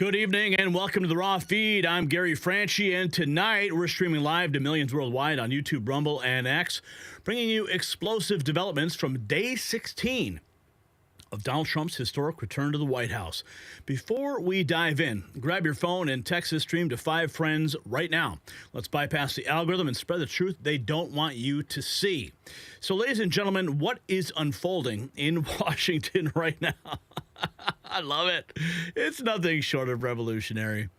Good evening and welcome to the Raw Feed. I'm Gary Franchi, and tonight we're streaming live to millions worldwide on YouTube, Rumble, and X, bringing you explosive developments from day 16 of Donald Trump's historic return to the White House. Before we dive in, grab your phone and text this stream to 5 friends right now. Let's bypass the algorithm and spread the truth they don't want you to see. So, ladies and gentlemen, what is unfolding in Washington right now? I love it. It's nothing short of revolutionary.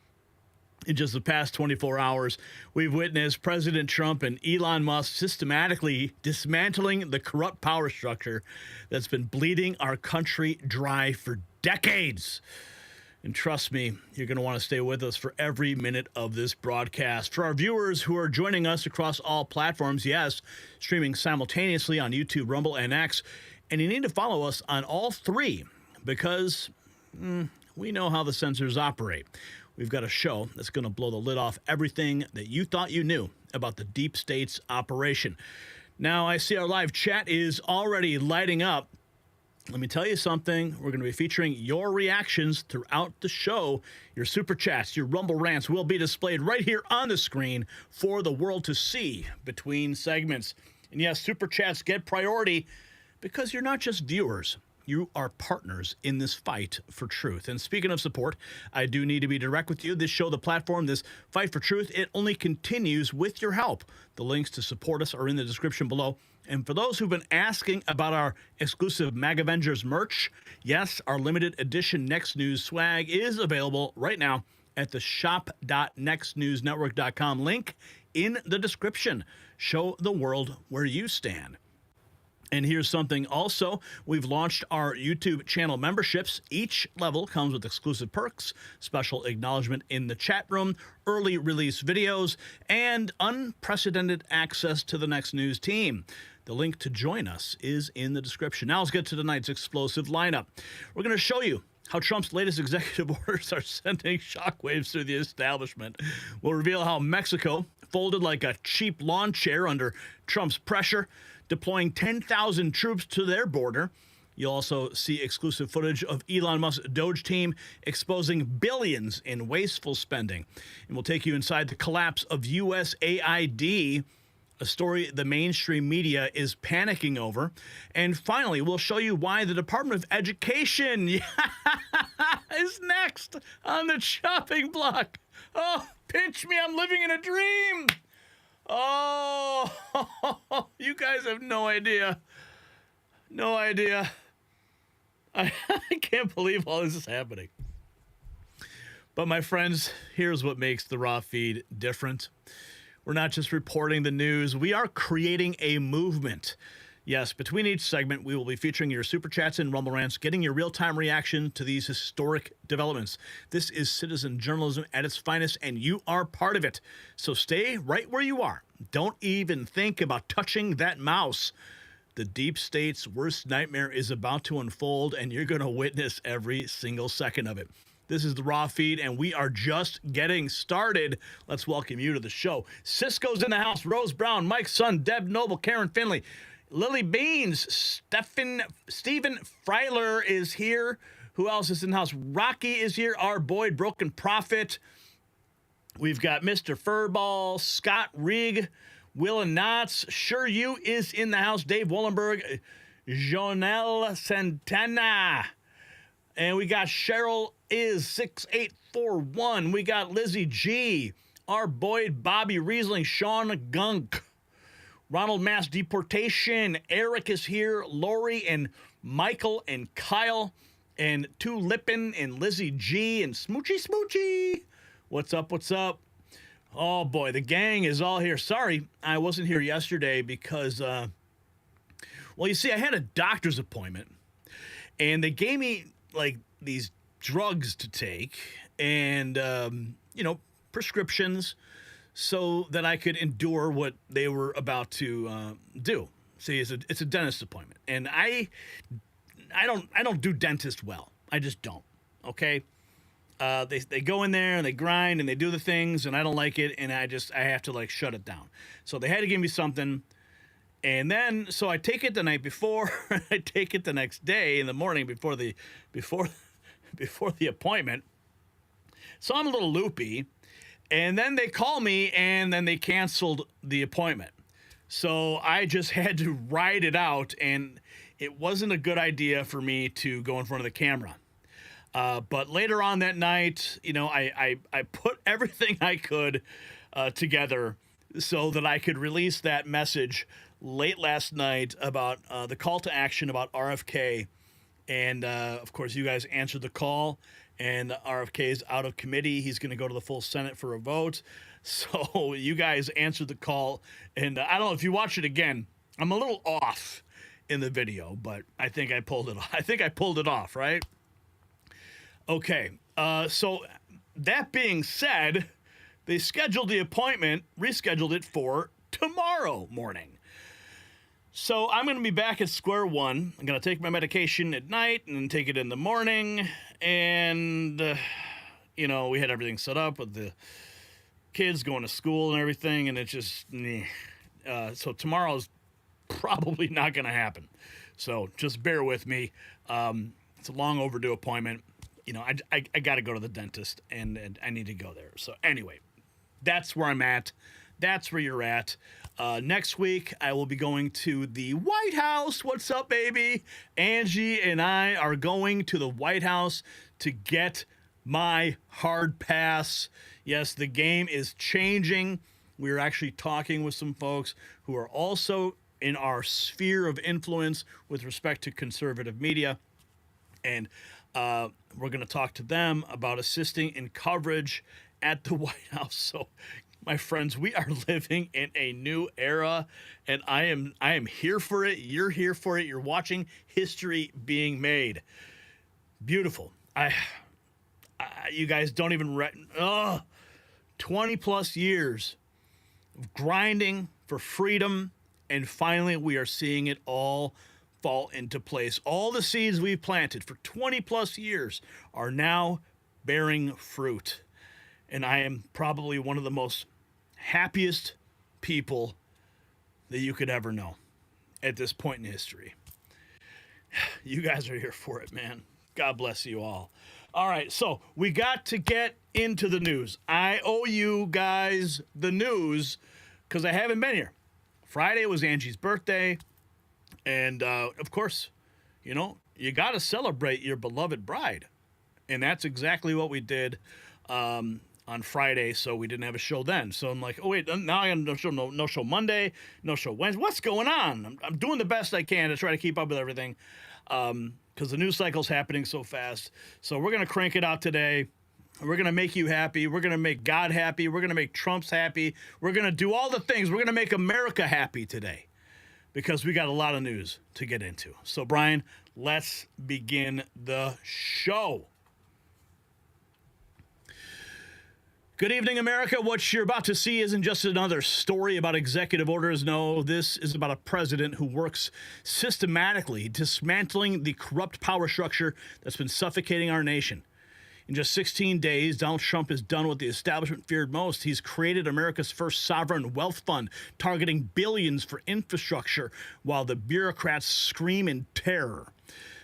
In just the past 24 hours, we've witnessed President Trump and Elon Musk systematically dismantling the corrupt power structure that's been bleeding our country dry for decades. And trust me, you're going to want to stay with us for every minute of this broadcast. For our viewers who are joining us across all platforms, yes, streaming simultaneously on YouTube, Rumble, and X, and you need to follow us on all 3 because we know how the censors operate. We've got a show that's going to blow the lid off everything that you thought you knew about the deep state's operation. Now, I see our live chat is already lighting up. Let me tell you something. We're going to be featuring your reactions throughout the show. Your super chats, your Rumble rants will be displayed right here on the screen for the world to see between segments. And yes, super chats get priority because you're not just viewers. You are partners in this fight for truth. And speaking of support, I do need to be direct with you. This show, the platform, this fight for truth, it only continues with your help. The links to support us are in the description below. And for those who've been asking about our exclusive Mag Avengers merch, yes, our limited edition Next News swag is available right now at the shop.nextnewsnetwork.com link in the description. Show the world where you stand. And here's something also. We've launched our YouTube channel memberships. Each level comes with exclusive perks, special acknowledgement in the chat room, early release videos, and unprecedented access to the Next News team. The link to join us is in the description. Now let's get to tonight's explosive lineup. We're going to show you how Trump's latest executive orders are sending shockwaves through the establishment. We'll reveal how Mexico folded like a cheap lawn chair under Trump's pressure, deploying 10,000 troops to their border. You'll also see exclusive footage of Elon Musk's DOGE team exposing billions in wasteful spending. And we'll take you inside the collapse of USAID, a story the mainstream media is panicking over. And finally, we'll show you why the Department of Education is next on the chopping block. Oh, pinch me, I'm living in a dream. Oh, you guys have no idea. No idea. I can't believe all this is happening. But my friends, here's what makes the Raw Feed different. We're not just reporting the news. We are creating a movement. Yes, between each segment, we will be featuring your super chats and Rumble rants, getting your real-time reaction to these historic developments. This is citizen journalism at its finest, and you are part of it. So stay right where you are. Don't even think about touching that mouse. The deep state's worst nightmare is about to unfold, and you're going to witness every single second of it. This is the Raw Feed, and we are just getting started. Let's welcome you to the show. Cisco's in the house. Rose Brown, Mike Sun, Deb Noble, Karen Finley, Lily Beans, Stephen Freiler is here. Who else is in the house? Rocky is here. Our Boyd, Broken Prophet. We've got Mr. Furball, Scott Rigg, Will and Knotts. Sure You is in the house. Dave Wollenberg, Jonelle Santana. And we got Cheryl is 6841. We got Lizzie G. Our Boyd, Bobby Riesling, Sean Gunk. Ronald Mass Deportation. Eric is here. Lori and Michael and Kyle and Tu Lippin and Lizzie G and Smoochy. What's up? What's up? Oh boy, the gang is all here. Sorry, I wasn't here yesterday because, well, you see, I had a doctor's appointment and they gave me like these drugs to take and, prescriptions so that I could endure what they were about to do. See, it's a dentist appointment, and I don't do dentist well. I just don't. Okay, they go in there and they grind and they do the things, and I don't like it, and I have to like shut it down. So they had to give me something, and then so I take it the night before, I take it the next day in the morning before the appointment. So I'm a little loopy. And then they call me, and then they canceled the appointment. So I just had to ride it out, and it wasn't a good idea for me to go in front of the camera. But later on that night, you know, I put everything I could together so that I could release that message late last night about the call to action about RFK. And, of course, you guys answered the call, and RFK is out of committee. He's going to go to the full Senate for a vote. So you guys answered the call. And I don't know if you watch it again, I'm a little off in the video, but I think I pulled it off. I think I pulled it off, right? Okay. So that being said, they scheduled the appointment, rescheduled it for tomorrow morning. So I'm going to be back at square one. I'm going to take my medication at night and then take it in the morning. And, you know, we had everything set up with the kids going to school and everything. And it's just, so tomorrow's probably not going to happen. So just bear with me. It's a long overdue appointment. You know, I got to go to the dentist and I need to go there. So anyway, that's where I'm at. That's where you're at. Next week, I will be going to the White House. What's up, baby? Angie and I are going to the White House to get my hard pass. Yes, the game is changing. We're actually talking with some folks who are also in our sphere of influence with respect to conservative media. And we're going to talk to them about assisting in coverage at the White House. So, my friends, we are living in a new era, and I am here for it. You're here for it. You're watching history being made. Beautiful. You guys don't even 20 plus years of grinding for freedom, and finally we are seeing it all fall into place. All the seeds we've planted for 20 plus years are now bearing fruit. And I am probably one of the most happiest people that you could ever know at this point in history. You guys are here for it, man. God bless you all. All right, so we got to get into the news. I owe you guys the news because I haven't been here. Friday was Angie's birthday, and of course, you know, you got to celebrate your beloved bride, and that's exactly what we did on Friday, so we didn't have a show then. So I'm like, oh wait, now I got no show Monday, no show Wednesday. What's going on? I'm doing the best I can to try to keep up with everything, because the news cycle's happening so fast. So we're gonna crank it out today. We're gonna make you happy. We're gonna make God happy. We're gonna make Trump's happy. We're gonna do all the things. We're gonna make America happy today, because we got a lot of news to get into. So Brian, let's begin the show. Good evening, America. What you're about to see isn't just another story about executive orders. No, this is about a president who works systematically dismantling the corrupt power structure that's been suffocating our nation. In just 16 days, Donald Trump has done what the establishment feared most. He's created America's first sovereign wealth fund, targeting billions for infrastructure, while the bureaucrats scream in terror.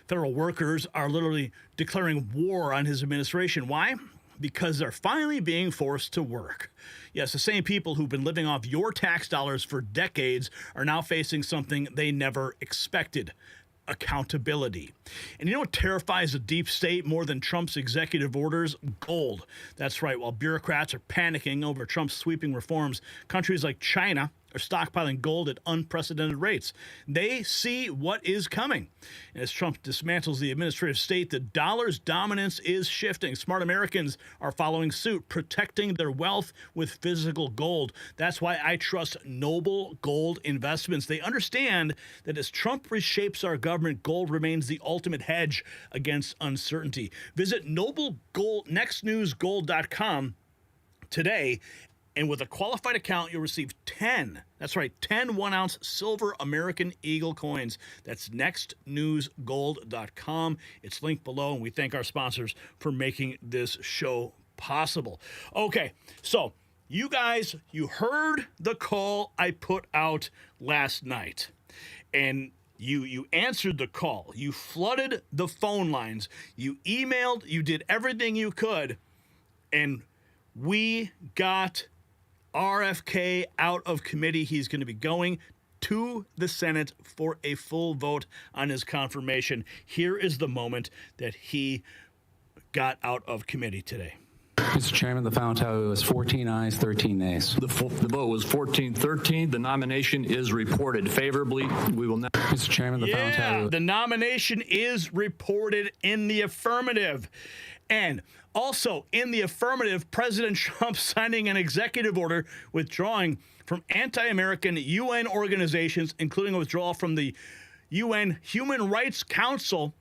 Federal workers are literally declaring war on his administration. Why? Because they're finally being forced to work. Yes, the same people who've been living off your tax dollars for decades are now facing something they never expected: accountability. And you know what terrifies the deep state more than Trump's executive orders? Gold. That's right. While bureaucrats are panicking over Trump's sweeping reforms, countries like China are stockpiling gold at unprecedented rates. They see what is coming. And as Trump dismantles the administrative state, the dollar's dominance is shifting. Smart Americans are following suit, protecting their wealth with physical gold. That's why I trust Noble Gold Investments. They understand that as Trump reshapes our government, gold remains the ultimate hedge against uncertainty. Visit noblenextnewsgold.com today, and with a qualified account, you'll receive 10 1-ounce silver American Eagle coins. That's nextnewsgold.com. It's linked below, and we thank our sponsors for making this show possible. Okay, so you guys, you heard the call I put out last night, and you answered the call. You flooded the phone lines. You emailed. You did everything you could. And we got RFK out of committee. He's going to be going to the Senate for a full vote on his confirmation. Here is the moment that he got out of committee today. Mr. Chairman, the final tally was 14 ayes, 13 nays. The vote was 14-13. The nomination is reported favorably. We will now. Mr. Chairman, the final tally was... The nomination is reported in the affirmative. And also in the affirmative, President Trump signing an executive order withdrawing from anti-American UN organizations, including a withdrawal from the UN Human Rights Council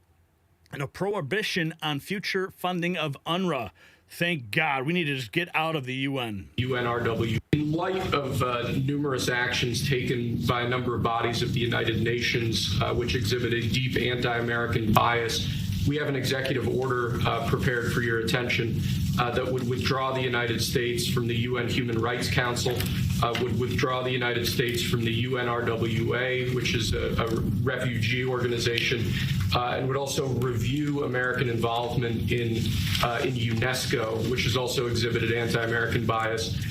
and a prohibition on future funding of UNRWA. Thank God. We need to just get out of the UN. UNRW. In light of numerous actions taken by a number of bodies of the United Nations, which exhibit a deep anti-American bias, we have an executive order prepared for your attention that would withdraw the United States from the UN Human Rights Council, would withdraw the United States from the UNRWA, which is a refugee organization, and would also review American involvement in UNESCO, which has also exhibited anti-American bias.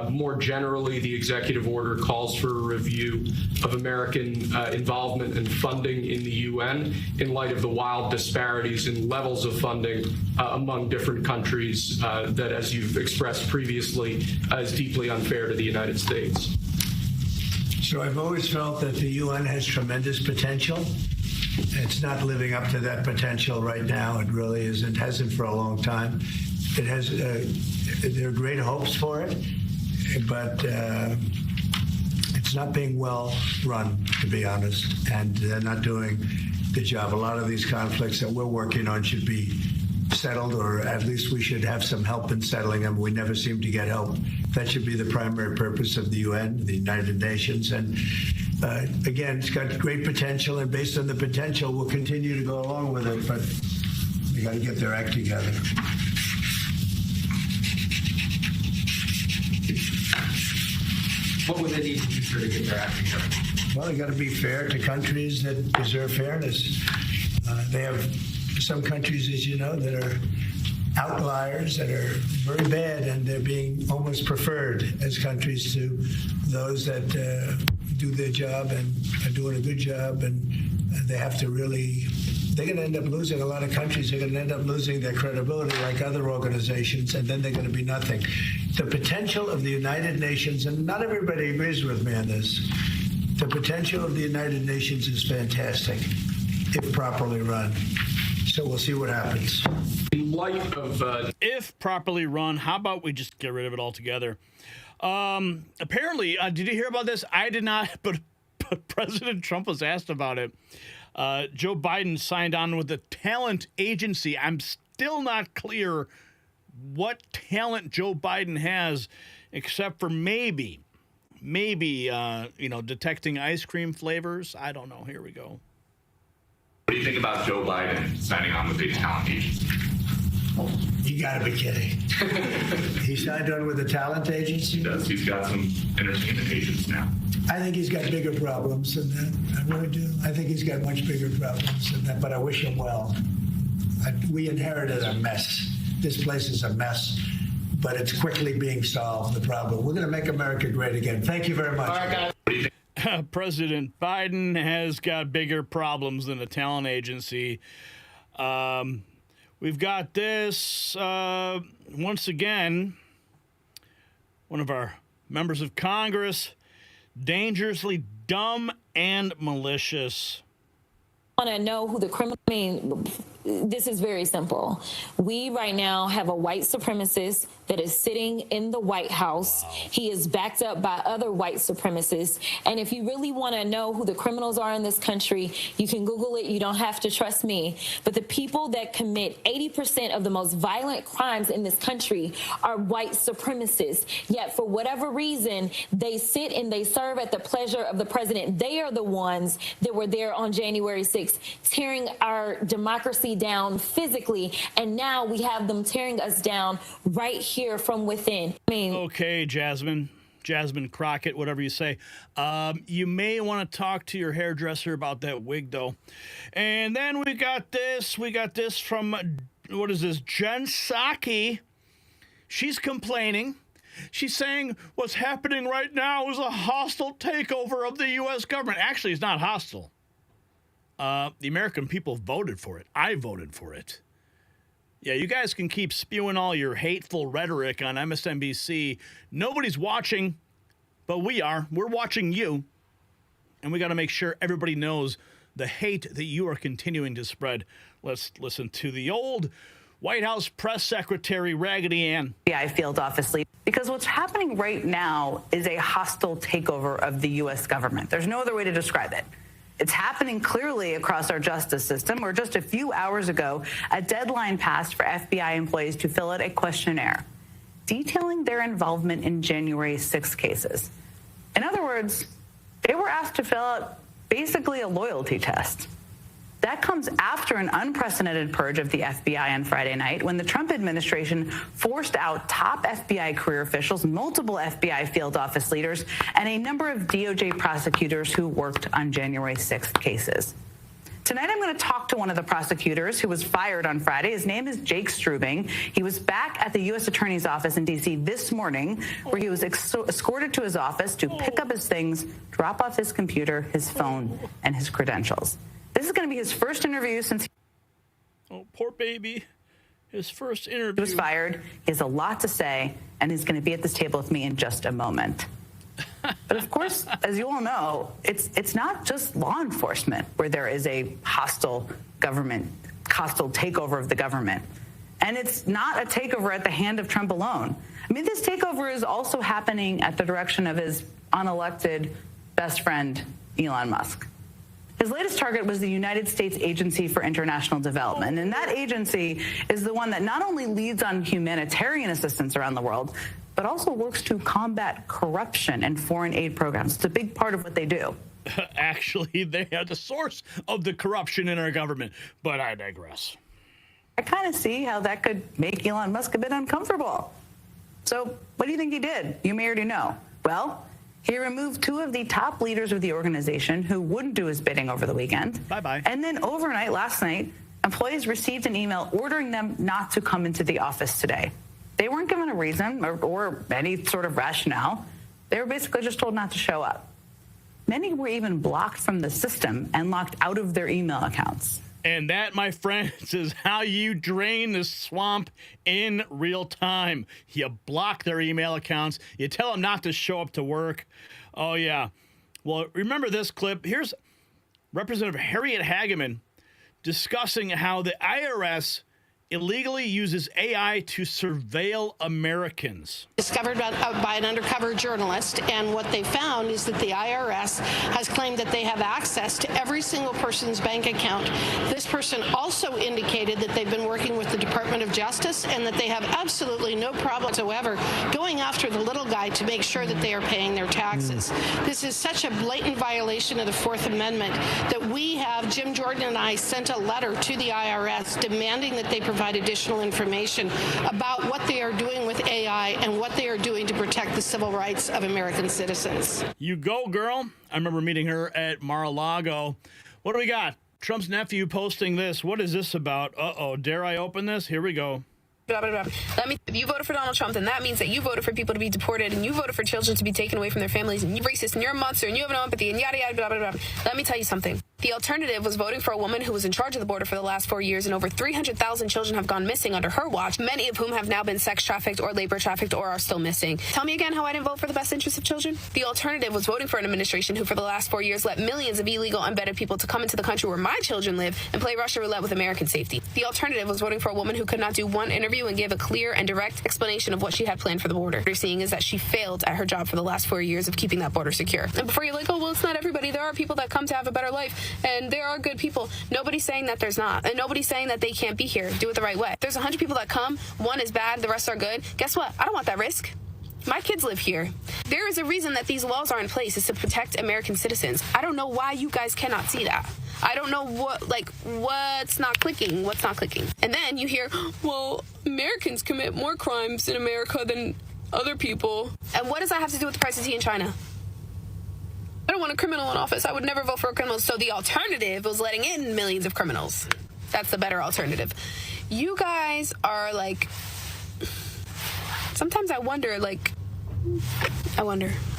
More generally, the executive order calls for a review of American involvement and funding in the UN in light of the wild disparities in levels of funding among different countries that, as you've expressed previously, is deeply unfair to the United States. So I've always felt that the UN has tremendous potential. It's not living up to that potential right now. It really isn't. Hasn't for a long time. It has. There are great hopes for it, but it's not being well run, to be honest, and they're not doing the job. A lot of these conflicts that we're working on should be settled, or at least we should have some help in settling them. We never seem to get help. That should be the primary purpose of the UN, the United Nations. And again, it's got great potential, and based on the potential, we'll continue to go along with it, but we got to get their act together. What would they need to do to get their act together? Well, they got to be fair to countries that deserve fairness. They have some countries, as you know, that are outliers, that are very bad, and they're being almost preferred as countries to those that do their job and are doing a good job, and they have to really... They're going to end up losing a lot of countries. They're going to end up losing their credibility like other organizations, and then they're going to be nothing. The potential of the United Nations, and not everybody agrees with me on this, the potential of the United Nations is fantastic if properly run. So we'll see what happens. In light of... If properly run, how about we just get rid of it altogether? Apparently, did you hear about this? I did not, but President Trump was asked about it. Joe Biden signed on with the talent agency. I'm still not clear what talent Joe Biden has, except for maybe, detecting ice cream flavors. I don't know. Here we go. What do you think about Joe Biden signing on with the talent agency? You got to be kidding. He signed on with the talent agency? He does. He's got some entertainment agents now. I think he's got bigger problems than that. I really do. I think he's got much bigger problems than that, but I wish him well. We inherited a mess. This place is a mess, but it's quickly being solved, the problem. We're going to make America great again. Thank you very much. All right, guys. President Biden has got bigger problems than a talent agency. We've got this, once again, one of our members of Congress, dangerously dumb and malicious. I want to know who the criminal... I mean, this is very simple. We right now have a white supremacist that is sitting in the White House. He is backed up by other white supremacists. And if you really want to know who the criminals are in this country, you can Google it. You don't have to trust me. But the people that commit 80% of the most violent crimes in this country are white supremacists. Yet for whatever reason, they sit and they serve at the pleasure of the president. They are the ones that were there on January 6th, tearing our democracy down physically, and now we have them tearing us down right here from within. I mean, okay, Jasmine Crockett, whatever you say. You may want to talk to your hairdresser about that wig, though. And then we got this from, what is this, Jen Psaki. She's complaining. She's saying what's happening right now is a hostile takeover of the U.S. government. Actually, it's not hostile. The American people voted for it. I voted for it. Yeah, you guys can keep spewing all your hateful rhetoric on MSNBC. Nobody's watching, but we are. We're watching you. And we got to make sure everybody knows the hate that you are continuing to spread. Let's listen to the old White House press secretary, Raggedy Ann. FBI field office lead. Because what's happening right now is a hostile takeover of the U.S. government. There's no other way to describe it. It's happening clearly across our justice system, where just a few hours ago, a deadline passed for FBI employees to fill out a questionnaire detailing their involvement in January 6 cases. In other words, they were asked to fill out basically a loyalty test. That comes after an unprecedented purge of the FBI on Friday night, when the Trump administration forced out top FBI career officials, multiple FBI field office leaders, and a number of DOJ prosecutors who worked on January 6th cases. Tonight, I'm going to talk to one of the prosecutors who was fired on Friday. His name is Jake Strubing. He was back at the U.S. Attorney's Office in D.C. this morning, where he was escorted to his office to pick up his things, drop off his computer, his phone, and his credentials. This is going to be his first interview since Oh, poor baby. His first interview. He was fired. He has a lot to say, and he's going to be at this table with me in just a moment. But of course, as you all know, it's not just law enforcement where there is a hostile takeover of the government. And it's not a takeover at the hand of Trump alone. I mean, this takeover is also happening at the direction of his unelected best friend, Elon Musk. His latest target was the United States Agency for International Development. And that agency is the one that not only leads on humanitarian assistance around the world, but also works to combat corruption and foreign aid programs. It's a big part of what they do. Actually, they are the source of the corruption in our government. But I digress. I kind of see how that could make Elon Musk a bit uncomfortable. So what do you think he did? You may already know. Well, he removed two of the top leaders of the organization who wouldn't do his bidding over the weekend. Bye-bye. And then overnight, last night, employees received an email ordering them not to come into the office today. They weren't given a reason or any sort of rationale. They were basically just told not to show up. Many were even blocked from the system and locked out of their email accounts. And that, my friends, is how you drain the swamp in real time. You block their email accounts. You tell them not to show up to work. Oh, yeah. Well, remember this clip. Here's Representative Harriet Hageman discussing how the IRS illegally uses AI to surveil Americans. Discovered by an undercover journalist, and what they found is that the IRS has claimed that they have access to every single person's bank account. This person also indicated that they've been working with the Department of Justice and that they have absolutely no problem whatsoever going after the little guy to make sure that they are paying their taxes. This is such a blatant violation of the Fourth Amendment that Jim Jordan and I sent a letter to the IRS demanding that they provide additional information about what they are doing with AI and what they are doing to protect the civil rights of American citizens. You go, girl. I remember meeting her at Mar-a-Lago. What do we got? Trump's nephew posting this. What is this about? Uh-oh. Dare I open this? Here we go. Blah, blah, blah. If you voted for Donald Trump, then that means that you voted for people to be deported, and you voted for children to be taken away from their families, and you're racist, and you're a monster, and you have no empathy, and yada, yada, blah, blah, blah. Let me tell you something. The alternative was voting for a woman who was in charge of the border for the last 4 years, and over 300,000 children have gone missing under her watch, many of whom have now been sex trafficked or labor trafficked or are still missing. Tell me again how I didn't vote for the best interests of children? The alternative was voting for an administration who for the last 4 years let millions of illegal, unvetted people to come into the country where my children live and play Russian roulette with American safety. The alternative was voting for a woman who could not do one interview and give a clear and direct explanation of what she had planned for the border. What you're seeing is that she failed at her job for the last 4 years of keeping that border secure. And before you're like, oh, well, it's not everybody. There are people that come to have a better life, and there are good people. Nobody's saying that there's not, and nobody's saying that they can't be here. Do it the right way. There's 100 people that come. One is bad. The rest are good. Guess what? I don't want that risk. My kids live here. There is a reason that these laws are in place, is to protect American citizens. I don't know why you guys cannot see that. I don't know what's not clicking. And then you hear, well, Americans commit more crimes in America than other people. And what does that have to do with the price of tea in China? I don't want a criminal in office. I would never vote for a criminal. So the alternative was letting in millions of criminals. That's the better alternative. You guys are like, Sometimes I wonder,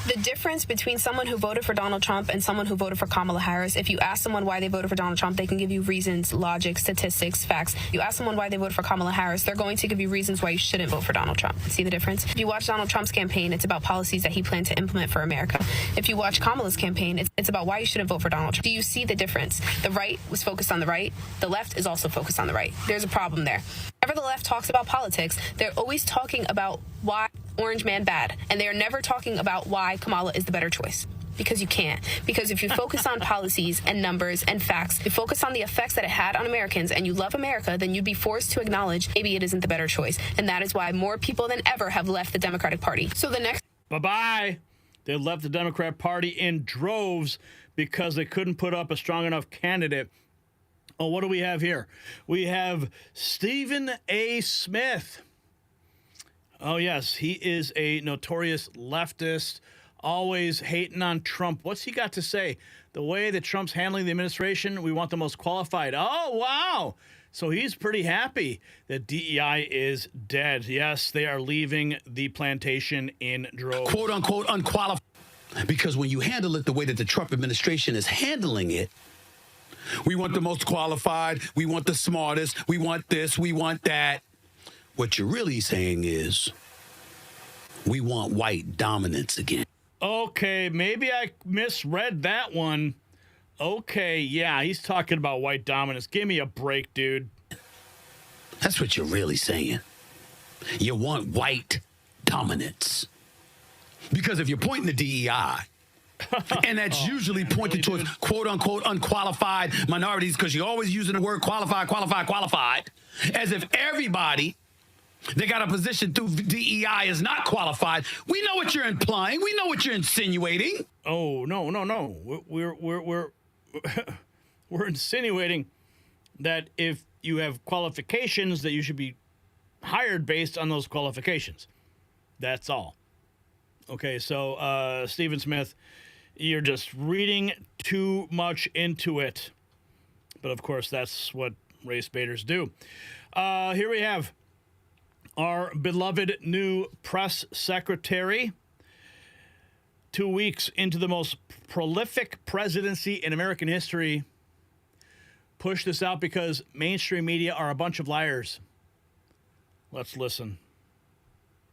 the difference between someone who voted for Donald Trump and someone who voted for Kamala Harris. If you ask someone why they voted for Donald Trump, they can give you reasons, logic, statistics, facts. If you ask someone why they voted for Kamala Harris, they're going to give you reasons why you shouldn't vote for Donald Trump. See the difference? If you watch Donald Trump's campaign, it's about policies that he planned to implement for America. If you watch Kamala's campaign, it's about why you shouldn't vote for Donald Trump. Do you see the difference? The right was focused on the right. The left is also focused on the right. There's a problem there. Whenever the left talks about politics, they're always talking about why Orange Man bad, and they are never talking about why Kamala is the better choice. Because you can't. Because if you focus on policies and numbers and facts, you focus on the effects that it had on Americans, and you love America, then you'd be forced to acknowledge maybe it isn't the better choice. And that is why more people than ever have left the Democratic Party. So the next... Bye-bye. They left the Democrat Party in droves because they couldn't put up a strong enough candidate. Oh, what do we have here? We have Stephen A. Smith. Oh, yes, he is a notorious leftist, always hating on Trump. What's he got to say? The way that Trump's handling the administration, we want the most qualified. Oh, wow. So he's pretty happy that DEI is dead. Yes, they are leaving the plantation in droves. Quote, unquote, unqualified. Because when you handle it the way that the Trump administration is handling it, we want the most qualified, we want the smartest, we want this, we want that. What you're really saying is we want white dominance again. Okay, maybe I misread that one. Okay, yeah, he's talking about white dominance. Give me a break, dude. That's what you're really saying. You want white dominance. Because if you're pointing to DEI, and that's usually pointed towards quote-unquote unqualified minorities, because you're always using the word qualified, as if everybody that got a position through DEI is not qualified. We know what you're implying. We know what you're insinuating. Oh, no. We're insinuating that if you have qualifications, that you should be hired based on those qualifications. That's all. Okay, so Stephen Smith, you're just reading too much into it. But, of course, that's what race baiters do. Here we have our beloved new press secretary. 2 weeks into the most prolific presidency in American history. Push this out because mainstream media are a bunch of liars. Let's listen.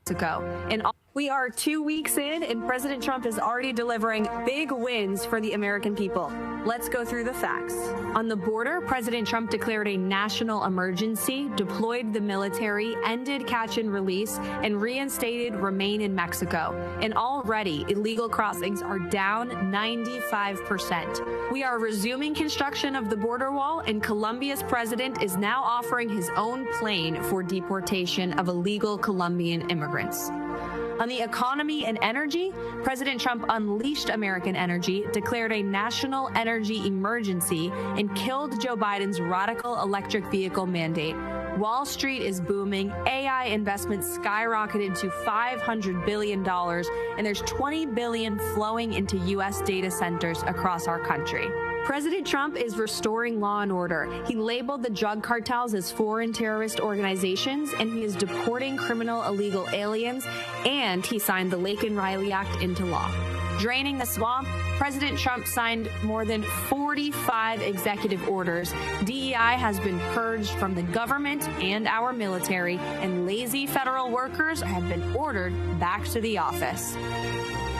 And we are 2 weeks in, and President Trump is already delivering big wins for the American people. Let's go through the facts. On the border, President Trump declared a national emergency, deployed the military, ended catch and release, and reinstated remain in Mexico. And already, illegal crossings are down 95%. We are resuming construction of the border wall, and Colombia's president is now offering his own plane for deportation of illegal Colombian immigrants. On the economy and energy, President Trump unleashed American energy, declared a national energy emergency, and killed Joe Biden's radical electric vehicle mandate. Wall Street is booming, AI investments skyrocketed to $500 billion, and there's $20 billion flowing into U.S. data centers across our country. President Trump is restoring law and order. He labeled the drug cartels as foreign terrorist organizations, and he is deporting criminal illegal aliens, and he signed the Laken Riley Act into law. Draining the swamp, President Trump signed more than 45 executive orders. DEI has been purged from the government and our military, and lazy federal workers have been ordered back to the office.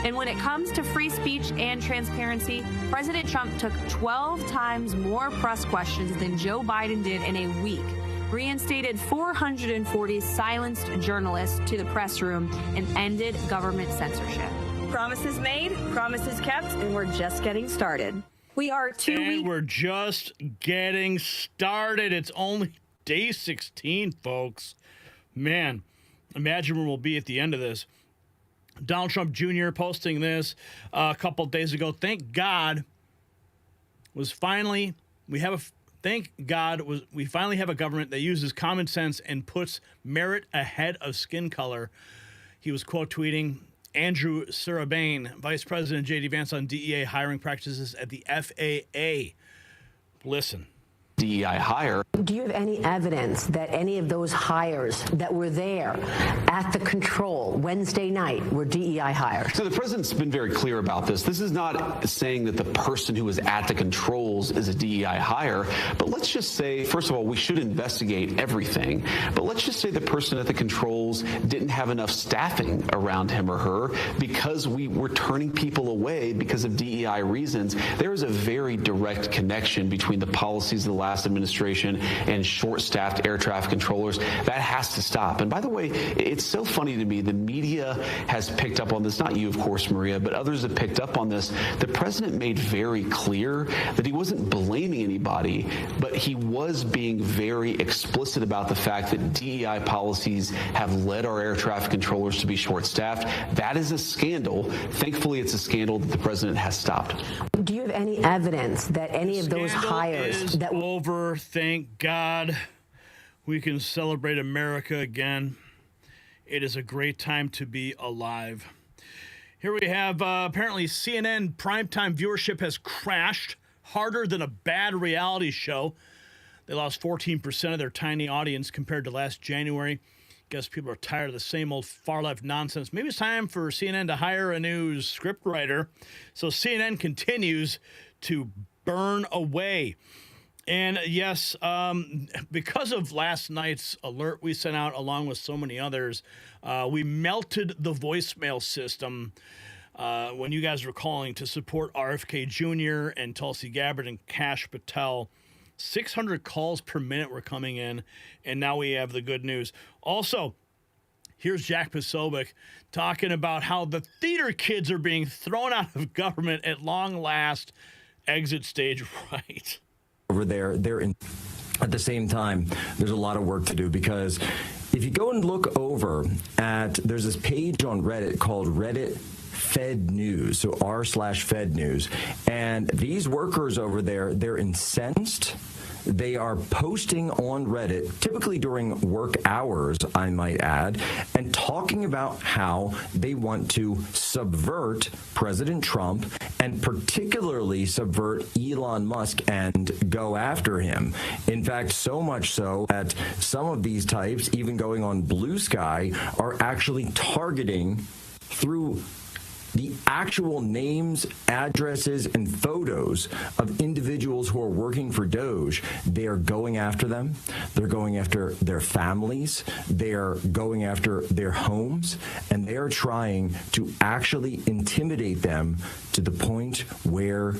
And when it comes to free speech and transparency, President Trump took 12 times more press questions than Joe Biden did in a week, reinstated 440 silenced journalists to the press room, and ended government censorship. Promises made, promises kept, and we're just getting started. We are we're just getting started. It's only day 16, folks. Man, imagine where we'll be at the end of this. Donald Trump Jr. posting this a couple days ago. Thank God we finally have a government that uses common sense and puts merit ahead of skin color. He was quote tweeting Andrew Sarabane, Vice President J.D. Vance on DEA hiring practices at the FAA. Listen. DEI hire. Do you have any evidence that any of those hires that were there at the control Wednesday night were DEI hires? So the president's been very clear about this. This is not saying that the person who was at the controls is a DEI hire, but let's just say, first of all, we should investigate everything, but let's just say the person at the controls didn't have enough staffing around him or her because we were turning people away because of DEI reasons. There is a very direct connection between the policies of the last administration and short-staffed air traffic controllers. That has to stop. And by the way, it's so funny to me, the media has picked up on this, not you, of course, Maria, but others have picked up on this. The president made very clear that he wasn't blaming anybody, but he was being very explicit about the fact that DEI policies have led our air traffic controllers to be short-staffed. That is a scandal. Thankfully, it's a scandal that the president has stopped. Do you have any evidence that any of those hires is that over? Thank God we can celebrate America again. It is a great time to be alive. Here we have apparently CNN primetime viewership has crashed harder than a bad reality show. They lost 14% of their tiny audience compared to last January. Guess people are tired of the same old far-left nonsense. Maybe it's time for CNN to hire a new scriptwriter. So CNN continues to burn away. And yes, because of last night's alert we sent out, along with so many others, we melted the voicemail system when you guys were calling to support RFK Jr. and Tulsi Gabbard and Kash Patel. 600 calls per minute were coming in, and now we have the good news. Also, here's Jack Posobiec talking about how the theater kids are being thrown out of government at long last. Exit stage right. Over there, at the same time, there's a lot of work to do, because if you go and look over at, there's this page on Reddit called Reddit Fed News, so r/Fed News, and these workers over there, they're incensed. They are posting on Reddit, typically during work hours, I might add, and talking about how they want to subvert President Trump and particularly subvert Elon Musk and go after him. In fact, so much so that some of these types, even going on Blue Sky, are actually targeting through the actual names, addresses, and photos of individuals who are working for DOGE. They are going after them. They're going after their families. They're going after their homes. And they are trying to actually intimidate them to the point where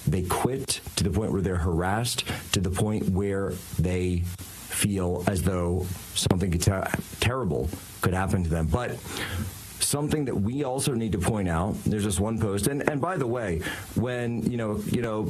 they quit, to the point where they're harassed, to the point where they feel as though something terrible could happen to them. But something that we also need to point out, there's this one post, and by the way, when, you know,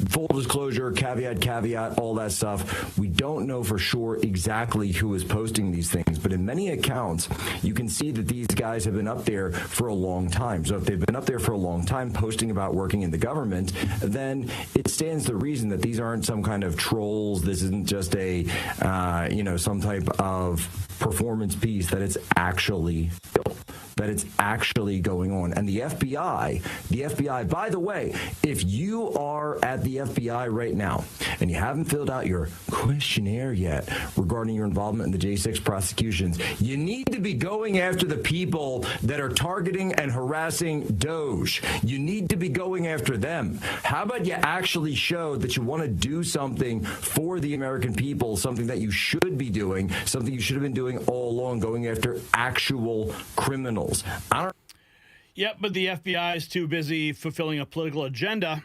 full disclosure, caveat, all that stuff, we don't know for sure exactly who is posting these things, but in many accounts, you can see that these guys have been up there for a long time. So if they've been up there for a long time posting about working in the government, then it stands to reason that these aren't some kind of trolls. This isn't just a, some type of performance piece, that it's actually going on. And the FBI, by the way, if you are at the FBI right now and you haven't filled out your questionnaire yet regarding your involvement in the J6 prosecutions, you need to be going after the people that are targeting and harassing DOGE. You need to be going after them. How about you actually show that you want to do something for the American people, something that you should be doing, something you should have been doing all along, going after actual criminals. Yep, but the FBI is too busy fulfilling a political agenda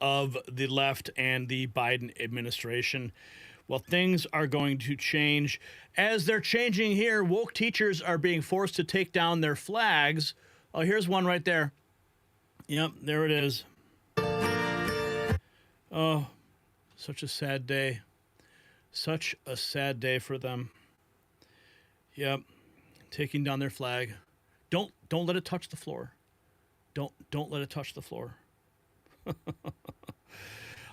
of the left and the Biden administration. Well, things are going to change. As they're changing here, woke teachers are being forced to take down their flags. Oh, here's one right there. Yep, there it is. Oh, such a sad day. Such a sad day for them. Yep, taking down their flag. Don't let it touch the floor. Don't let it touch the floor.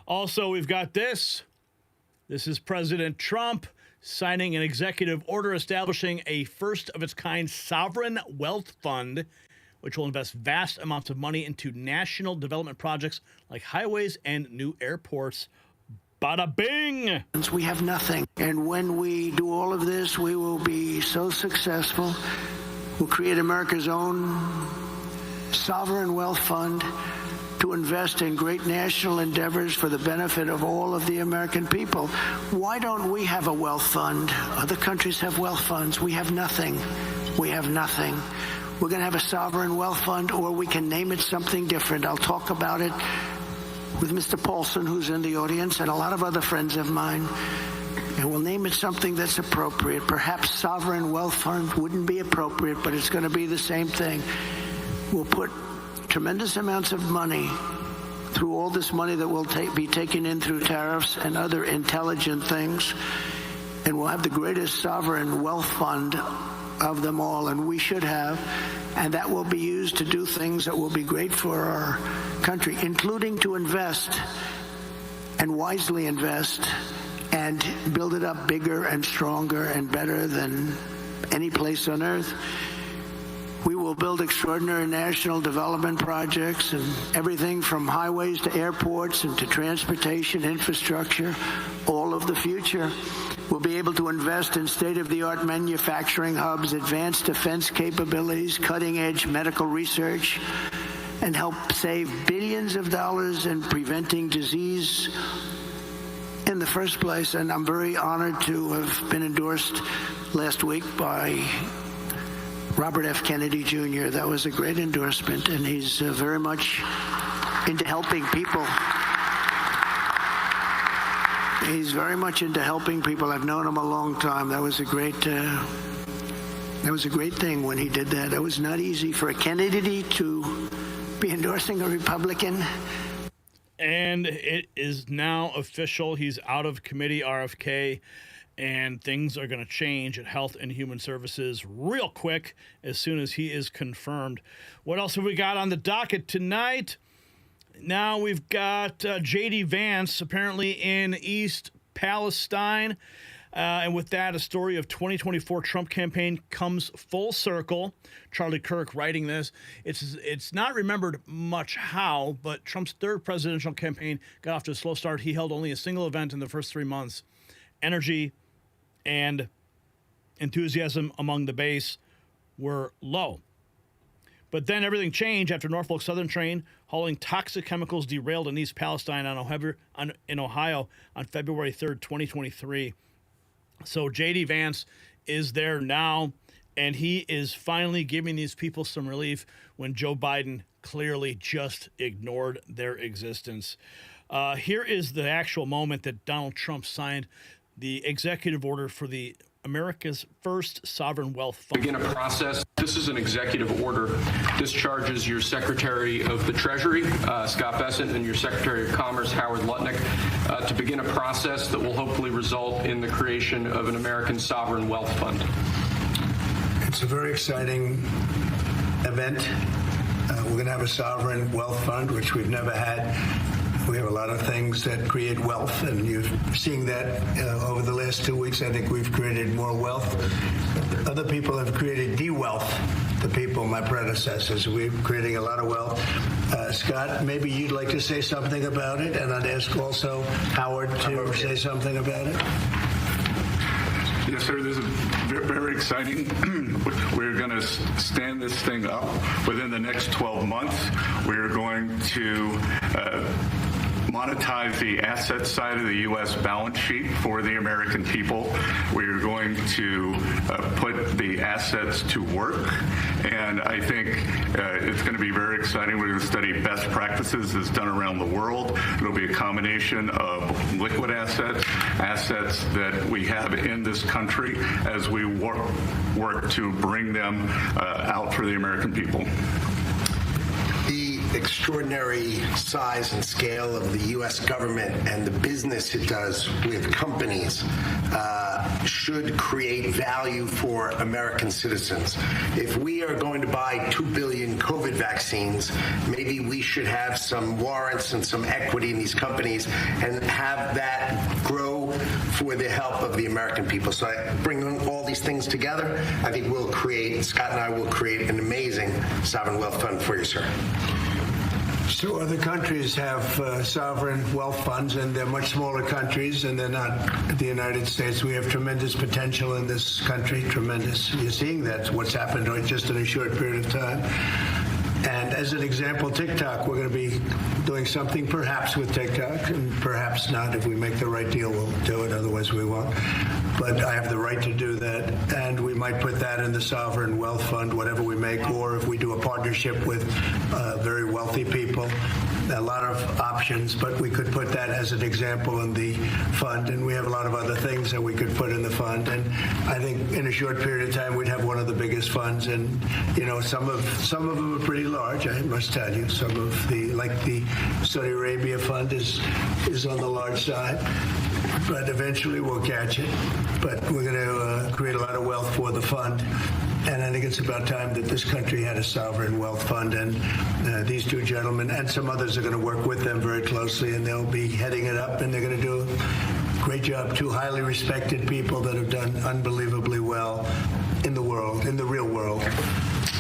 Also, we've got this. This is President Trump signing an executive order establishing a first-of-its-kind sovereign wealth fund, which will invest vast amounts of money into national development projects like highways and new airports. Bada bing! We have nothing. And when we do all of this, we will be so successful. We'll create America's own sovereign wealth fund to invest in great national endeavors for the benefit of all of the American people. Why don't we have a wealth fund? Other countries have wealth funds. We have nothing. We have nothing. We're going to have a sovereign wealth fund, or we can name it something different. I'll talk about it with Mr. Paulson, who's in the audience, and a lot of other friends of mine. And we'll name it something that's appropriate. Perhaps sovereign wealth fund wouldn't be appropriate, but it's going to be the same thing. We'll put tremendous amounts of money through all this money that will be taken in through tariffs and other intelligent things, and we'll have the greatest sovereign wealth fund of them all, and we should have, and that will be used to do things that will be great for our country, including to invest and wisely invest and build it up bigger and stronger and better than any place on earth. We will build extraordinary national development projects and everything from highways to airports and to transportation infrastructure, all of the future. We'll be able to invest in state-of-the-art manufacturing hubs, advanced defense capabilities, cutting-edge medical research, and help save billions of dollars in preventing disease in the first place. And I'm very honored to have been endorsed last week by Robert F. Kennedy Jr. That was a great endorsement, and he's very much into helping people. He's very much into helping people. I've known him a long time. That was a great thing when he did that. It was not easy for a Kennedy to be endorsing a Republican. And it is now official. He's out of committee RFK. And things are going to change at Health and Human Services real quick as soon as he is confirmed. What else have we got on the docket tonight? Now we've got J.D. Vance apparently in East Palestine. And with that, a story of 2024 Trump campaign comes full circle. Charlie Kirk writing this. It's not remembered much how, but Trump's third presidential campaign got off to a slow start. He held only a single event in the first 3 months. Energy and enthusiasm among the base were low. But then everything changed after Norfolk Southern train hauling toxic chemicals derailed in East Palestine in Ohio on February 3rd, 2023. So J.D. Vance is there now, and he is finally giving these people some relief when Joe Biden clearly just ignored their existence. Here is the actual moment that Donald Trump signed the executive order for the America's first sovereign wealth fund. Begin a process. This is an executive order. Discharges your Secretary of the Treasury, Scott Bessent, and your Secretary of Commerce, Howard Lutnick, to begin a process that will hopefully result in the creation of an American sovereign wealth fund. It's a very exciting event. We're going to have a sovereign wealth fund, which we've never had. We have a lot of things that create wealth, and you're seeing that over the last 2 weeks. I think we've created more wealth. Other people have created de-wealth, the people, my predecessors. We're creating a lot of wealth. Scott, maybe you'd like to say something about it, and I'd ask also Howard to say something about it. Yes, sir. This is very exciting. We're going to stand this thing up within the next 12 months. We're going to monetize the asset side of the U.S. balance sheet for the American people. We're going to put the assets to work, and I think it's going to be very exciting. We're going to study best practices as done around the world. It'll be a combination of liquid assets that we have in this country as we work to bring them out for the American people. The extraordinary size and scale of the U.S. government and the business it does with companies should create value for American citizens. If we are going to buy 2 billion COVID vaccines, maybe we should have some warrants and some equity in these companies and have that grow for the help of the American people. So I bring all these things together. I think we'll create, Scott and I will create an amazing sovereign wealth fund for you, sir. So other countries have sovereign wealth funds, and they're much smaller countries, and they're not the United States. We have tremendous potential in this country, tremendous. You're seeing that's what's happened just in a short period of time. And as an example, TikTok, we're going to be doing something perhaps with TikTok, and perhaps not. If we make the right deal, we'll do it. Otherwise, we won't. But I have the right to do that, and we might put that in the sovereign wealth fund, whatever we make, or if we do a partnership with very wealthy people, a lot of options, but we could put that as an example in the fund, and we have a lot of other things that we could put in the fund. And I think in a short period of time, we'd have one of the biggest funds, and some of them are pretty large, I must tell you. Some of the, like the Saudi Arabia fund is on the large side, but eventually we'll catch it. But we're going to create a lot of wealth for the fund. And I think it's about time that this country had a sovereign wealth fund. And these two gentlemen and some others are going to work with them very closely, and they'll be heading it up, and they're going to do a great job. Two highly respected people that have done unbelievably well in the world, in the real world.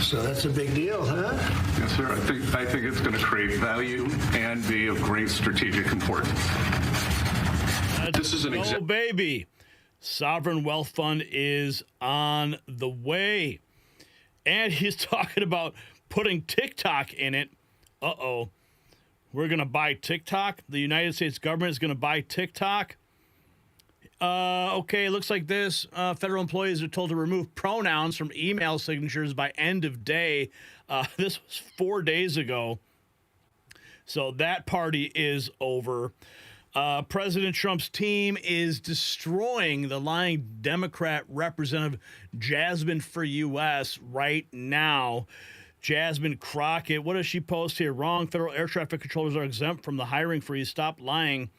So that's a big deal, huh? Yes, sir. I think it's going to create value and be of great strategic importance. This is an example. Oh, baby. Sovereign Wealth Fund is on the way. And he's talking about putting TikTok in it. Uh-oh. We're going to buy TikTok? The United States government is going to buy TikTok? Okay, it looks like this. Federal employees are told to remove pronouns from email signatures by end of day. This was 4 days ago. So that party is over. President Trump's team is destroying the lying Democrat Representative Jasmine for U.S. right now. Jasmine Crockett, what does she post here? Wrong. Federal air traffic controllers are exempt from the hiring freeze. Stop lying.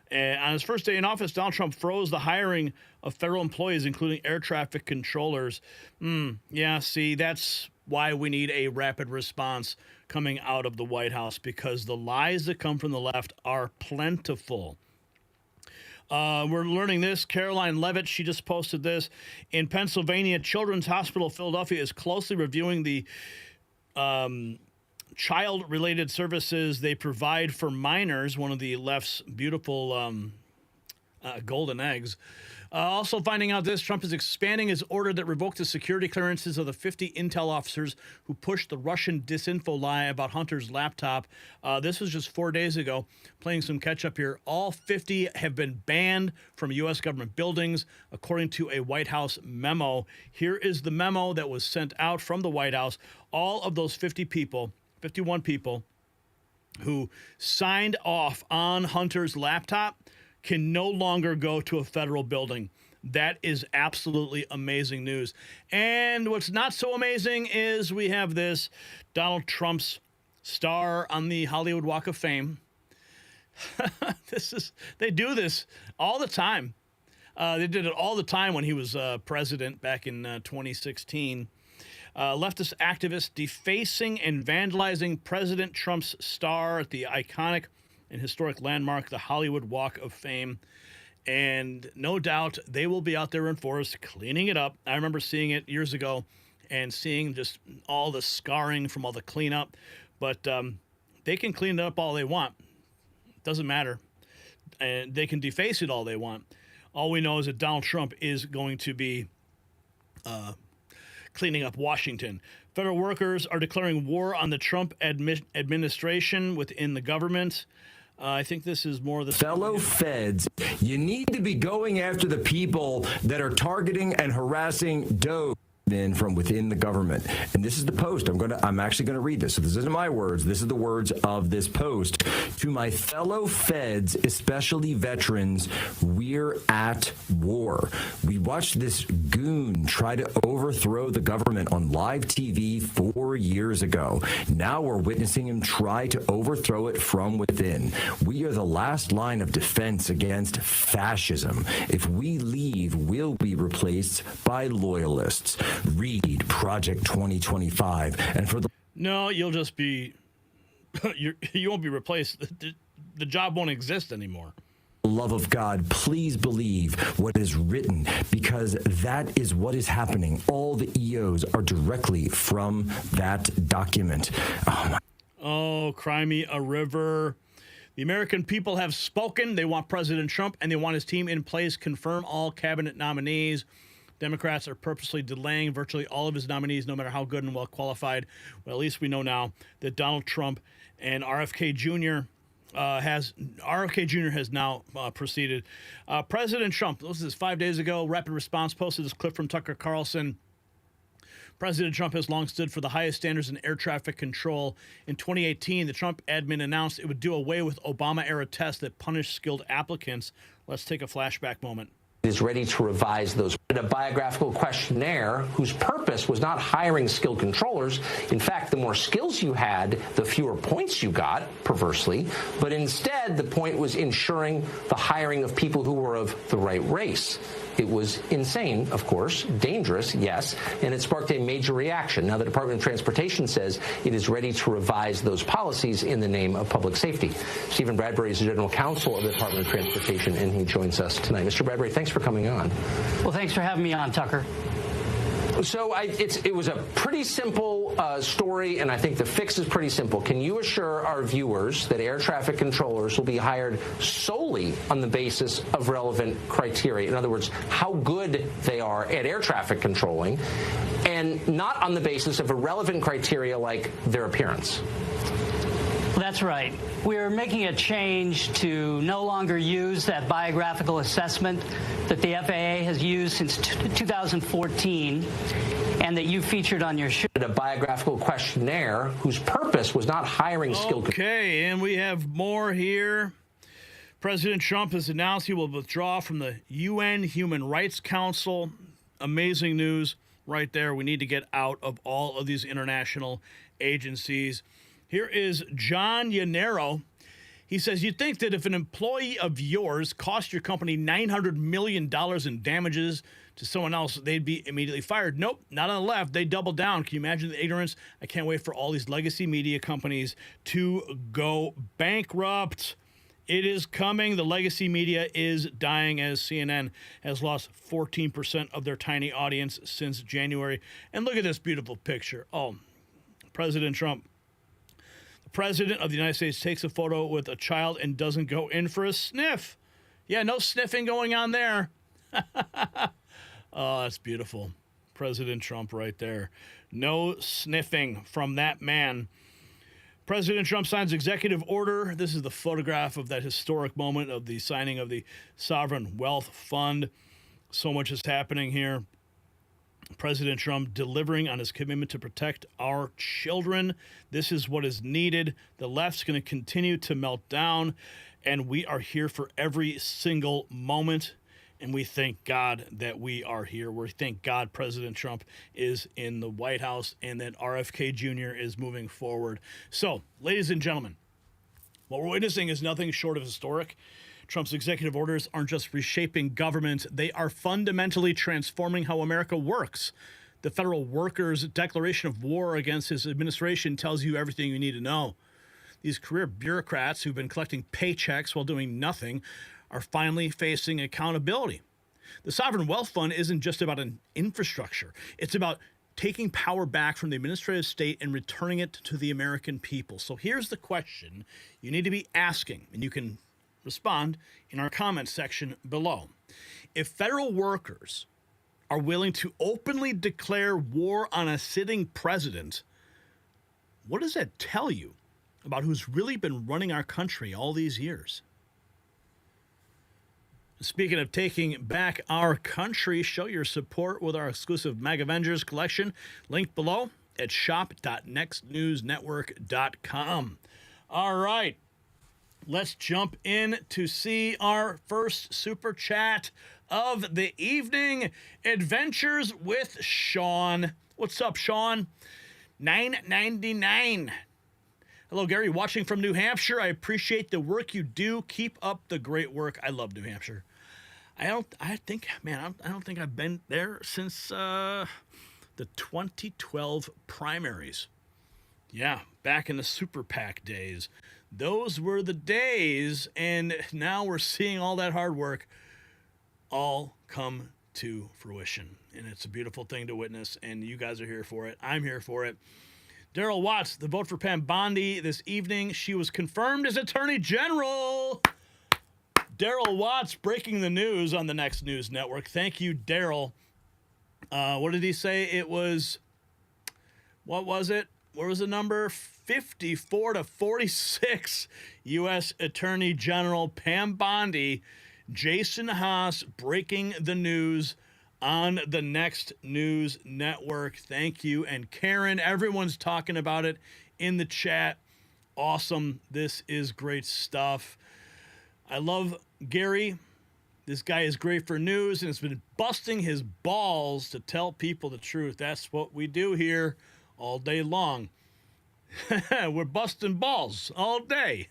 On his first day in office, Donald Trump froze the hiring of federal employees, including air traffic controllers. Yeah, see, that's why we need a rapid response coming out of the White House, because the lies that come from the left are plentiful. We're learning this. Caroline Levitt, she just posted this. In Pennsylvania, Children's Hospital of Philadelphia is closely reviewing the child-related services they provide for minors, one of the left's beautiful golden eggs. Also finding out this, Trump is expanding his order that revoked the security clearances of the 50 intel officers who pushed the Russian disinfo lie about Hunter's laptop. This was just 4 days ago. Playing some catch up here. All 50 have been banned from U.S. government buildings, according to a White House memo. Here is the memo that was sent out from the White House. All of those 51 people who signed off on Hunter's laptop can no longer go to a federal building. That is absolutely amazing news. And what's not so amazing is we have this Donald Trump's star on the Hollywood Walk of Fame. They do this all the time. They did it all the time when he was president back in 2016. Leftist activists defacing and vandalizing President Trump's star at the iconic and historic landmark, the Hollywood Walk of Fame. And no doubt they will be out there in force cleaning it up. I remember seeing it years ago and seeing just all the scarring from all the cleanup. But they can clean it up all they want. Doesn't matter. And they can deface it all they want. All we know is that Donald Trump is going to be cleaning up Washington. Federal workers are declaring war on the Trump administration within the government. I think this is more the fellow feds. You need to be going after the people that are targeting and harassing DOGE from within the government. And this is the post. I'm actually going to read this. So this isn't my words. This is the words of this post. To my fellow feds, especially veterans, we're at war. We watched this goon try to overthrow the government on live TV 4 years ago. Now we're witnessing him try to overthrow it from within. We are the last line of defense against fascism. If we leave, we'll be replaced by loyalists. Read Project 2025. And for the no, you'll just be you won't be replaced. The job won't exist anymore. Love of God, please believe what is written, because that is what is happening. All the EOs are directly from that document. Oh my. Oh, cry me a river. The American people have spoken. They want President Trump, and they want his team in place. Confirm all cabinet nominees. Democrats are purposely delaying virtually all of his nominees, no matter how good and well qualified. Well, at least we know now that Donald Trump and RFK Jr. has now proceeded. President Trump, this is 5 days ago. Rapid Response posted this clip from Tucker Carlson. President Trump has long stood for the highest standards in air traffic control. In 2018, the Trump admin announced it would do away with Obama-era tests that punish skilled applicants. Let's take a flashback moment. Is ready to revise those. A biographical questionnaire whose purpose was not hiring skilled controllers. In fact, the more skills you had, the fewer points you got, perversely. But instead, the point was ensuring the hiring of people who were of the right race. It was insane, of course, dangerous, yes, and it sparked a major reaction. Now, the Department of Transportation says it is ready to revise those policies in the name of public safety. Stephen Bradbury is the General Counsel of the Department of Transportation, and he joins us tonight. Mr. Bradbury, thanks for coming on. Well, thanks for having me on, Tucker. So it was a pretty simple story, and I think the fix is pretty simple. Can you assure our viewers that air traffic controllers will be hired solely on the basis of relevant criteria? In other words, how good they are at air traffic controlling, and not on the basis of irrelevant criteria like their appearance? That's right. We're making a change to no longer use that biographical assessment that the FAA has used since 2014 and that you featured on your show. A biographical questionnaire whose purpose was not hiring skilled. Okay, and we have more here. President Trump has announced he will withdraw from the UN Human Rights Council. Amazing news right there. We need to get out of all of these international agencies. Here is John Yanero. He says, you think that if an employee of yours cost your company $900 million in damages to someone else, they'd be immediately fired? Nope, not on the left. They double down. Can you imagine the ignorance? I can't wait for all these legacy media companies to go bankrupt. It is coming. The legacy media is dying as CNN has lost 14% of their tiny audience since January. And look at this beautiful picture. Oh, President Trump. The President of the United States takes a photo with a child and doesn't go in for a sniff. Yeah, no sniffing going on there. Oh, that's beautiful. President Trump right there. No sniffing from that man. President Trump signs executive order. This is the photograph of that historic moment of the signing of the Sovereign Wealth Fund. So much is happening here. President Trump delivering on his commitment to protect our children. This is what is needed. The left's going to continue to melt down, and we are here for every single moment. And we thank God that we are here. We thank God President Trump is in the White House and that RFK Jr. is moving forward. So, ladies and gentlemen, what we're witnessing is nothing short of historic. Trump's executive orders aren't just reshaping government. They are fundamentally transforming how America works. The federal workers' declaration of war against his administration tells you everything you need to know. These career bureaucrats who've been collecting paychecks while doing nothing are finally facing accountability. The Sovereign Wealth Fund isn't just about an infrastructure. It's about taking power back from the administrative state and returning it to the American people. So here's the question you need to be asking, and you can respond in our comment section below. If federal workers are willing to openly declare war on a sitting president, what does that tell you about who's really been running our country all these years? Speaking of taking back our country, show your support with our exclusive Mag Avengers collection. Link below at shop.nextnewsnetwork.com. All right. Let's jump in to see our first super chat of the evening. Adventures with Sean. What's up, Sean? $9.99. Hello, Gary. Watching from New Hampshire. I appreciate the work you do. Keep up the great work. I love New Hampshire. I don't think I've been there since the 2012 primaries. Yeah, back in the Super PAC days. Those were the days, and now we're seeing all that hard work all come to fruition. And it's a beautiful thing to witness, and you guys are here for it. I'm here for it. Daryl Watts, the vote for Pam Bondi this evening. She was confirmed as Attorney General. Daryl Watts breaking the news on the Next News Network. Thank you, Daryl. What did he say? It was, what was it? Where was the number? 54-46. U.S. Attorney General Pam Bondi. Jason Haas breaking the news on the Next News Network. Thank you. And Karen, everyone's talking about it in the chat. Awesome. This is great stuff. I love Gary. This guy is great for news and has been busting his balls to tell people the truth. That's what we do here all day long. We're busting balls all day.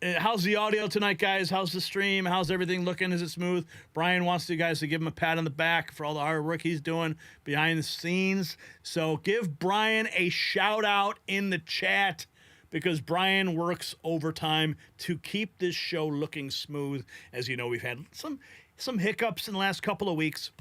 How's the audio tonight, guys? How's the stream? How's everything looking? Is it smooth? Brian wants you guys to give him a pat on the back for all the hard work he's doing behind the scenes. So give Brian a shout out in the chat, because Brian works overtime to keep this show looking smooth. As you know, we've had some hiccups in the last couple of weeks,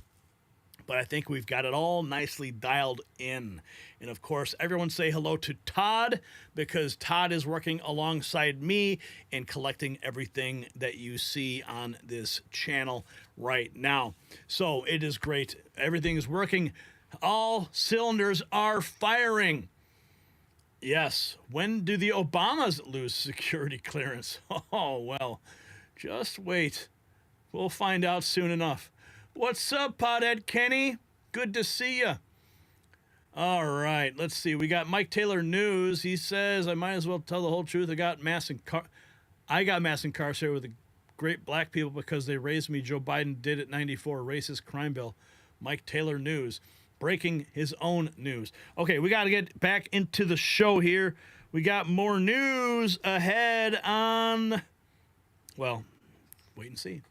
but I think we've got it all nicely dialed in. And, of course, everyone say hello to Todd, because Todd is working alongside me in collecting everything that you see on this channel right now. So it is great. Everything is working. All cylinders are firing. Yes. When do the Obamas lose security clearance? Oh, well, just wait. We'll find out soon enough. What's up, Pothead Kenny? Good to see you. All right, let's see. We got Mike Taylor News. He says, I might as well tell the whole truth. I got mass incarcerated with the great black people because they raised me. Joe Biden did it 94, racist crime bill. Mike Taylor News, breaking his own news. Okay, we got to get back into the show here. We got more news ahead on, well, wait and see.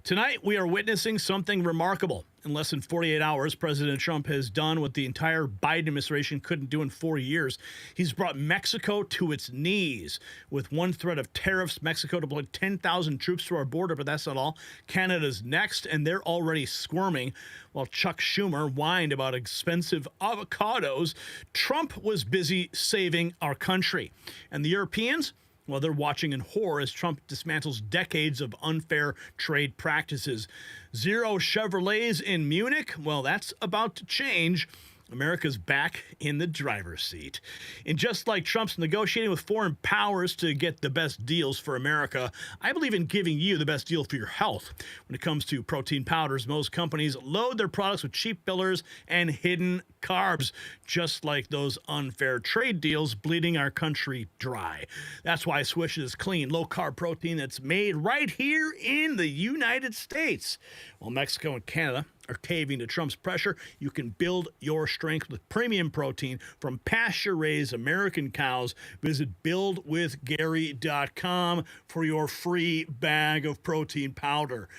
Tonight, we are witnessing something remarkable. In less than 48 hours, President Trump has done what the entire Biden administration couldn't do in 4 years. He's brought Mexico to its knees. With one threat of tariffs, Mexico deployed 10,000 troops to our border, but that's not all. Canada's next, and they're already squirming. While Chuck Schumer whined about expensive avocados, Trump was busy saving our country. And the Europeans? Well, they're watching in horror as Trump dismantles decades of unfair trade practices. Zero Chevrolets in Munich? Well, that's about to change. America's back in the driver's seat. And just like Trump's negotiating with foreign powers to get the best deals for America, I believe in giving you the best deal for your health. When it comes to protein powders, most companies load their products with cheap fillers and hidden carbs, just like those unfair trade deals bleeding our country dry. That's why Swish is clean, low-carb protein that's made right here in the United States. While Mexico and Canada are caving to Trump's pressure, you can build your strength with premium protein from pasture-raised American cows. Visit buildwithgary.com for your free bag of protein powder.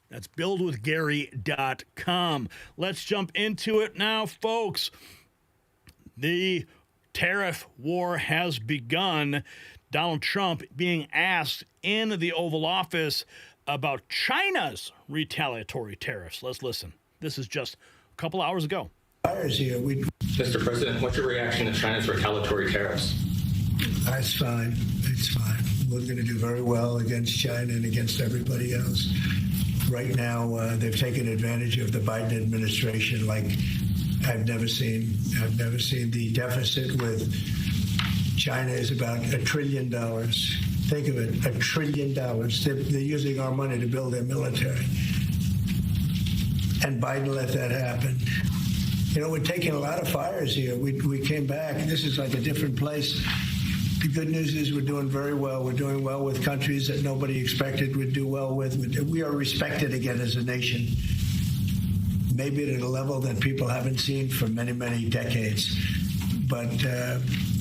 That's buildwithgary.com. Let's jump into it now, folks. The tariff war has begun. Donald Trump being asked in the Oval Office about China's retaliatory tariffs. Let's listen. This is just a couple hours ago. Mr. President, what's your reaction to China's retaliatory tariffs? That's fine. It's fine. We're going to do very well against China and against everybody else. Right now, they've taken advantage of the Biden administration like I've never seen. I've never seen. The deficit with China is about $1 trillion. Think of it, $1 trillion. They're using our money to build their military. And Biden let that happen. You know, we're taking a lot of fires here. We came back. This is like a different place. The good news is we're doing very well. We're doing well with countries that nobody expected we'd do well with. We are respected again as a nation, maybe at a level that people haven't seen for many, many decades. But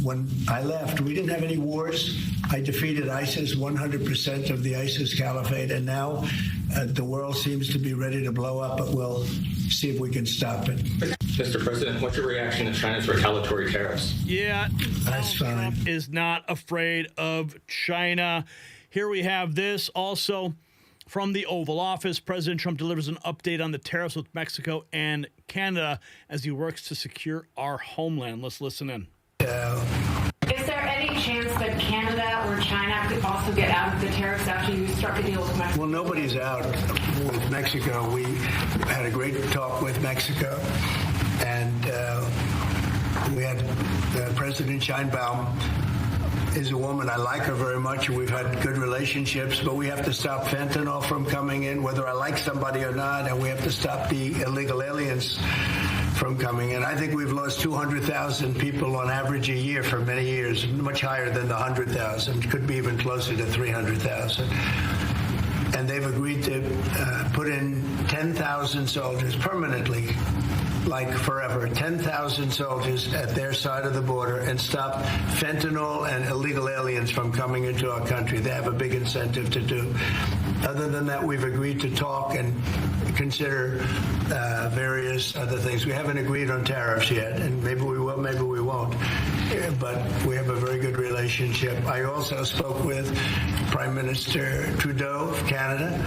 when I left, we didn't have any wars. I defeated ISIS, 100% of the ISIS caliphate, and now the world seems to be ready to blow up, but we'll see if we can stop it. Mr. President, what's your reaction to China's retaliatory tariffs? Yeah, that's fine. Trump is not afraid of China. Here we have this also from the Oval Office. President Trump delivers an update on the tariffs with Mexico and Canada as he works to secure our homeland. Let's listen in. Is there any chance that Canada or China could also get out of the tariffs after you struck a deal with Mexico? Well, nobody's out with Mexico. We had a great talk with Mexico, and we had President Sheinbaum is a woman. I like her very much. We've had good relationships, but we have to stop fentanyl from coming in, whether I like somebody or not, and we have to stop the illegal aliens from coming in. I think we've lost 200,000 people on average a year for many years, much higher than the 100,000, could be even closer to 300,000. And they've agreed to put in 10,000 soldiers permanently, like forever, 10,000 soldiers at their side of the border and stop fentanyl and illegal aliens from coming into our country. They have a big incentive to do. Other than that, we've agreed to talk and consider various other things. We haven't agreed on tariffs yet, and maybe we will, maybe we won't. But we have a very good relationship. I also spoke with Prime Minister Trudeau of Canada,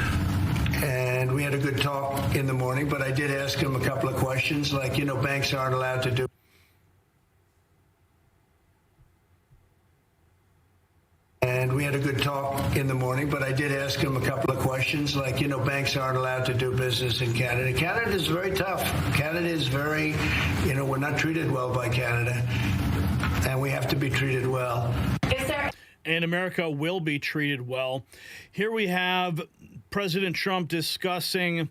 and we had a good talk in the morning, but I did ask him a couple of questions, like, banks aren't allowed to do. And we had a good talk in the morning, but I did ask him a couple of questions, like, banks aren't allowed to do business in Canada. Canada is very tough. Canada is very, we're not treated well by Canada, and we have to be treated well. And America will be treated well. Here we have President Trump discussing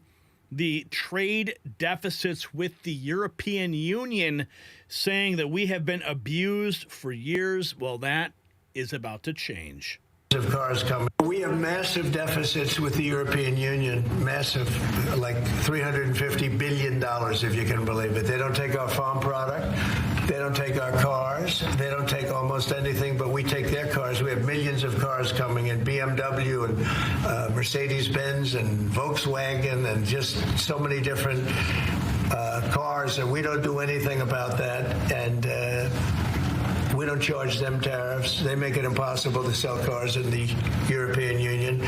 the trade deficits with the European Union, saying that we have been abused for years. Well, that is about to change. Of cars coming. We have massive deficits with the European Union, massive, like $350 billion, if you can believe it. They don't take our farm product. They don't take our cars. They don't take almost anything, but we take their cars. We have millions of cars coming in, BMW and Mercedes-Benz and Volkswagen and just so many different cars, and we don't do anything about that. And we don't charge them tariffs. They make it impossible to sell cars in the European Union.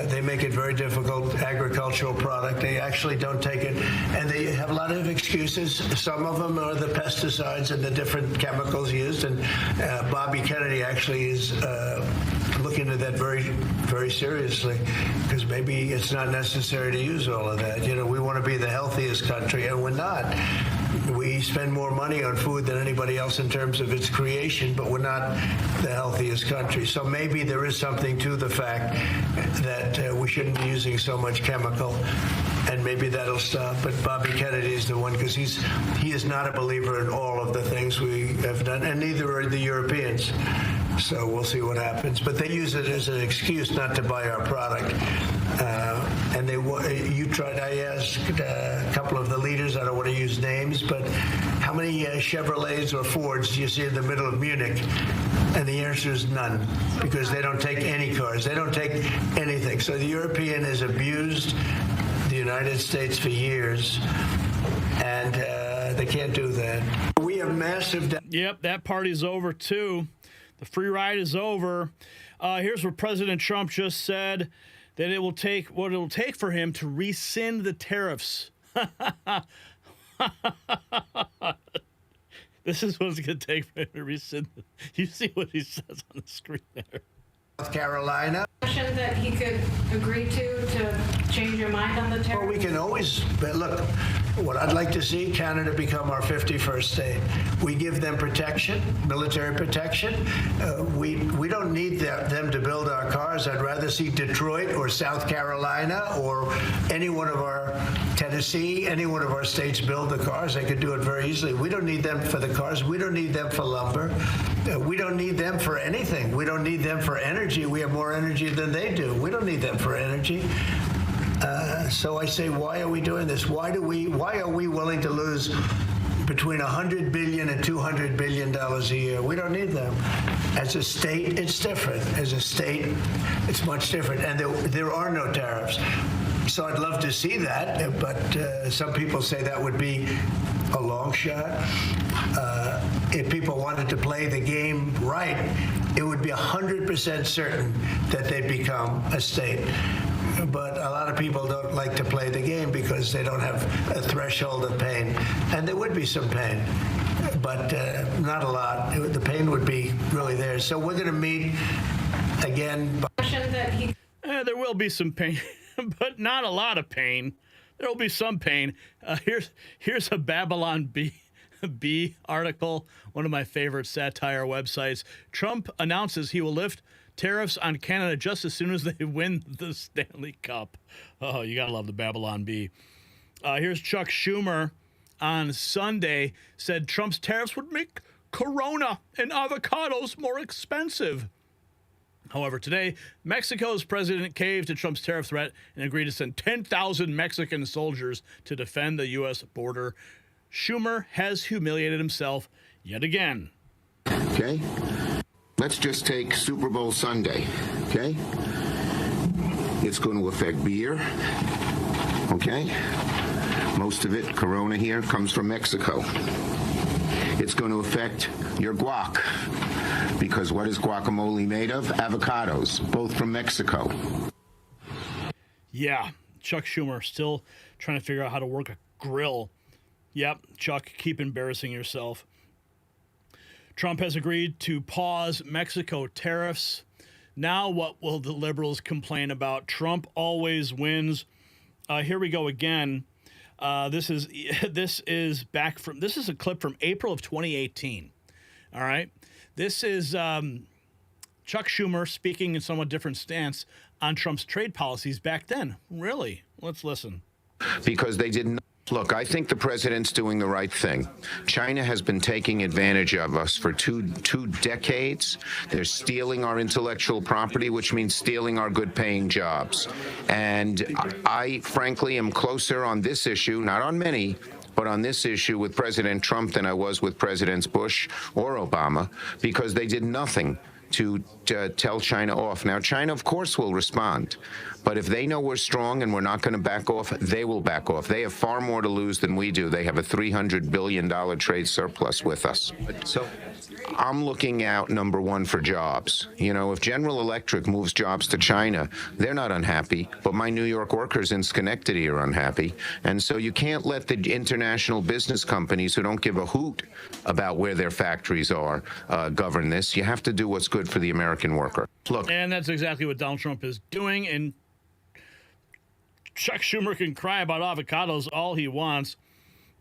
They make it very difficult, agricultural product. They actually don't take it. And they have a lot of excuses. Some of them are the pesticides and the different chemicals used. And Bobby Kennedy actually is looking at that very, very seriously, because maybe it's not necessary to use all of that. We want to be the healthiest country, and we're not. We spend more money on food than anybody else in terms of its creation, but we're not the healthiest country. So maybe there is something to the fact that we shouldn't be using so much chemical, and maybe that'll stop. But Bobby Kennedy is the one, because he is not a believer in all of the things we have done, and neither are the Europeans. So we'll see what happens. But they use it as an excuse not to buy our product. And I asked a couple of the leaders, I don't want to use names, but how many Chevrolets or Fords do you see in the middle of Munich? And the answer is none, because they don't take any cars. They don't take anything. So the European has abused the United States for years, and they can't do that. We have massive... Yep, that party's over, too. The free ride is over. Here's what President Trump just said, that it will take what it will take for him to rescind the tariffs. This is what it's going to take for him to rescind them. You see what he says on the screen there. South Carolina. That he could agree to change your mind on the tariff? Well, we can always, but look, what I'd like to see, Canada become our 51st state. We give them protection, military protection. We don't need them to build our cars. I'd rather see Detroit or South Carolina or any one of our, Tennessee, any one of our states build the cars. They could do it very easily. We don't need them for the cars. We don't need them for lumber. We don't need them for anything. We don't need them for energy. We have more energy than they do. We don't need them for energy. So I say, why are we doing this? Why are we willing to lose between $100 billion and $200 billion a year? We don't need them. As a state, it's different. As a state, it's much different. And there are no tariffs. So I'd love to see that, but some people say that would be a long shot. If people wanted to play the game right, it would be 100% certain that they become a state. But a lot of people don't like to play the game because they don't have a threshold of pain. And there would be some pain, but not a lot. The pain would be really there. So we're going to meet again. There will be some pain, but not a lot of pain. There will be some pain. Here's a Babylon B article, one of my favorite satire websites. Trump announces he will lift tariffs on Canada just as soon as they win the Stanley Cup. Oh, you got to love the Babylon Bee. Here's Chuck Schumer on Sunday, said Trump's tariffs would make Corona and avocados more expensive. However, today, Mexico's president caved to Trump's tariff threat and agreed to send 10,000 Mexican soldiers to defend the U.S. border. Schumer has humiliated himself yet again. Okay? Let's just take Super Bowl Sunday, okay? It's going to affect beer, okay? Most of it, Corona here, comes from Mexico. It's going to affect your guac, because what is guacamole made of? Avocados, both from Mexico. Yeah, Chuck Schumer still trying to figure out how to work a grill. Yep, Chuck, keep embarrassing yourself. Trump has agreed to pause Mexico tariffs. Now what will the liberals complain about? Trump always wins. Here we go again. This is a clip from April of 2018. All right. This is Chuck Schumer speaking in somewhat different stance on Trump's trade policies back then. Really? Let's listen. Because they didn't. Look, I think the president's doing the right thing. China has been taking advantage of us for two decades. They're stealing our intellectual property, which means stealing our good-paying jobs. And I, frankly, am closer on this issue, not on many, but on this issue with President Trump than I was with Presidents Bush or Obama, because they did nothing to tell China off. Now, China, of course, will respond. But if they know we're strong and we're not going to back off, they will back off. They have far more to lose than we do. They have a $300 billion trade surplus with us. So I'm looking out, number one, for jobs. You know, if General Electric moves jobs to China, they're not unhappy, but my New York workers in Schenectady are unhappy. And so you can't let the international business companies who don't give a hoot about where their factories are govern this. You have to do what's good for the American worker. Look. And that's exactly what Donald Trump is doing. And Chuck Schumer can cry about avocados all he wants.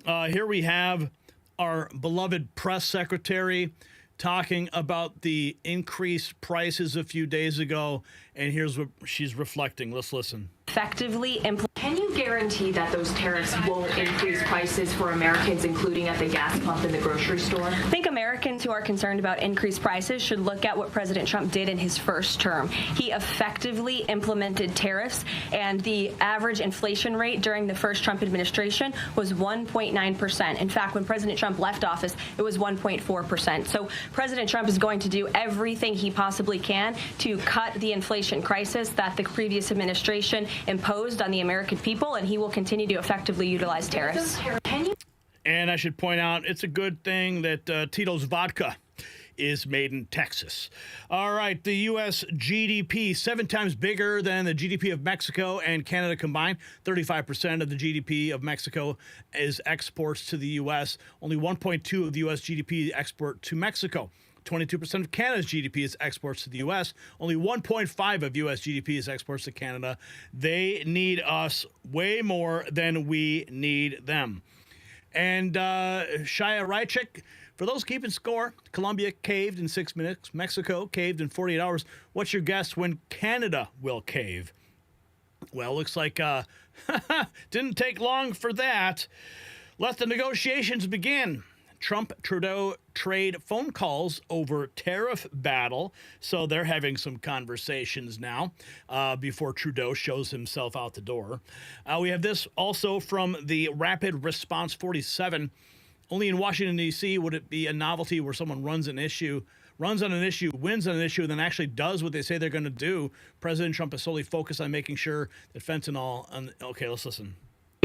Here we have our beloved press secretary talking about the increased prices a few days ago, and here's what she's reflecting. Let's listen. Effectively Can you guarantee that those tariffs won't increase prices for Americans, including at the gas pump and the grocery store? I think Americans who are concerned about increased prices should look at what President Trump did in his first term. He effectively implemented tariffs, and the average inflation rate during the first Trump administration was 1.9%. In fact, when President Trump left office, it was 1.4%. So President Trump is going to do everything he possibly can to cut the inflation crisis that the previous administration imposed on the American people, and he will continue to effectively utilize tariffs. And I should point out, it's a good thing that Tito's vodka is made in Texas. All right, the U.S. GDP, 7 times bigger than the GDP of Mexico and Canada combined. 35% of the GDP of Mexico is exports to the U.S. Only 1.2 of the U.S. GDP export to Mexico. 22% of Canada's GDP is exports to the U.S. Only 1.5 of U.S. GDP is exports to Canada. They need us way more than we need them. And Shia Reichik, for those keeping score, Colombia caved in 6 minutes. Mexico caved in 48 hours. What's your guess when Canada will cave? Well, looks like didn't take long for that. Let the negotiations begin. Trump-Trudeau trade phone calls over tariff battle. So they're having some conversations now before Trudeau shows himself out the door. We have this also from the Rapid Response 47. Only in Washington, D.C. would it be a novelty where someone runs on an issue, wins on an issue, and then actually does what they say they're going to do. President Trump is solely focused on making sure that fentanyl... Okay, let's listen.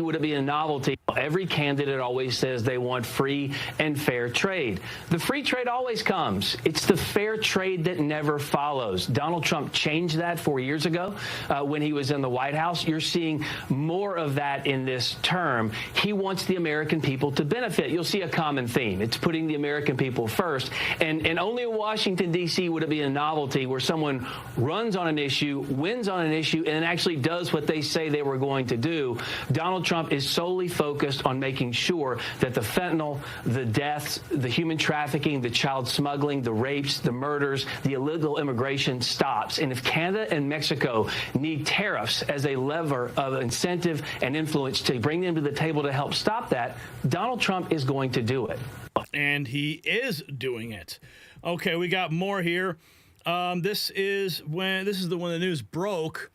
Would it be a novelty? Every candidate always says they want free and fair trade. The free trade always comes. It's the fair trade that never follows. Donald Trump changed that 4 years ago when he was in the White House. You're seeing more of that in this term. He wants the American people to benefit. You'll see a common theme. It's putting the American people first. And only in Washington, D.C. would it be a novelty where someone runs on an issue, wins on an issue, and actually does what they say they were going to do. Donald Trump is solely focused on making sure that the fentanyl, the deaths, the human trafficking, the child smuggling, the rapes, the murders, the illegal immigration stops. And if Canada and Mexico need tariffs as a lever of incentive and influence to bring them to the table to help stop that, Donald Trump is going to do it. And he is doing it. Okay, we got more here. This is when the news broke.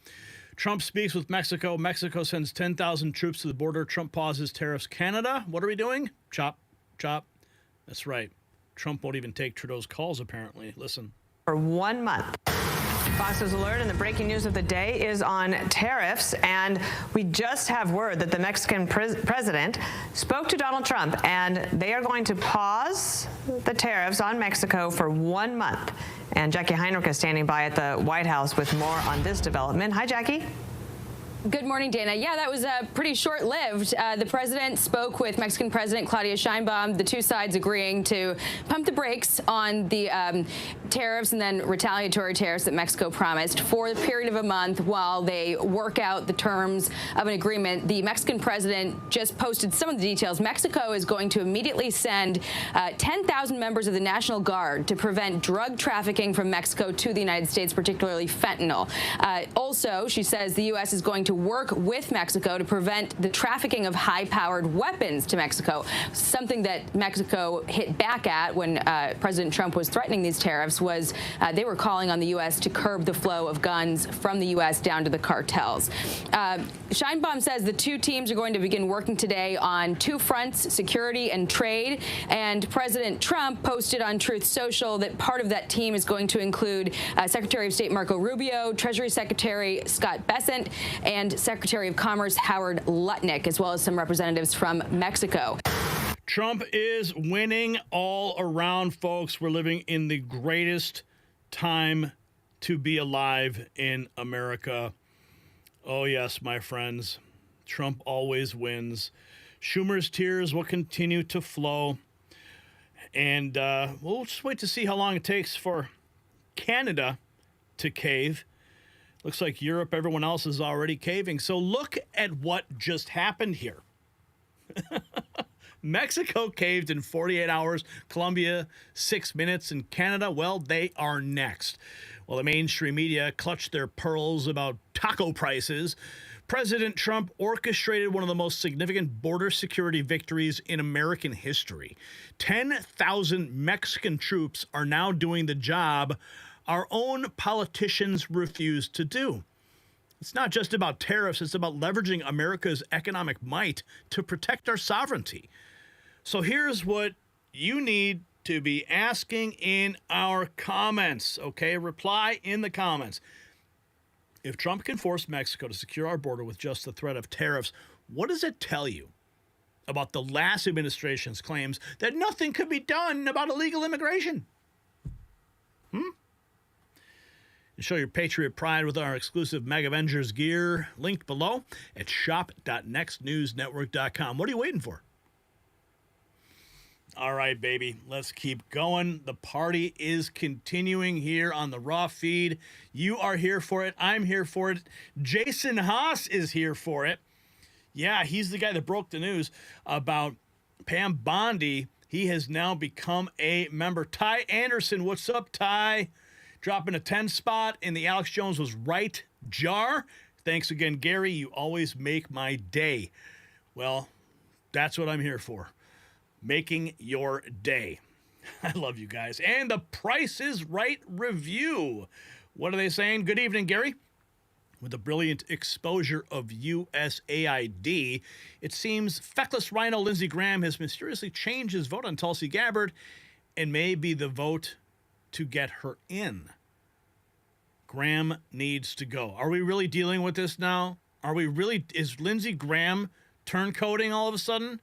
Trump speaks with Mexico. Mexico sends 10,000 troops to the border. Trump pauses tariffs. Canada, what are we doing? Chop, chop. That's right. Trump won't even take Trudeau's calls, apparently. Listen. For 1 month. Fox's Alert, and the breaking news of the day is on tariffs. And we just have word that the Mexican president spoke to Donald Trump, and they are going to pause the tariffs on Mexico for 1 month. And Jackie Heinrich is standing by at the White House with more on this development. Hi, Jackie. Good morning, Dana. Yeah, that was pretty short-lived. The president spoke with Mexican President Claudia Sheinbaum, the two sides agreeing to pump the brakes on the tariffs and then retaliatory tariffs that Mexico promised for a period of a month while they work out the terms of an agreement. The Mexican president just posted some of the details. Mexico is going to immediately send 10,000 members of the National Guard to prevent drug trafficking from Mexico to the United States, particularly fentanyl. Also, she says the U.S. is going to work with Mexico to prevent the trafficking of high-powered weapons to Mexico, something that Mexico hit back at when President Trump was threatening these tariffs was they were calling on the U.S. to curb the flow of guns from the U.S. down to the cartels. Sheinbaum says the two teams are going to begin working today on two fronts, security and trade, and President Trump posted on Truth Social that part of that team is going to include Secretary of State Marco Rubio, Treasury Secretary Scott Bessent, and Secretary of Commerce Howard Lutnick, as well as some representatives from Mexico. Trump is winning all around, folks. We're living in the greatest time to be alive in America. Oh, yes, my friends. Trump always wins. Schumer's tears will continue to flow. And we'll just wait to see how long it takes for Canada to cave. Looks like Europe, everyone else is already caving. So look at what just happened here. Mexico caved in 48 hours. Colombia, 6 minutes. And Canada, well, they are next. While the mainstream media clutched their pearls about taco prices, President Trump orchestrated one of the most significant border security victories in American history. 10,000 Mexican troops are now doing the job our own politicians refuse to do. It's not just about tariffs. It's about leveraging America's economic might to protect our sovereignty. So here's what you need to be asking in our comments, okay? Reply in the comments. If Trump can force Mexico to secure our border with just the threat of tariffs, what does it tell you about the last administration's claims that nothing could be done about illegal immigration? Show your patriot pride with our exclusive Mega Avengers gear linked below at shop.nextnewsnetwork.com. What are you waiting for? All right, baby, let's keep going. The party is continuing here on the Raw feed. You are here for it. I'm here for it. Jason Haas is here for it. Yeah, he's the guy that broke the news about Pam Bondi. He has now become a member. Ty Anderson, what's up, Ty? Dropping a 10 spot in the Alex Jones Was Right jar. Thanks again, Gary. You always make my day. Well, that's what I'm here for. Making your day. I love you guys. And the Price is Right review. What are they saying? Good evening, Gary. With a brilliant exposure of USAID, it seems feckless rhino Lindsey Graham has mysteriously changed his vote on Tulsi Gabbard and may be the vote to get her in. Graham needs to go. Are we really dealing with this now? Is Lindsey Graham turncoating all of a sudden.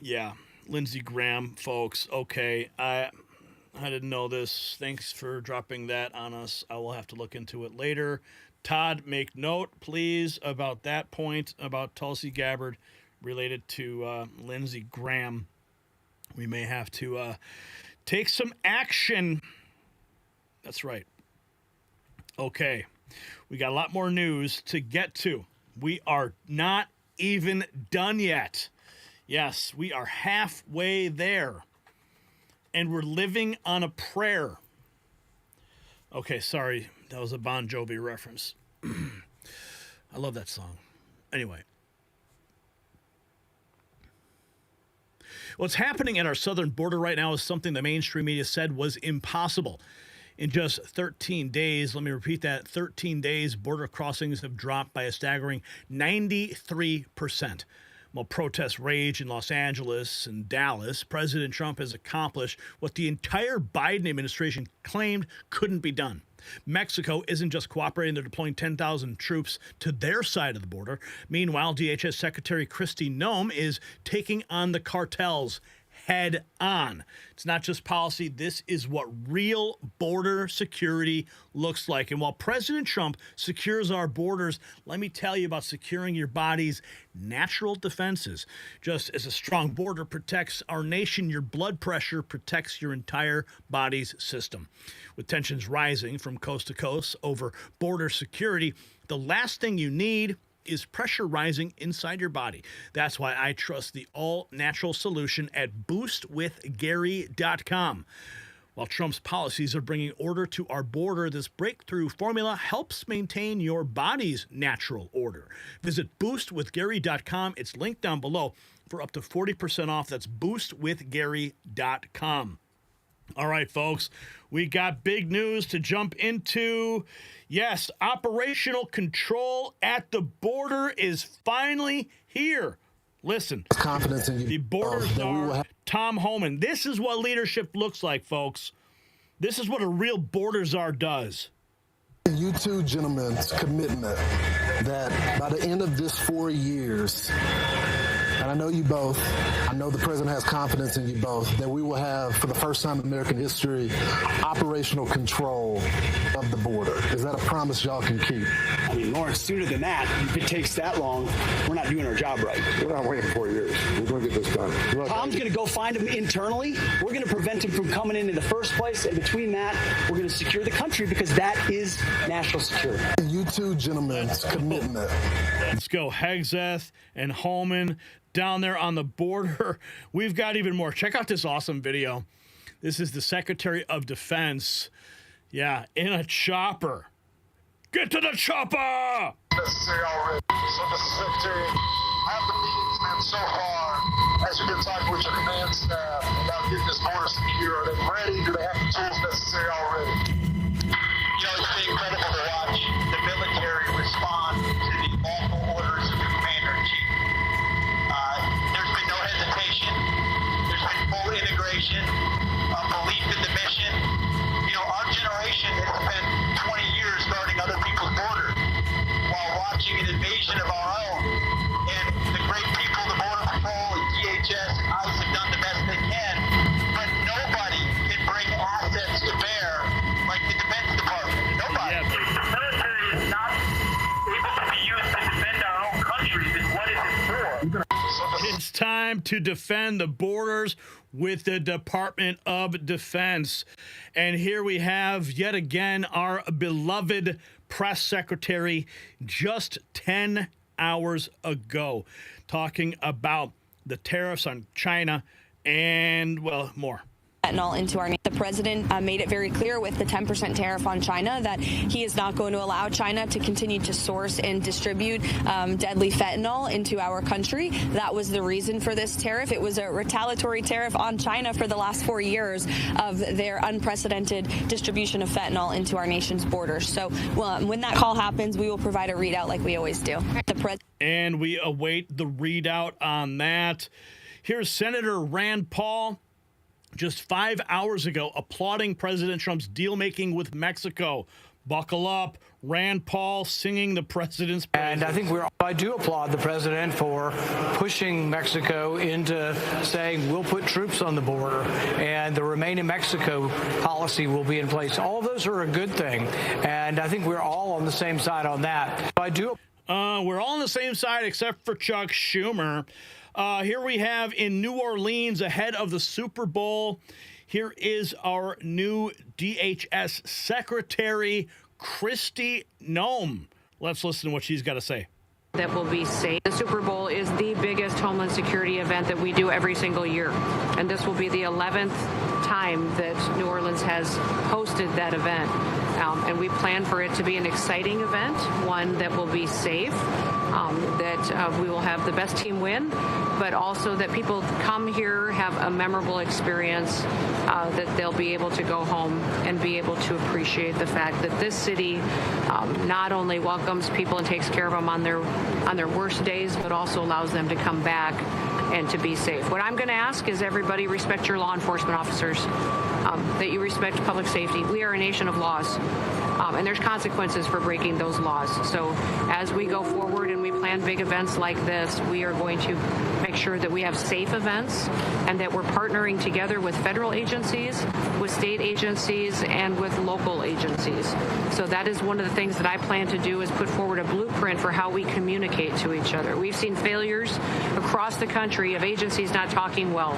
Yeah, Lindsey Graham, folks. Okay, I didn't know this. Thanks for dropping that on us. I will have to look into it later. Todd, make note, please, about that point about Tulsi Gabbard related to Lindsey Graham. We may have to take some action. That's right. Okay, we got a lot more news to get to. We are not even done yet. Yes, we are halfway there. And we're living on a prayer. Okay, sorry. That was a Bon Jovi reference. I love that song. Anyway. What's happening at our southern border right now is something the mainstream media said was impossible. In just 13 days, let me repeat that, 13 days, border crossings have dropped by a staggering 93%. While protests rage in Los Angeles and Dallas, President Trump has accomplished what the entire Biden administration claimed couldn't be done. Mexico isn't just cooperating, they're deploying 10,000 troops to their side of the border. Meanwhile, DHS Secretary Kristi Noem is taking on the cartels head on. It's not just policy. This is what real border security looks like. And while President Trump secures our borders, let me tell you about securing your body's natural defenses. Just as a strong border protects our nation, your blood pressure protects your entire body's system. With tensions rising from coast to coast over border security, the last thing you need is pressure rising inside your body. That's why I trust the all-natural solution at boostwithgary.com. While Trump's policies are bringing order to our border, this breakthrough formula helps maintain your body's natural order. Visit boostwithgary.com. It's linked down below for up to 40% off. That's boostwithgary.com. All right, folks, we got big news to jump into. Yes, operational control at the border is finally here. Listen, confidence in you. The border czar, Tom Homan. This is what leadership looks like, folks. This is what a real border czar does. You two gentlemen's commitment that by the end of this 4 years, and I know you both, I know the president has confidence in you both, that we will have, for the first time in American history, operational control of the border. Is that a promise y'all can keep? I mean, Lawrence, sooner than that, if it takes that long, we're not doing our job right. We're not waiting 4 years. We're going to get this done. Tom's going to go find him internally. We're going to prevent him from coming in the first place. And between that, we're going to secure the country because that is national security. You two gentlemen's commitment. Let's go. Hegseth and Holman down there on the border. We've got even more. Check out this awesome video. This is the Secretary of Defense. Yeah, in a chopper. Get to the chopper! Necessary already. So, Mr. Secretary, have the meetings been so far as you've been talking with your command staff about getting this border secure? Are they ready? Do they have the tools necessary already? You know, it's been incredible to watch the military respond to the lawful orders of the commander-in-chief. There's been no hesitation. There's been full integration, belief in the mission. You know, our generation has spent 20 years guarding other people's borders while watching an invasion of our own. And the great people, the Border Patrol, and DHS, and ICE have done the best they can. But nobody can bring assets to bear like the Defense Department. Nobody. Yeah, the military is not able to be used to defend our own countries, then what is it for? It's time to defend the borders with the Department of Defense. And here we have, yet again, our beloved press secretary just 10 hours ago talking about the tariffs on China and, well, more. Fentanyl into our nation. The president made it very clear with the 10% tariff on China that he is not going to allow China to continue to source and distribute deadly fentanyl into our country. That was the reason for this tariff. It was a retaliatory tariff on China for the last 4 years of their unprecedented distribution of fentanyl into our nation's borders. So when that call happens, we will provide a readout like we always do. And we await the readout on that. Here's Senator Rand Paul just 5 hours ago applauding President Trump's deal-making with Mexico. Buckle up. Rand Paul singing the president's praises. And I think I do applaud the president for pushing Mexico into saying we'll put troops on the border and the Remain in Mexico policy will be in place. All those are a good thing. And I think we're all on the same side on that. I do. We're all on the same side except for Chuck Schumer. Here we have in New Orleans ahead of the Super Bowl. Here is our new DHS Secretary, Kristi Noem. Let's listen to what she's got to say. That will be safe. The Super Bowl is the biggest homeland security event that we do every single year. And this will be the 11th time that New Orleans has hosted that event. And we plan for it to be an exciting event, one that will be safe, that we will have the best team win, but also that people come here, have a memorable experience, that they'll be able to go home and be able to appreciate the fact that this city not only welcomes people and takes care of them on their worst days, but also allows them to come back and to be safe. What I'm going to ask is everybody respect your law enforcement officers, that you respect public safety. We are a nation of laws, and there's consequences for breaking those laws. So as we go forward and we plan big events like this, we are going to make sure that we have safe events and that we're partnering together with federal agencies, with state agencies, and with local agencies. So that is one of the things that I plan to do, is put forward a blueprint for how we communicate to each other. We've seen failures across the country of agencies not talking well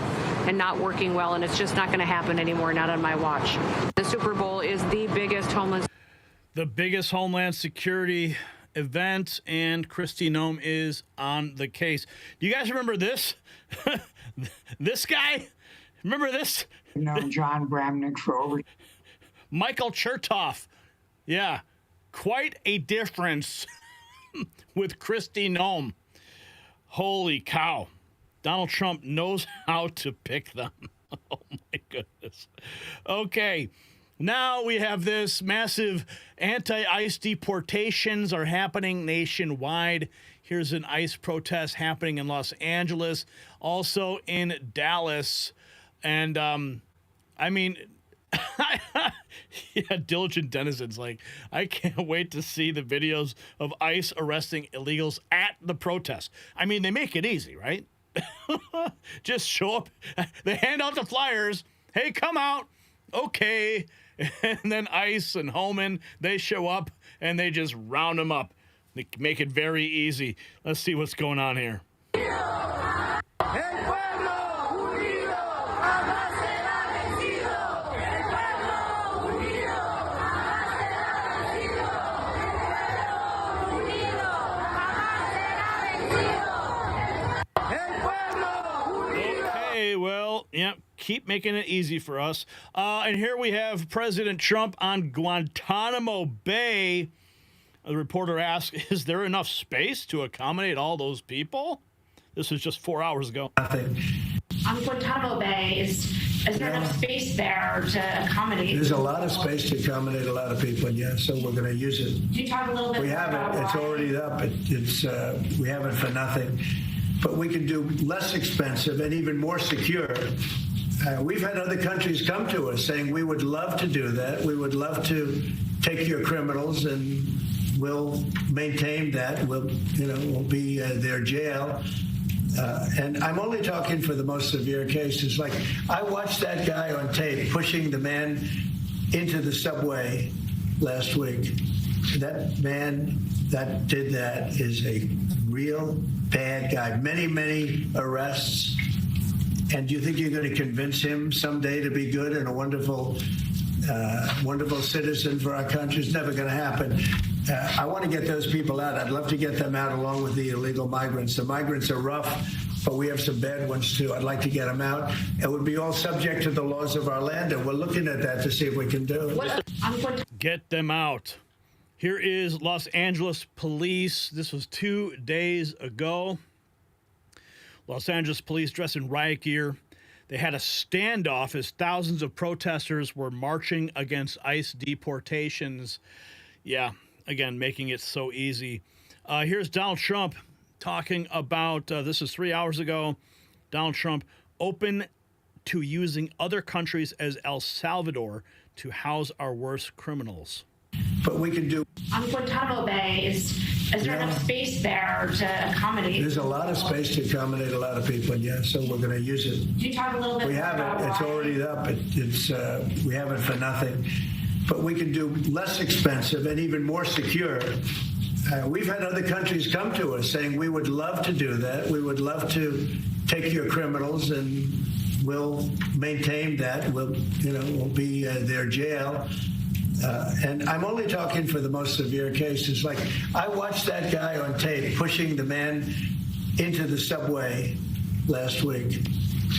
and not working well, and it's just not going to happen anymore, not on my watch. The Super Bowl is the biggest homeland security event, and Kristi Noem is on the case. Do you guys remember this? This guy? Remember this? John Bramnick for over. Michael Chertoff. Yeah, quite a difference with Kristi Noem. Holy cow. Donald Trump knows how to pick them. Oh, my goodness. Okay. Now we have this massive anti-ICE deportations are happening nationwide. Here's an ICE protest happening in Los Angeles, also in Dallas. And, I mean, yeah, diligent denizens. Like, I can't wait to see the videos of ICE arresting illegals at the protest. I mean, they make it easy, right? Just show up. They hand out the flyers. Hey, come out. Okay. And then ICE and Homan, they show up and they just round them up. They make it very easy. Let's see what's going on here. Yep, keep making it easy for us. And here we have President Trump on Guantanamo Bay. The reporter asked, is there enough space to accommodate all those people? This was just 4 hours ago. On Guantanamo Bay, is there enough space there to accommodate? There's a lot of space to accommodate a lot of people, yeah, so we're going to use it. Can you talk a little bit We have about it. It's why? already up. We have it for nothing. But we can do less expensive and even more secure. We've had other countries come to us saying we would love to do that. We would love to take your criminals and we'll maintain that. We'll be their jail. And I'm only talking for the most severe cases. Like, I watched that guy on tape pushing the man into the subway last week. That man that did that is a real bad guy. Many, many arrests. And do you think you're going to convince him someday to be good and a wonderful citizen for our country? It's never going to happen. I want to get those people out. I'd love to get them out along with the illegal migrants. The migrants are rough, but we have some bad ones too. I'd like to get them out. It would be all subject to the laws of our land, and we're looking at that to see if we can do it. Get them out. Here is Los Angeles police. This was 2 days ago. Los Angeles police dressed in riot gear. They had a standoff as thousands of protesters were marching against ICE deportations. Yeah, again, making it so easy. Here's Donald Trump talking about, this is 3 hours ago, Donald Trump open to using other countries as El Salvador to house our worst criminals. but we can do. On Guantanamo Bay, is there enough space there to accommodate? There's a lot of space to accommodate a lot of people, yeah, so we're going to use it. Can you talk a little bit We more have about it. It's why? already up. We have it for nothing. But we can do less expensive and even more secure. We've had other countries come to us saying, we would love to do that. We would love to take your criminals and we'll maintain that. We'll be their jail. And I'm only talking for the most severe cases. Like, I watched that guy on tape pushing the man into the subway last week.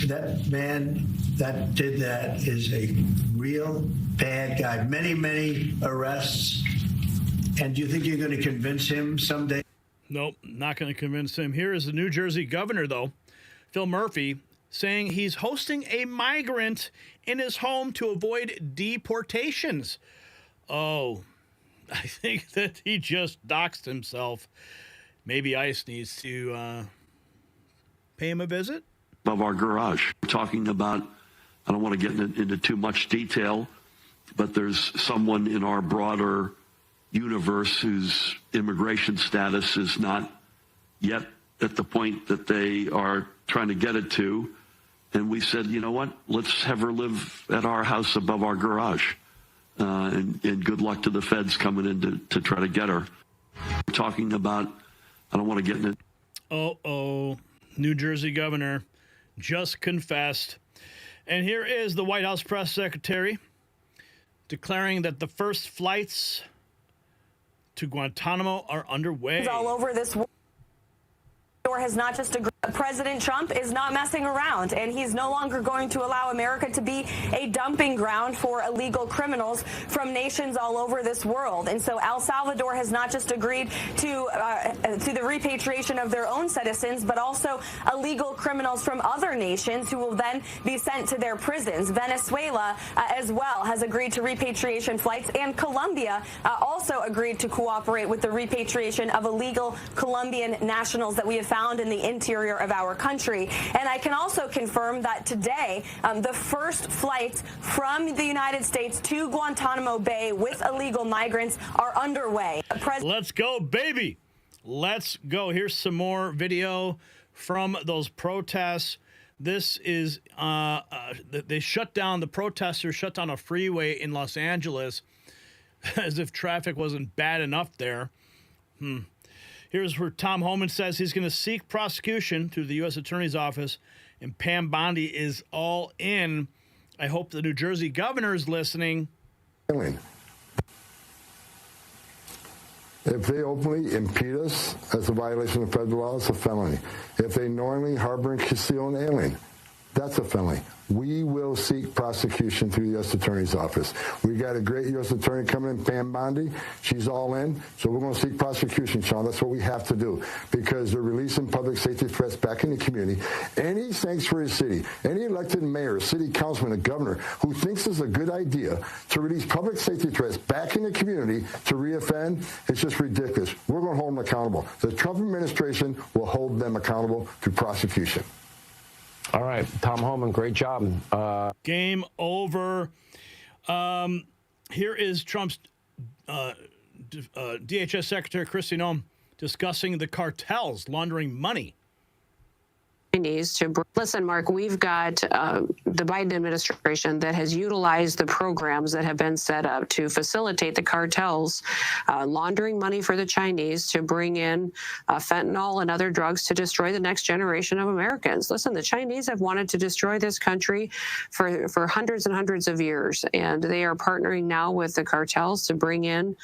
That man that did that is a real bad guy. Many, many arrests. And do you think you're going to convince him someday? Nope, not going to convince him. Here is the New Jersey governor, though, Phil Murphy, saying he's hosting a migrant in his home to avoid deportations. Oh, I think that he just doxed himself. Maybe ICE needs to pay him a visit. Above our garage. We're talking about, I don't want to get into too much detail, but there's someone in our broader universe whose immigration status is not yet at the point that they are trying to get it to. And we said, you know what, let's have her live at our house above our garage. And good luck to the feds coming in to try to get her. We're talking about, I don't want to get into it. New Jersey governor just confessed. And here is the White House press secretary declaring that the first flights to Guantanamo are underway. All over this world has not just agreed. President Trump is not messing around, and he's no longer going to allow America to be a dumping ground for illegal criminals from nations all over this world. And so El Salvador has not just agreed to the repatriation of their own citizens, but also illegal criminals from other nations who will then be sent to their prisons. Venezuela as well has agreed to repatriation flights, and Colombia also agreed to cooperate with the repatriation of illegal Colombian nationals that we have found in the interior of our country. And I can also confirm that today, the first flights from the United States to Guantanamo Bay with illegal migrants are underway. Let's go, baby. Let's go. Here's some more video from those protests. This is, they shut down, the protesters shut down a freeway in Los Angeles as if traffic wasn't bad enough there. Here's where Tom Homan says he's going to seek prosecution through the U.S. Attorney's Office, and Pam Bondi is all in. I hope the New Jersey governor is listening. If they openly impede us, that's a violation of federal law. It's a felony. If they knowingly harbor and conceal an alien, that's a felony. We will seek prosecution through the U.S. Attorney's Office. We got a great U.S. Attorney coming in, Pam Bondi. She's all in. So we're going to seek prosecution, Sean. That's what we have to do because they're releasing public safety threats back in the community. Any sanctuary city, any elected mayor, city councilman, a governor who thinks it's a good idea to release public safety threats back in the community to reoffend, it's just ridiculous. We're going to hold them accountable. The Trump administration will hold them accountable through prosecution. All right, Tom Homan, great job. Game over. Here is Trump's DHS Secretary Kristi Noem discussing the cartels laundering money. Listen, Mark, we've got the Biden administration that has utilized the programs that have been set up to facilitate the cartels laundering money for the Chinese to bring in fentanyl and other drugs to destroy the next generation of Americans. Listen, the Chinese have wanted to destroy this country for hundreds and hundreds of years, and they are partnering now with the cartels to bring in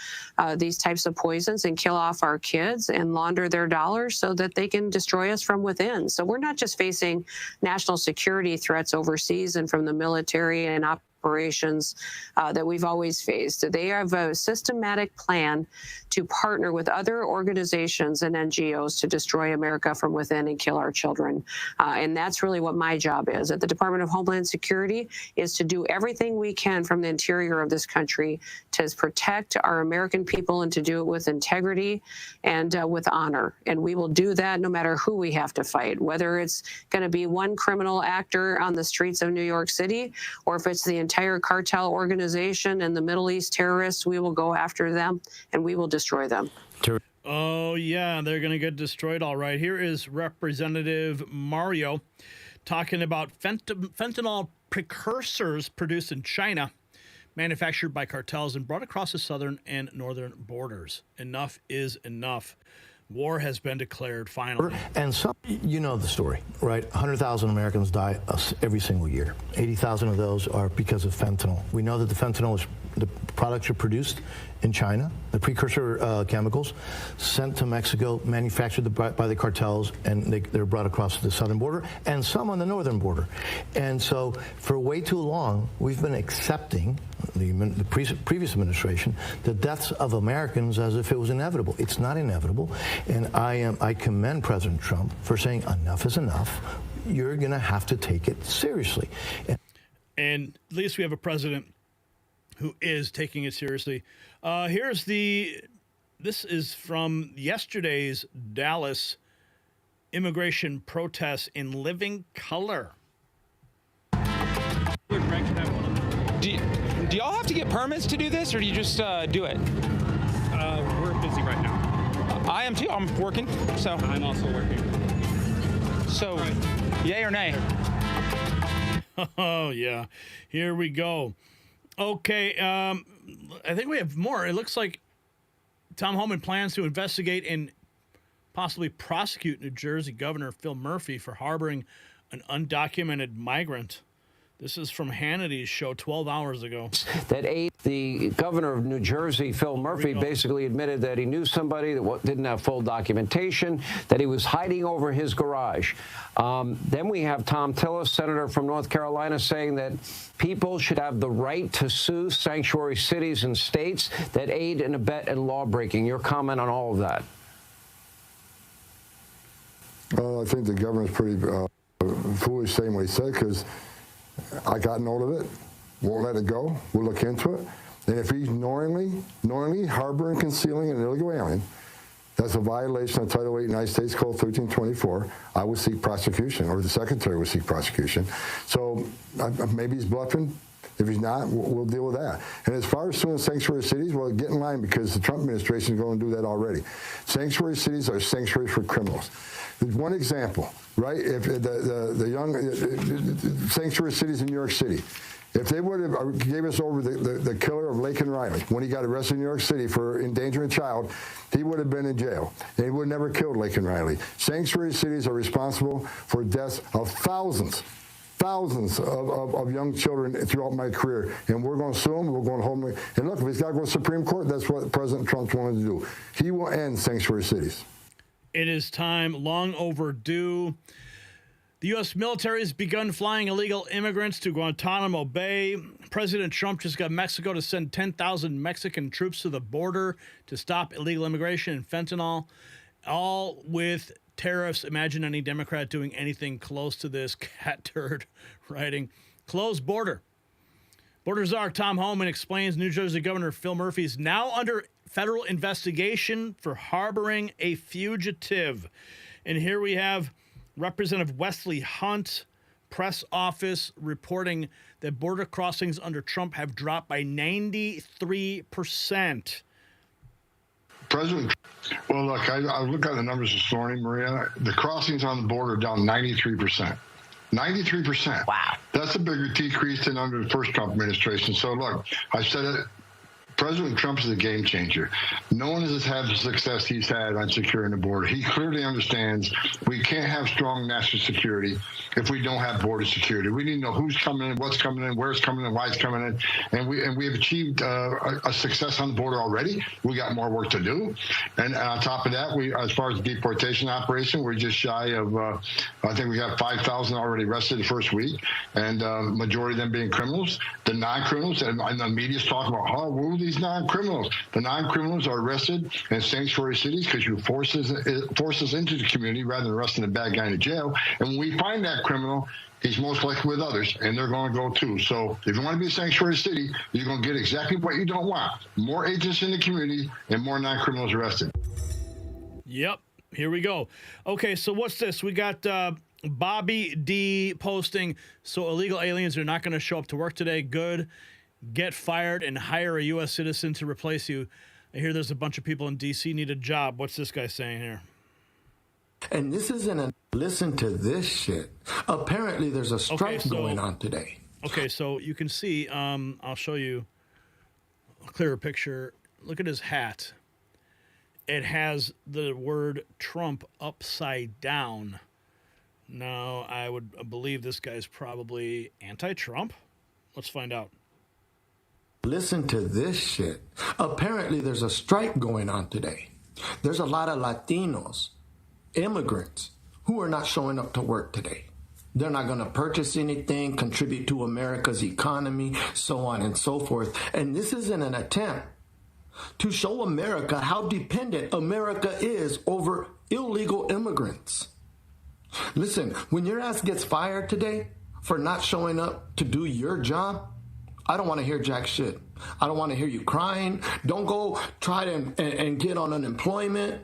these types of poisons and kill off our kids and launder their dollars so that they can destroy us from within. So we're not just facing national security threats overseas and from the military and operations that we've always faced. They have a systematic plan to partner with other organizations and NGOs to destroy America from within and kill our children. And that's really what my job is at the Department of Homeland Security, is to do everything we can from the interior of this country to protect our American people and to do it with integrity and with honor. And we will do that no matter who we have to fight, whether it's going to be one criminal actor on the streets of New York City or if it's the entire cartel organization and the Middle East terrorists. We will go after them, and we will destroy them. Oh, yeah, they're going to get destroyed. All right. Here is Representative Mario talking about fentanyl precursors produced in China, manufactured by cartels and brought across the southern and northern borders. Enough is enough. War has been declared finally. And some, you know the story, right? 100,000 Americans die every single year. 80,000 of those are because of fentanyl. We know that the products are produced in China, the precursor chemicals sent to Mexico, manufactured by the cartels, and they're brought across the southern border, and some on the northern border. And so for way too long, we've been accepting, the previous administration, the deaths of Americans as if it was inevitable. It's not inevitable, and I commend President Trump for saying enough is enough. You're going to have to take it seriously. And at least we have a president who is taking it seriously. This is from yesterday's Dallas immigration protests in living color. Do y'all have to get permits to do this, or do you just do it? We're busy right now. I am too. I'm working, so. I'm also working. So, yay or nay? Oh, yeah. Here we go. Okay, I think we have more. It looks like Tom Homan plans to investigate and possibly prosecute New Jersey Governor Phil Murphy for harboring an undocumented migrant. This is from Hannity's show 12 hours ago. The governor of New Jersey, Phil Murphy, basically admitted that he knew somebody that didn't have full documentation, that he was hiding over his garage. Then we have Tom Tillis, senator from North Carolina, saying that people should have the right to sue sanctuary cities and states that aid and abet in lawbreaking. Your comment on all of that? Well, I think the governor's pretty foolish saying what he said, because I got note of it, won't let it go, we'll look into it. And if he's knowingly harboring, concealing an illegal alien, that's a violation of Title 8 United States Code 1324. I would seek prosecution, or the secretary would seek prosecution. So maybe he's bluffing. If he's not, we'll deal with that. And as far as suing sanctuary cities, well, get in line, because the Trump administration is going to do that already. Sanctuary cities are sanctuaries for criminals. There's one example, right? If the young sanctuary cities in New York City, if they would have gave us over the killer of Laken Riley when he got arrested in New York City for endangering a child, he would have been in jail, and he would have never killed Laken Riley. Sanctuary cities are responsible for deaths of thousands of young children throughout my career, and we're going to sue them, we're going to hold them. And look, if he's got to go to the Supreme Court, that's what President Trump's wanted to do. He will end sanctuary cities. It is time, long overdue. The U.S. military has begun flying illegal immigrants to Guantanamo Bay. President Trump just got Mexico to send 10,000 Mexican troops to the border to stop illegal immigration and fentanyl, all with tariffs. Imagine any Democrat doing anything close to this. Cat turd writing. Closed border. Border czar Tom Homan explains New Jersey Governor Phil Murphy is now under federal investigation for harboring a fugitive. And here we have Representative Wesley Hunt, press office, reporting that border crossings under Trump have dropped by 93%. President, well, look, I looked at the numbers this morning, Maria. The crossings on the border are down 93%. 93%. Wow. That's a bigger decrease than under the first Trump administration. So, look, I said it. President Trump is a game changer. No one has had the success he's had on securing the border. He clearly understands we can't have strong national security if we don't have border security. We need to know who's coming in, what's coming in, where it's coming in, why it's coming in. And we have achieved a success on the border already. We got more work to do. And on top of that, as far as the deportation operation, we're just shy of, I think we have 5,000 already arrested the first week, and majority of them being criminals. The non-criminals, and the media's talking about, who are these non-criminals? The non-criminals are arrested in sanctuary cities because you force us into the community rather than arresting a bad guy in the jail. And when we find that criminal, he's most likely with others, and they're going to go too. So if you want to be a sanctuary city, you're going to get exactly what you don't want. More agents in the community and more non-criminals arrested. Yep. Here we go. Okay, so what's this? We got Bobby D posting, so illegal aliens are not going to show up to work today. Good. Get fired and hire a U.S. citizen to replace you. I hear there's a bunch of people in D.C. need a job. What's this guy saying here? And this isn't a listen to this shit. Apparently there's a strike going on today. Okay, so you can see, I'll show you a clearer picture. Look at his hat. It has the word Trump upside down. Now, I would believe this guy's probably anti-Trump. Let's find out. Listen to this shit. Apparently there's a strike going on today. There's a lot of Latinos, immigrants, who are not showing up to work today. They're not going to purchase anything, contribute to America's economy, so on and so forth. And this isn't an attempt to show America how dependent America is over illegal immigrants. Listen, when your ass gets fired today for not showing up to do your job, I don't want to hear jack shit. I don't want to hear you crying. Don't go try to and get on unemployment.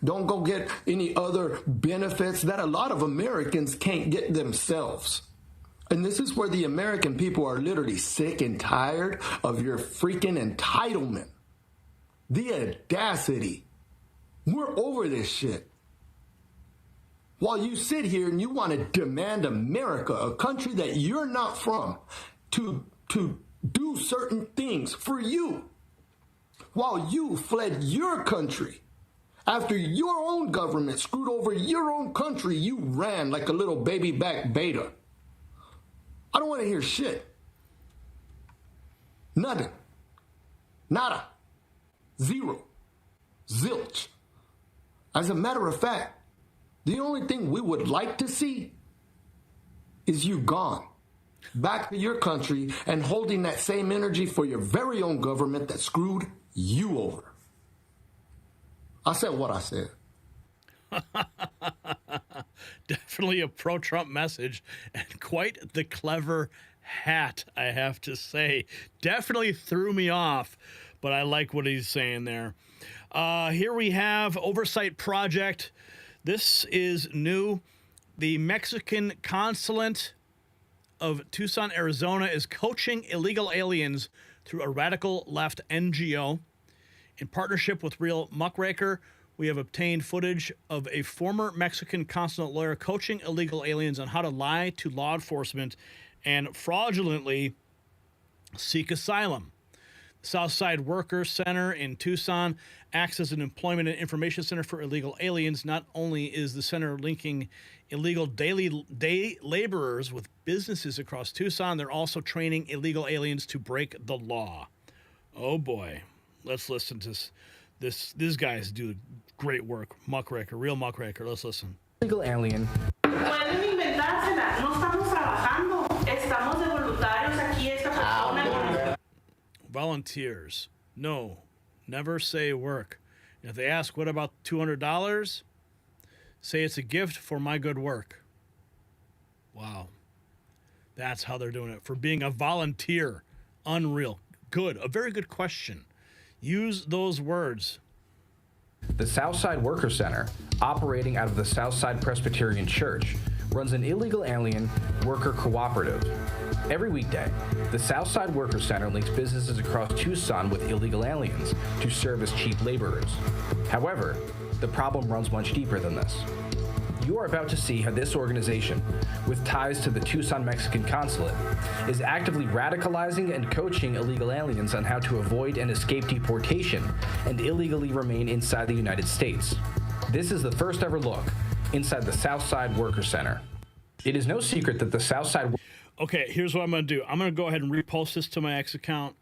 Don't go get any other benefits that a lot of Americans can't get themselves. And this is where the American people are literally sick and tired of your freaking entitlement. The audacity. We're over this shit. While you sit here and you want to demand America, a country that you're not from, to do certain things for you, while you fled your country. After your own government screwed over your own country, you ran like a little baby back beta. I don't want to hear shit. Nothing. Nada. Zero. Zilch. As a matter of fact, the only thing we would like to see is you gone. Back to your country and holding that same energy for your very own government that screwed you over. I said what I said. Definitely a pro-Trump message and quite the clever hat, I have to say. Definitely threw me off, but I like what he's saying there. Here we have Oversight Project. This is new. The Mexican consulate of Tucson, Arizona is coaching illegal aliens through a radical left NGO. In partnership with Real Muckraker, we have obtained footage of a former Mexican consulate lawyer coaching illegal aliens on how to lie to law enforcement and fraudulently seek asylum. The Southside Worker Center in Tucson acts as an employment and information center for illegal aliens. Not only is the center linking illegal day laborers with businesses across Tucson, they're also training illegal aliens to break the law. Oh boy. Let's listen to this. These guys do great work. Muckraker, Real Muckraker. Let's listen. Illegal alien. Pueden inventársela. No estamos trabajando. Estamos de voluntarios aquí. Esta persona. Volunteers. No, never say work. And if they ask, what about $200? Say it's a gift for my good work. Wow. That's how they're doing it. For being a volunteer. Unreal. Good. A very good question. Use those words. The Southside Worker Center, operating out of the Southside Presbyterian Church, runs an illegal alien worker cooperative. Every weekday, the Southside Worker Center links businesses across Tucson with illegal aliens to serve as cheap laborers. However, the problem runs much deeper than this. You are about to see how this organization, with ties to the Tucson Mexican consulate, is actively radicalizing and coaching illegal aliens on how to avoid and escape deportation and illegally remain inside the United States. This is the first ever look inside the Southside Worker Center. It is no secret that the Southside... Okay, here's what I'm going to do. I'm going to go ahead and repost this to my X account.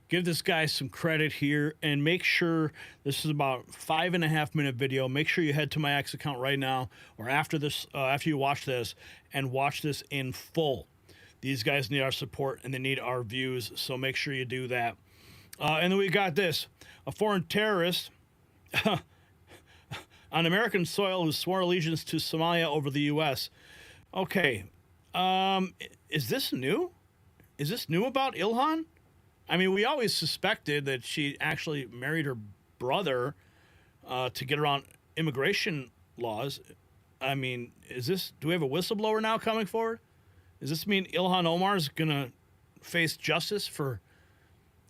Give this guy some credit here and make sure this is about 5.5 minute video. Make sure you head to my X account right now or after this, after you watch this, and watch this in full. These guys need our support and they need our views, so make sure you do that. And then we got this. A foreign terrorist on American soil who swore allegiance to Somalia over the U.S. Okay. Is this new? Is this new about Ilhan? I mean, we always suspected that she actually married her brother to get around immigration laws. I mean, do we have a whistleblower now coming forward? Does this mean Ilhan Omar is going to face justice for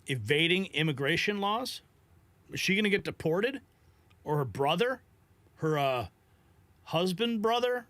evading immigration laws? Is she going to get deported? Or her brother? Her husband brother?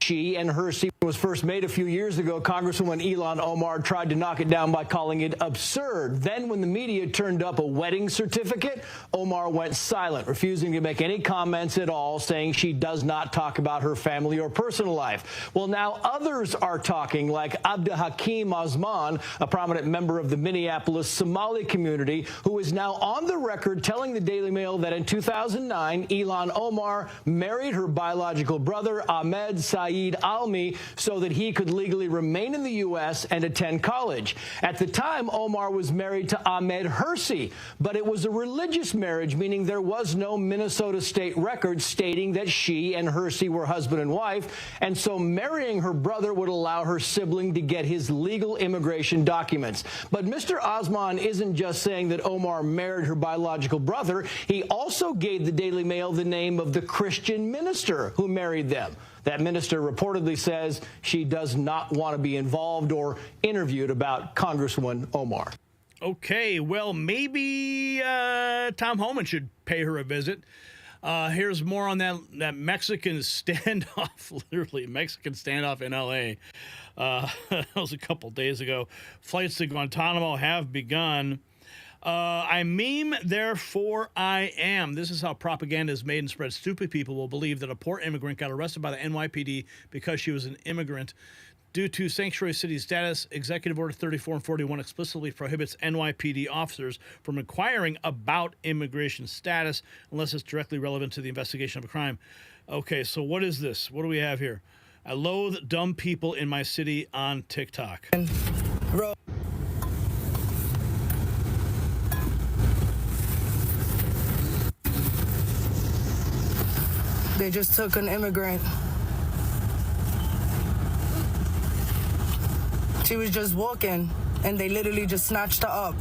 She and Hersey was first made a few years ago. Congresswoman Elon Omar tried to knock it down by calling it absurd. Then when the media turned up a wedding certificate, Omar went silent, refusing to make any comments at all, saying she does not talk about her family or personal life. Well, now others are talking, like Abdul Hakim Osman, a prominent member of the Minneapolis Somali community, who is now on the record telling the Daily Mail that in 2009, Elon Omar married her biological brother, Ahmed Saeed Almi, so that he could legally remain in the U.S. and attend college. At the time, Omar was married to Ahmed Hersey, but it was a religious marriage, meaning there was no Minnesota state record stating that she and Hersey were husband and wife, and so marrying her brother would allow her sibling to get his legal immigration documents. But Mr. Osman isn't just saying that Omar married her biological brother. He also gave the Daily Mail the name of the Christian minister who married them. That minister reportedly says she does not want to be involved or interviewed about Congresswoman Omar. Okay, well, maybe Tom Homan should pay her a visit. Here's more on that Mexican standoff, literally Mexican standoff in L.A. That was a couple days ago. Flights to Guantanamo have begun. I meme, therefore I am. This is how propaganda is made and spread. Stupid people will believe that a poor immigrant got arrested by the NYPD because she was an immigrant. Due to sanctuary city status, Executive Order 34 and 41 explicitly prohibits NYPD officers from inquiring about immigration status unless it's directly relevant to the investigation of a crime. Okay, so what is this? What do we have here? I loathe dumb people in my city on TikTok. They just took an immigrant. She was just walking, and they literally just snatched her up.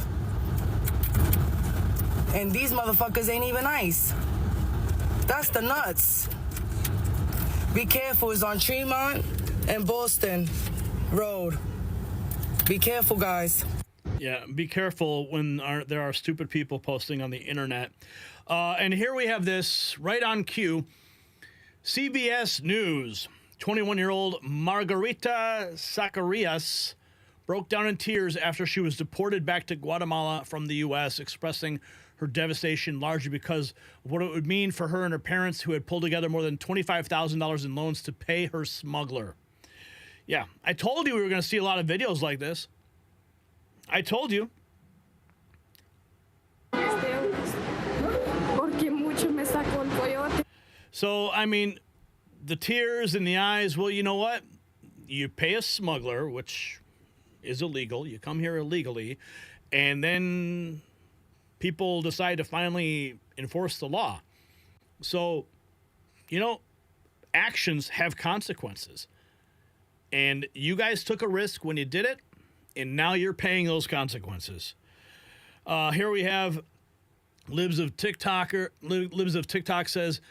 And these motherfuckers ain't even nice. That's the nuts. Be careful, it's on Tremont and Boston Road. Be careful, guys. Yeah, be careful when there are stupid people posting on the internet. And here we have this right on cue. CBS News, 21-year-old Margarita Zacharias broke down in tears after she was deported back to Guatemala from the U.S., expressing her devastation largely because of what it would mean for her and her parents, who had pulled together more than $25,000 in loans to pay her smuggler. Yeah, I told you we were going to see a lot of videos like this. I told you. So, I mean, the tears in the eyes, well, you know what? You pay a smuggler, which is illegal. You come here illegally, and then people decide to finally enforce the law. So, you know, actions have consequences. And you guys took a risk when you did it, and now you're paying those consequences. Here we have Libs of TikTok says,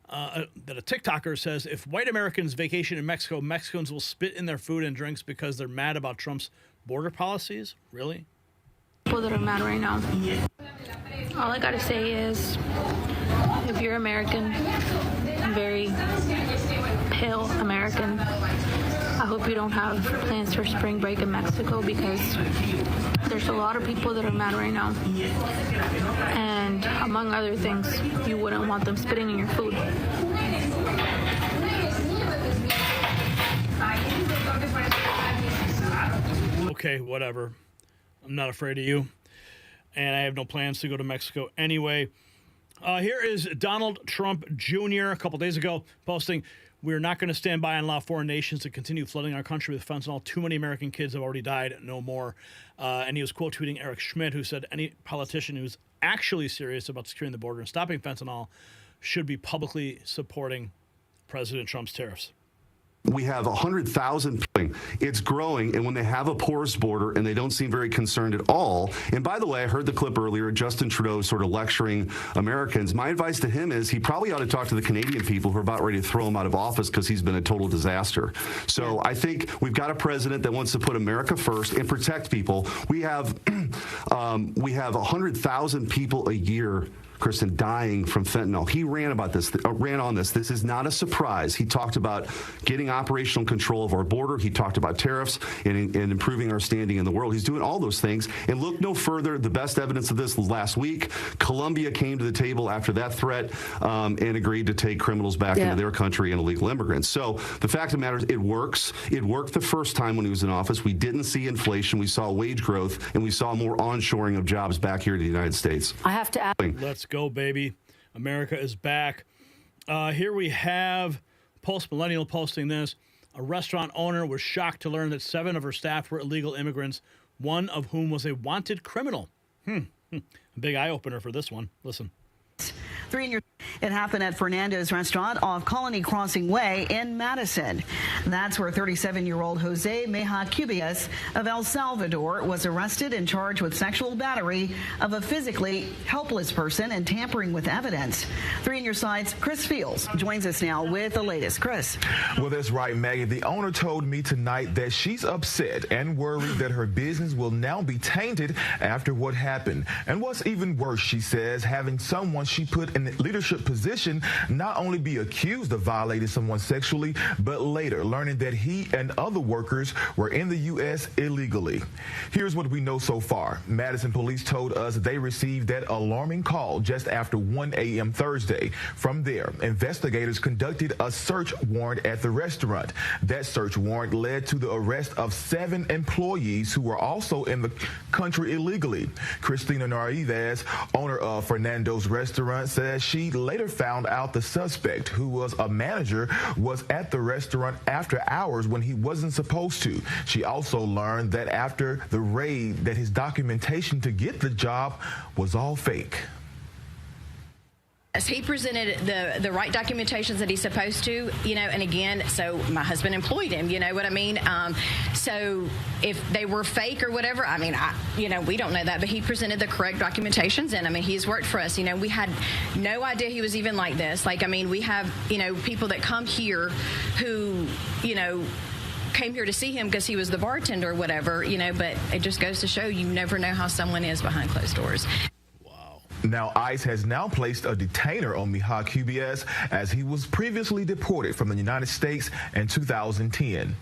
that a TikToker says, if white Americans vacation in Mexico, Mexicans will spit in their food and drinks because they're mad about Trump's border policies? Really? People that are mad right now. All I gotta say is, if you're American, very pale American, I hope you don't have plans for spring break in Mexico, because there's a lot of people that are mad right now. And among other things, you wouldn't want them spitting in your food. Okay, whatever. I'm not afraid of you. And I have no plans to go to Mexico anyway. Here is Donald Trump Jr. a couple days ago posting, "We're not going to stand by and allow foreign nations to continue flooding our country with fentanyl. Too many American kids have already died. No more." And he was quote tweeting Eric Schmidt, who said any politician who's actually serious about securing the border and stopping fentanyl should be publicly supporting President Trump's tariffs. we have 100,000 people. It's growing, and when they have a porous border and they don't seem very concerned at all, and by the way, I heard the clip earlier, Justin Trudeau sort of lecturing Americans. My advice to him is he probably ought to talk to the Canadian people who are about ready to throw him out of office because he's been a total disaster. So I think we've got a president that wants to put America first and protect people. We have 100,000 people a year, Kristen, dying from fentanyl. He ran on this. This is not a surprise. He talked about getting operational control of our border. He talked about tariffs and improving our standing in the world. He's doing all those things. And look no further. The best evidence of this was last week. Colombia came to the table after that threat and agreed to take criminals back into their country and illegal immigrants. So the fact of the matter is it works. It worked the first time when he was in office. We didn't see inflation. We saw wage growth, and we saw more onshoring of jobs back here to the United States. I have to ask. Let's go, baby. America is back. Here we have Post Millennial posting this. A restaurant owner was shocked to learn that 7 of her staff were illegal immigrants, one of whom was a wanted criminal. Big eye-opener for this one. Listen. It happened at Fernando's restaurant off Colony Crossing Way in Madison. That's where 37-year-old Jose Meja Cubias of El Salvador was arrested and charged with sexual battery of a physically helpless person and tampering with evidence. 3 on your side's Chris Fields joins us now with the latest. Chris. Well, that's right, Maggie. The owner told me tonight that she's upset and worried that her business will now be tainted after what happened. And what's even worse, she says, having someone she put in a leadership position not only be accused of violating someone sexually, but later learning that he and other workers were in the U.S. illegally. Here's what we know so far. Madison police told us they received that alarming call just after 1 a.m. Thursday. From there, investigators conducted a search warrant at the restaurant. That search warrant led to the arrest of 7 employees who were also in the country illegally. Christina Narvaez, owner of Fernando's restaurant, says she later found out the suspect, who was a manager, was at the restaurant after hours when he wasn't supposed to. She also learned that after the raid that his documentation to get the job was all fake. He presented the right documentations that he's supposed to, and again, so my husband employed him, you know what I mean? So if they were fake or whatever, we don't know that, but he presented the correct documentations, and he's worked for us. We had no idea he was even like this. We have, people that come here who, came here to see him because he was the bartender or whatever, but it just goes to show you never know how someone is behind closed doors. Now, ICE has now placed a detainer on Meja Cubias as he was previously deported from the United States in 2010.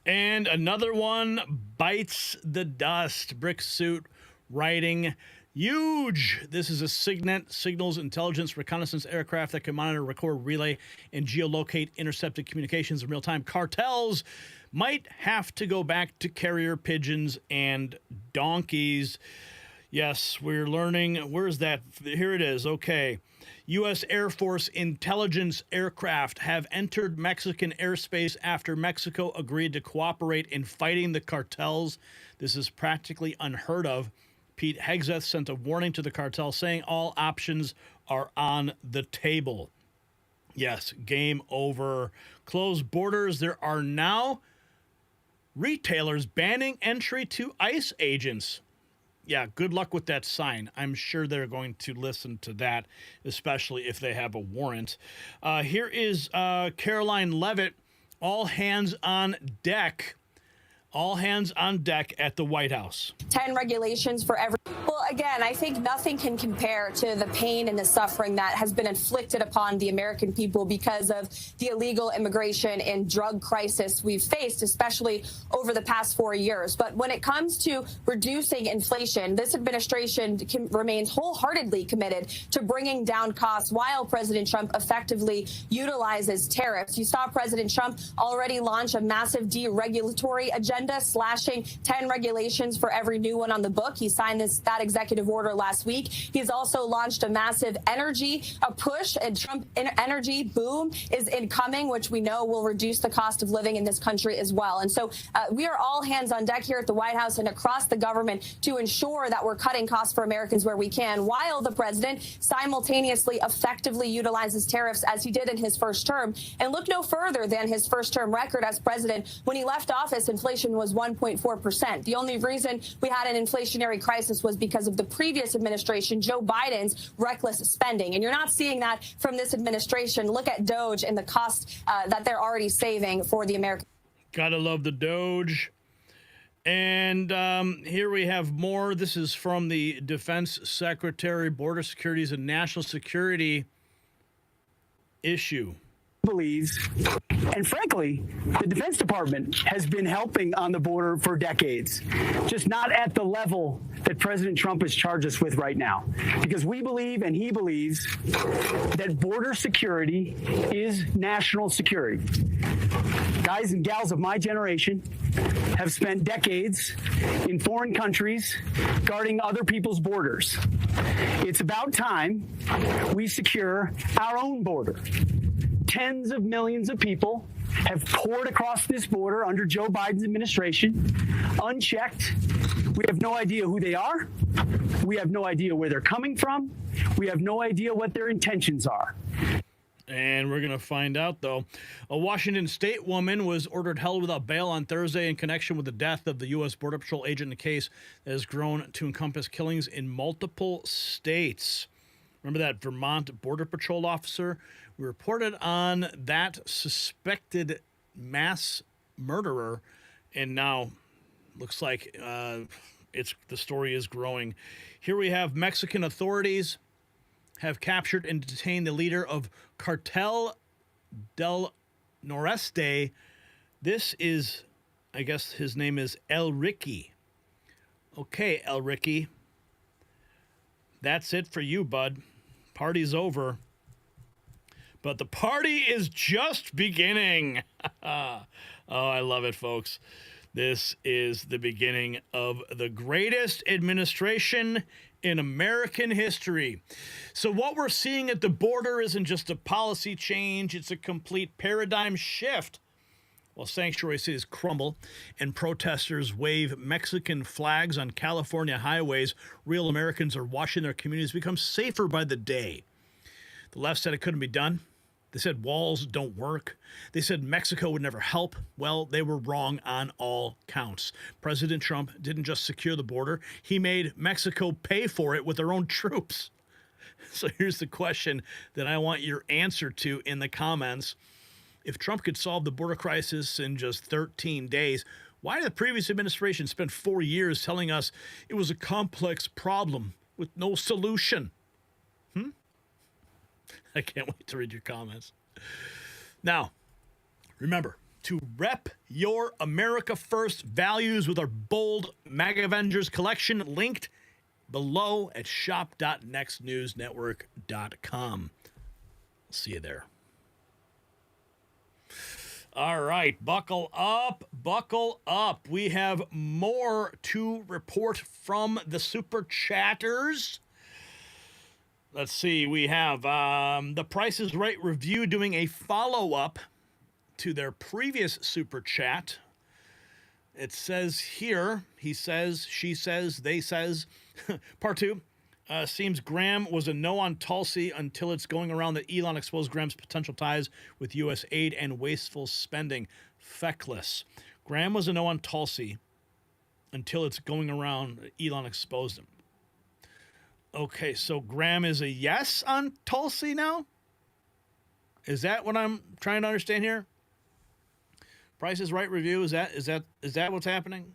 And another one bites the dust. Brick suit writing, huge. This is a SIGINT, Signals Intelligence Reconnaissance aircraft that can monitor, record, relay, and geolocate intercepted communications in real time. Cartels might have to go back to carrier pigeons and donkeys. Yes, we're learning. Where's that? Here it is. Okay. U.S. Air Force intelligence aircraft have entered Mexican airspace after Mexico agreed to cooperate in fighting the cartels. This is practically unheard of. Pete Hegseth sent a warning to the cartel saying all options are on the table. Yes, game over. Closed borders. There are now retailers banning entry to ICE agents. Yeah, good luck with that sign. I'm sure they're going to listen to that, especially if they have a warrant. Here is Caroline Leavitt, all hands on deck. All hands on deck at the White House. 10 regulations for every. Well, again, I think nothing can compare to the pain and the suffering that has been inflicted upon the American people because of the illegal immigration and drug crisis we've faced, especially over the past 4 years. But when it comes to reducing inflation, this administration remains wholeheartedly committed to bringing down costs while President Trump effectively utilizes tariffs. You saw President Trump already launch a massive deregulatory agenda agenda, slashing 10 regulations for every new one on the book. He signed that executive order last week. He's also launched a massive a push, and Trump energy boom is incoming, which we know will reduce the cost of living in this country as well. And so we are all hands on deck here at the White House and across the government to ensure that we're cutting costs for Americans where we can, while the president simultaneously effectively utilizes tariffs as he did in his first term. And look no further than his first term record as president. When he left office, inflation was 1.4%. The only reason we had an inflationary crisis was because of the previous administration, Joe Biden's reckless spending. And you're not seeing that from this administration. Look at DOGE and the cost that they're already saving for the American. Gotta love the DOGE. And here we have more. This is from the Defense Secretary, Border Securities and National Security issue. Believes, and frankly, the Defense Department has been helping on the border for decades, just not at the level that President Trump has charged us with right now. Because we believe, and he believes, that border security is national security. Guys and gals of my generation have spent decades in foreign countries guarding other people's borders. It's about time we secure our own border. Tens of millions of people have poured across this border under Joe Biden's administration, unchecked. We have no idea who they are. We have no idea where they're coming from. We have no idea what their intentions are. And we're going to find out, though. A Washington State woman was ordered held without bail on Thursday in connection with the death of the U.S. Border Patrol agent in a case that has grown to encompass killings in multiple states. Remember that Vermont Border Patrol officer? We reported on that suspected mass murderer, and now looks like the story is growing. Here we have Mexican authorities have captured and detained the leader of Cartel del Noreste. This is, I guess his name is El Ricky. Okay, El Ricky. That's it for you, bud. Party's over. But the party is just beginning. Oh, I love it, folks. This is the beginning of the greatest administration in American history. So what we're seeing at the border isn't just a policy change, it's a complete paradigm shift. While sanctuary cities crumble and protesters wave Mexican flags on California highways, real Americans are watching their communities become safer by the day. The left said it couldn't be done. They said walls don't work. They said Mexico would never help. Well, they were wrong on all counts. President Trump didn't just secure the border. He made Mexico pay for it with their own troops. So here's the question that I want your answer to in the comments. If Trump could solve the border crisis in just 13 days, why did the previous administration spend 4 years telling us it was a complex problem with no solution? I can't wait to read your comments. Now, remember to rep your America First values with our bold MAGA Avengers collection linked below at shop.nextnewsnetwork.com. See you there. All right, buckle up, buckle up. We have more to report from the Super Chatters. Let's see, we have the Price is Right Review doing a follow-up to their previous Super Chat. It says here, he says, she says, they says, part 2, seems Graham was a no on Tulsi until it's going around that Elon exposed Graham's potential ties with U.S. aid and wasteful spending. Feckless. Graham was a no on Tulsi until it's going around that Elon exposed him. Okay, so Graham is a yes on Tulsi now? Is that what I'm trying to understand here? Price is Right review, is that what's happening?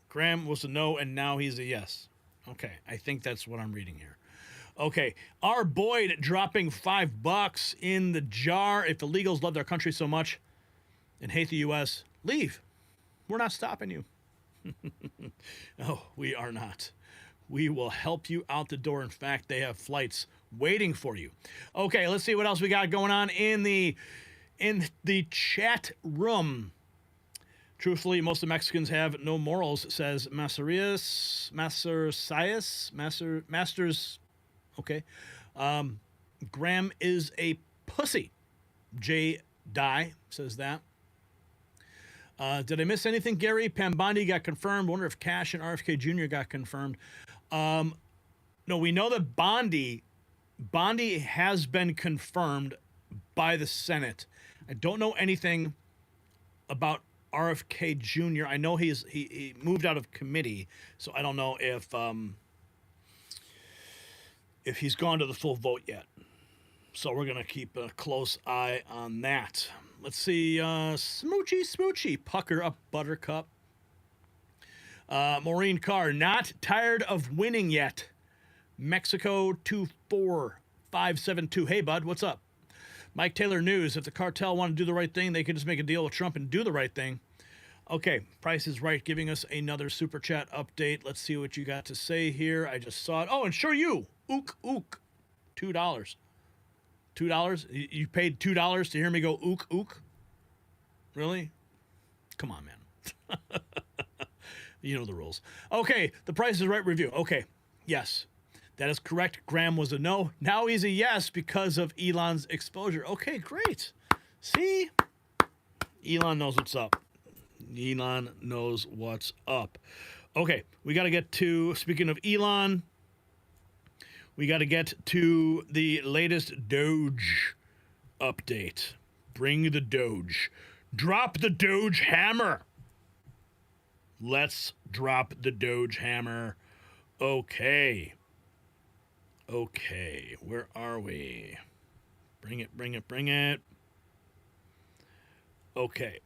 Graham was a no and now he's a yes. Okay, I think that's what I'm reading here. Okay, our Boyd dropping $5 in the jar. If illegals love their country so much and hate the U.S., leave. We're not stopping you. No, we are not. We will help you out the door. In fact, they have flights waiting for you. Okay, let's see what else we got going on in the chat room. Truthfully, most of the Mexicans have no morals, says Masters. Okay. Graham is a pussy. J. Dye says that. Did I miss anything, Gary? Pam Bondi got confirmed. Wonder if Cash and RFK Jr. got confirmed. No, we know that Bondi has been confirmed by the Senate. I don't know anything about RFK Jr. I know he moved out of committee, so I don't know if he's gone to the full vote yet. So we're gonna keep a close eye on that. Let's see, Smoochy, pucker up, Buttercup. Maureen Carr, not tired of winning yet. Mexico 24572. Hey, bud, what's up? Mike Taylor News, if the cartel want to do the right thing, they could just make a deal with Trump and do the right thing. Okay, Price is Right giving us another super chat update. Let's see what you got to say here. I just saw it. Oh, and sure you. Ook. $2. $2? You paid $2 to hear me go ook? Really? Come on, man. You know the rules. Okay, the Price is Right review. Okay, yes. That is correct. Graham was a no. Now he's a yes because of Elon's exposure. Okay, great. See? Elon knows what's up. Elon knows what's up. Okay, we got to get to, speaking of Elon, we got to get to the latest DOGE update. Bring the DOGE. Drop the DOGE hammer. Let's drop the DOGE hammer. Okay, where are we? Bring it. Okay.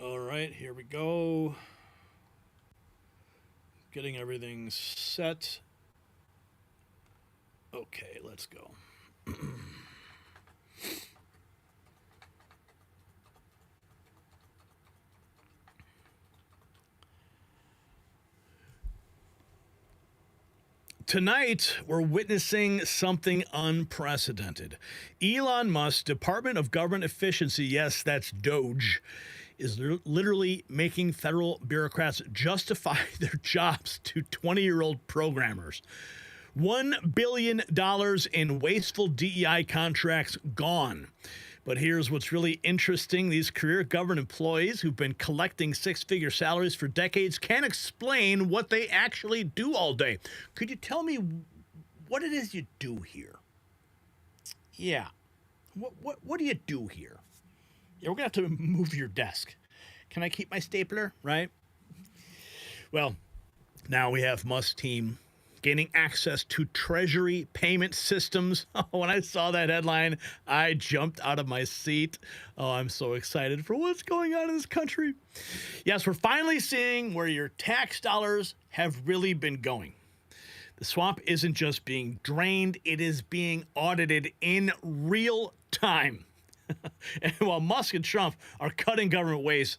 All right, here we go. Getting everything set. Okay, let's go. Tonight, we're witnessing something unprecedented. Elon Musk's Department of Government Efficiency, yes, that's DOGE, is literally making federal bureaucrats justify their jobs to 20-year-old programmers. $1 billion in wasteful DEI contracts gone. But here's what's really interesting. These career government employees who've been collecting six-figure salaries for decades can't explain what they actually do all day. Could you tell me what it is you do here? Yeah. What do you do here? Yeah, we're going to have to move your desk. Can I keep my stapler, right? Well, now we have Musk's team gaining access to Treasury payment systems. When I saw that headline, I jumped out of my seat. Oh, I'm so excited for what's going on in this country. Yes, we're finally seeing where your tax dollars have really been going. The swamp isn't just being drained, it is being audited in real time. And while Musk and Trump are cutting government waste,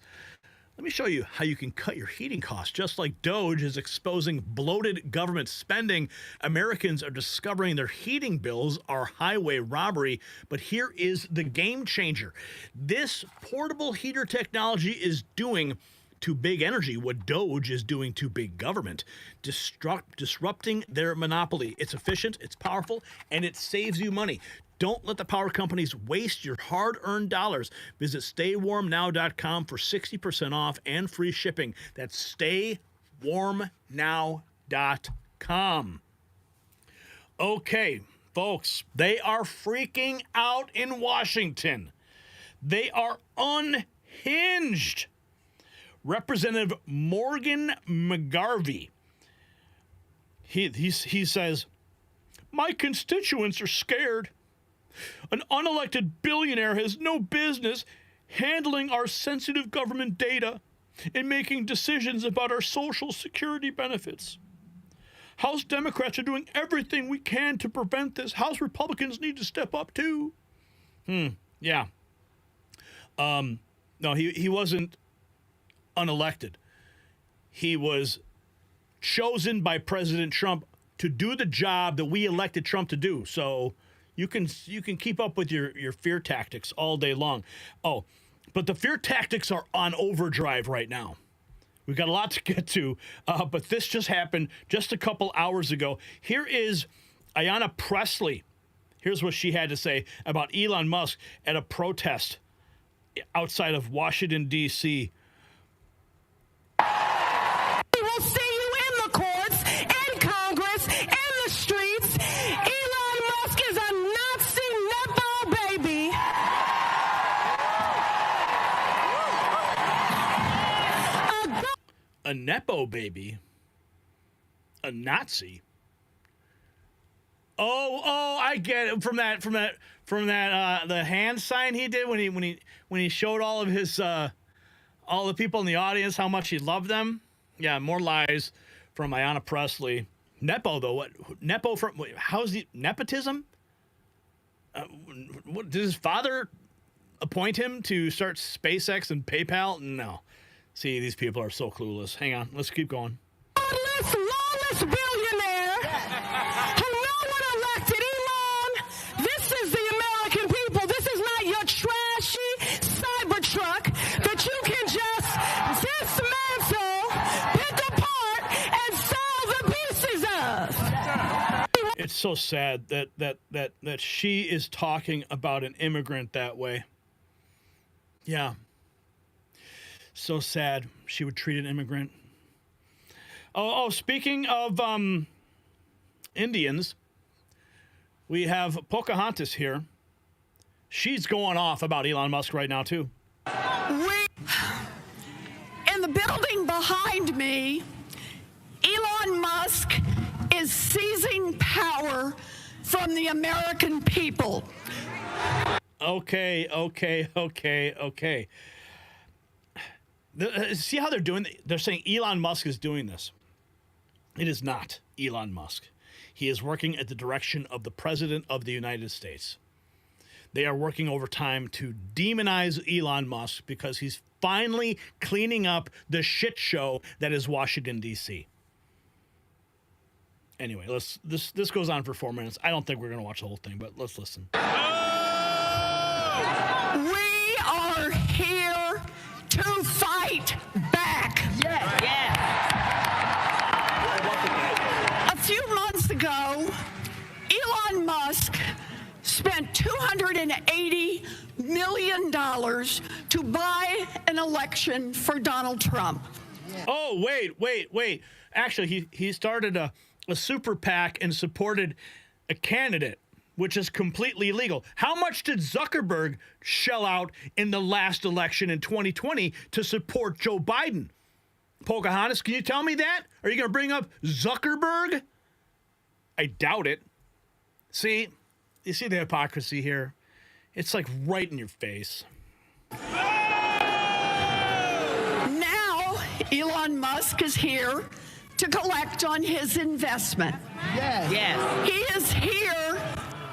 let me show you how you can cut your heating costs. Just like DOGE is exposing bloated government spending, Americans are discovering their heating bills are highway robbery. But here is the game changer. This portable heater technology is doing to big energy what DOGE is doing to big government, disrupting their monopoly. It's efficient, it's powerful, and it saves you money. Don't let the power companies waste your hard-earned dollars. Visit staywarmnow.com for 60% off and free shipping. That's staywarmnow.com. Okay, folks, they are freaking out in Washington. They are unhinged. Representative Morgan McGarvey, he says, my constituents are scared. An unelected billionaire has no business handling our sensitive government data and making decisions about our Social Security benefits. House Democrats are doing everything we can to prevent this. House Republicans need to step up too. Yeah. No, he wasn't unelected. He was chosen by President Trump to do the job that we elected Trump to do. So, You can keep up with your fear tactics all day long. Oh, but the fear tactics are on overdrive right now. We've got a lot to get to, but this just happened just a couple hours ago. Here is Ayanna Pressley. Here's what she had to say about Elon Musk at a protest outside of Washington, D.C. We will see you in the courts, in Congress, in the streets. Elon Musk is a Nazi Nepo baby. A Nepo baby? A Nazi? Oh, I get it from that the hand sign he did when he showed all of his all the people in the audience how much he loved them. Yeah, more lies from Ayanna Pressley. Nepo though, what Nepo from? How's the nepotism? What did his father appoint him to start SpaceX and PayPal? No. See, these people are so clueless. Hang on, let's keep going. Lawless billionaire who no one elected. Elon, this is the American people. This is not your trashy Cybertruck that you can just dismantle, pick apart, and sell the pieces of. It's so sad that she is talking about an immigrant that way. Yeah. So sad she would treat an immigrant. Oh, speaking of Indians, we have Pocahontas here. She's going off about Elon Musk right now, too. In the building behind me, Elon Musk is seizing power from the American people. Okay. See how they're doing? They're saying Elon Musk is doing this. It is not Elon Musk. He is working at the direction of the President of the United States. They are working overtime to demonize Elon Musk because he's finally cleaning up the shit show that is Washington, D.C. Anyway, this goes on for 4 minutes. I don't think we're going to watch the whole thing, but let's listen. We are here to fight back. A few months ago, Elon Musk spent $280 million to buy an election for Donald Trump. Oh, wait. Actually, he started a super PAC and supported a candidate, which is completely illegal. How much did Zuckerberg shell out in the last election in 2020 to support Joe Biden? Pocahontas, can you tell me that? Are you going to bring up Zuckerberg? I doubt it. See, you see the hypocrisy here? It's like right in your face. Now, Elon Musk is here to collect on his investment. Yes. He is here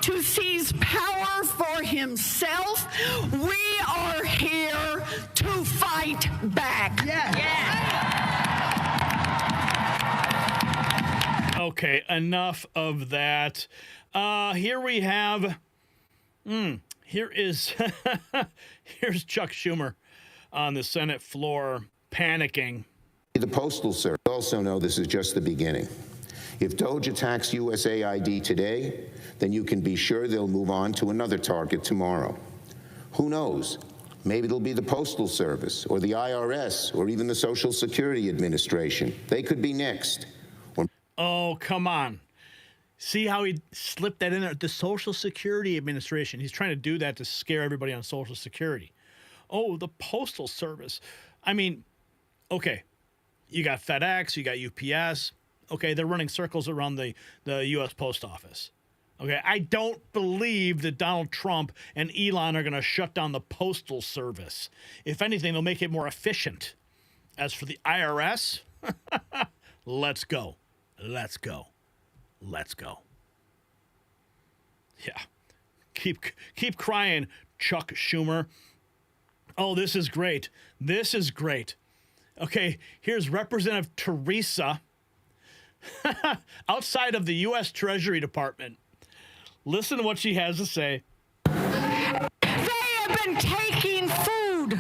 to seize power for himself. We are here to fight back. Okay, enough of that. Here we have, here's Chuck Schumer on the Senate floor panicking. The Postal Service also know this is just the beginning. If DOGE attacks USAID today, then you can be sure they'll move on to another target tomorrow. Who knows? Maybe it'll be the Postal Service or the IRS or even the Social Security Administration. They could be next. Oh, come on. See how he slipped that in there? The Social Security Administration. He's trying to do that to scare everybody on Social Security. Oh, the Postal Service. I mean, okay, you got FedEx, you got UPS. Okay, they're running circles around the U.S. Post Office. Okay, I don't believe that Donald Trump and Elon are going to shut down the Postal Service. If anything, they'll make it more efficient. As for the IRS, let's go. Let's go. Yeah. Keep crying, Chuck Schumer. Oh, this is great. Okay, here's Representative Teresa outside of the U.S. Treasury Department. Listen to what she has to say. They have been taking food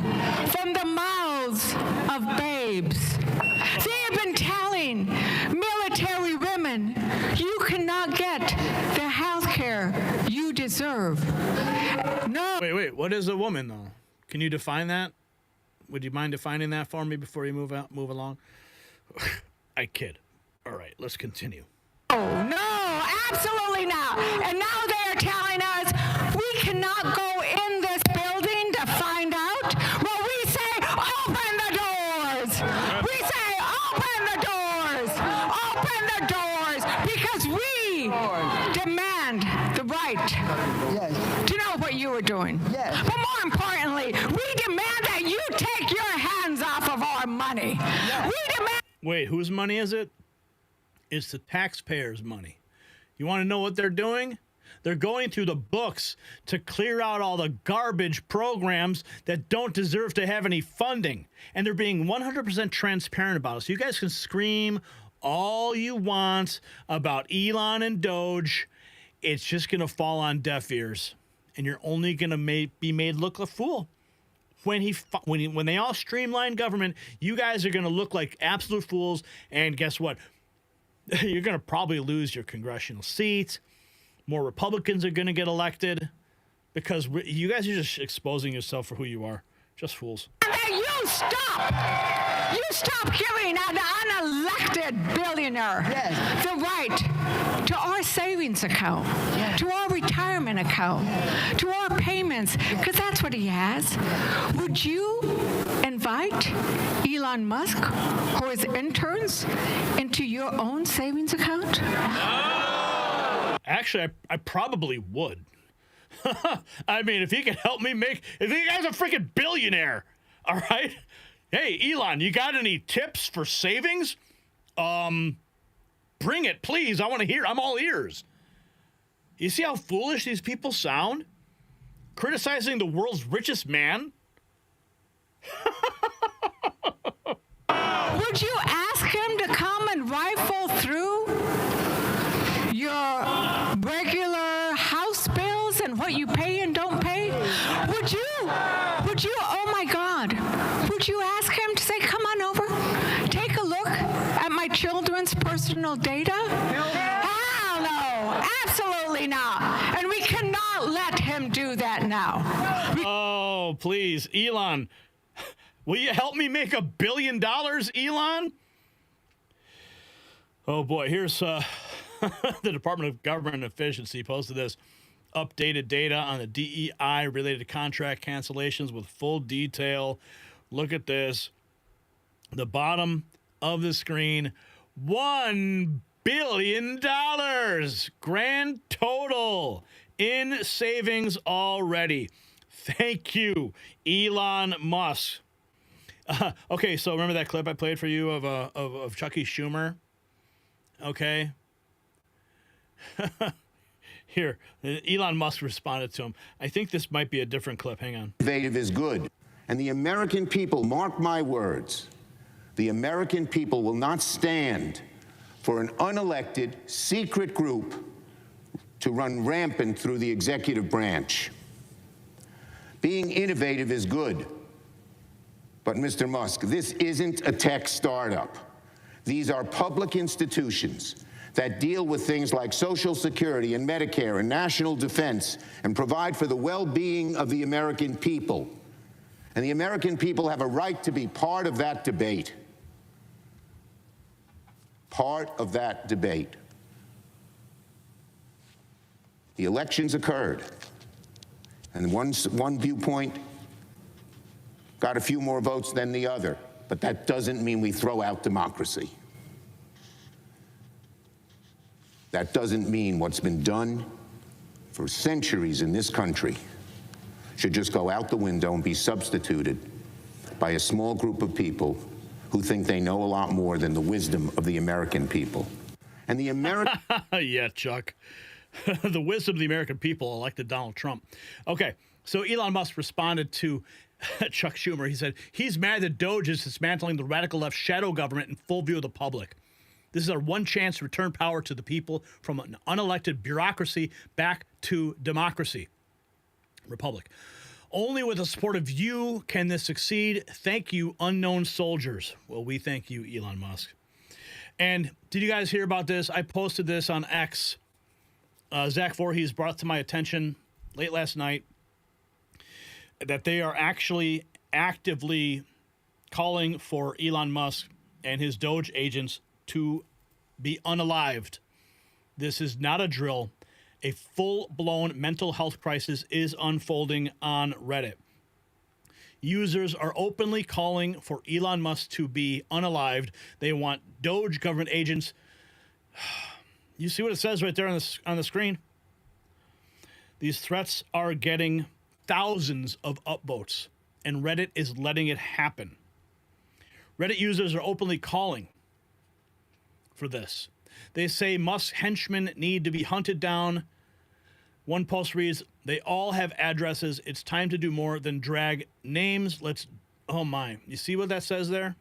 from the mouths of babes. They have been telling military women, you cannot get the health care you deserve. No. Wait. What is a woman, though? Can you define that? Would you mind defining that for me before you move along? I kid. All right, let's continue. Oh, no, absolutely not. And now they are telling us we cannot go in this building to find out. Well, we say, open the doors. We say, open the doors. Open the doors. Because we demand the right to know what you are doing. Yes. But more importantly, we demand that you take your hands off of our money. Yes. We demand. Wait, whose money is it? It's the taxpayers' money. You want to know what they're doing? They're going through the books to clear out all the garbage programs that don't deserve to have any funding. And they're being 100% transparent about it. So you guys can scream all you want about Elon and DOGE. It's just going to fall on deaf ears. And you're only going to be made look a fool. When they all streamline government, you guys are going to look like absolute fools. And guess what? You're going to probably lose your congressional seats. More Republicans are going to get elected because you guys are just exposing yourself for who you are. Just fools. You stop! You stop giving an unelected billionaire the right to our savings account, to our retirement account, to our payments, because that's what he has. Would you invite Elon Musk or his interns into your own savings account? Actually, I probably would. I mean, if he could help me if he guy's a freaking billionaire, all right? Hey, Elon, you got any tips for savings? Bring it, please. I want to hear. I'm all ears. You see how foolish these people sound? Criticizing the world's richest man? Would you ask him to come and rifle through your regular house bills and what you pay and don't pay? Would you, oh my God, would you ask him to say, come on over, take a look at my children's personal data? Hell no, absolutely not. And we cannot let him do that now. Oh, please, Elon. Will you help me make $1 billion, Elon? Oh boy, here's the Department of Government Efficiency posted this. Updated data on the DEI-related contract cancellations with full detail. Look at this. The bottom of the screen, $1 billion grand total in savings already. Thank you, Elon Musk. Okay, so remember that clip I played for you of Chucky Schumer? Okay. Here, Elon Musk responded to him. I think this might be a different clip. Hang on. Innovative is good. And the American people, mark my words, the American people will not stand for an unelected, secret group to run rampant through the executive branch. Being innovative is good. But, Mr. Musk, this isn't a tech startup. These are public institutions that deal with things like Social Security and Medicare and national defense and provide for the well-being of the American people. And the American people have a right to be part of that debate. Part of that debate. The elections occurred, and one viewpoint got a few more votes than the other, but that doesn't mean we throw out democracy. That doesn't mean what's been done for centuries in this country should just go out the window and be substituted by a small group of people who think they know a lot more than the wisdom of the American people. And the American... Yeah, Chuck. The wisdom of the American people elected Donald Trump. Okay, so Elon Musk responded to Chuck Schumer. He said, he's mad that DOGE is dismantling the radical left shadow government in full view of the public. This is our one chance to return power to the people from an unelected bureaucracy back to democracy. Republic. Only with the support of you can this succeed. Thank you, unknown soldiers. Well, we thank you, Elon Musk. And did you guys hear about this? I posted this on X. Zach Voorhees brought to my attention late last night that they are actually actively calling for Elon Musk and his DOGE agents to be unalived. This is not a drill. A full-blown mental health crisis is unfolding on Reddit. Users are openly calling for Elon Musk to be unalived. They want DOGE government agents. You see what it says right there on the screen? These threats are getting thousands of upvotes, and Reddit is letting it happen. Reddit users are openly calling for this. They say Musk's henchmen need to be hunted down. One post reads, they all have addresses. It's time to do more than drag names. Oh my. You see what that says there?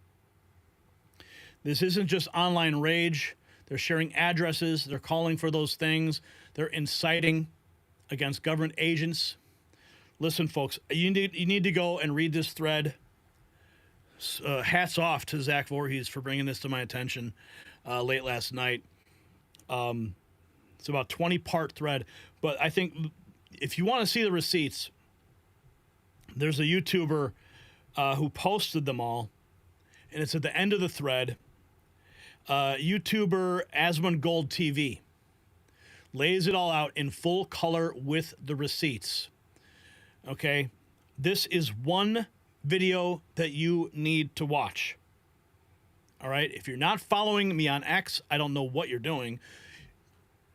This isn't just online rage. They're sharing addresses. They're calling for those things. They're inciting against government agents. Listen, folks, you need to go and read this thread. Hats off to Zach Voorhees for bringing this to my attention late last night. It's about 20-part thread. But I think if you want to see the receipts, there's a YouTuber who posted them all, and it's at the end of the thread. YouTuber Asmongold TV lays it all out in full color with the receipts. Okay? This is one video that you need to watch. All right? If you're not following me on X, I don't know what you're doing.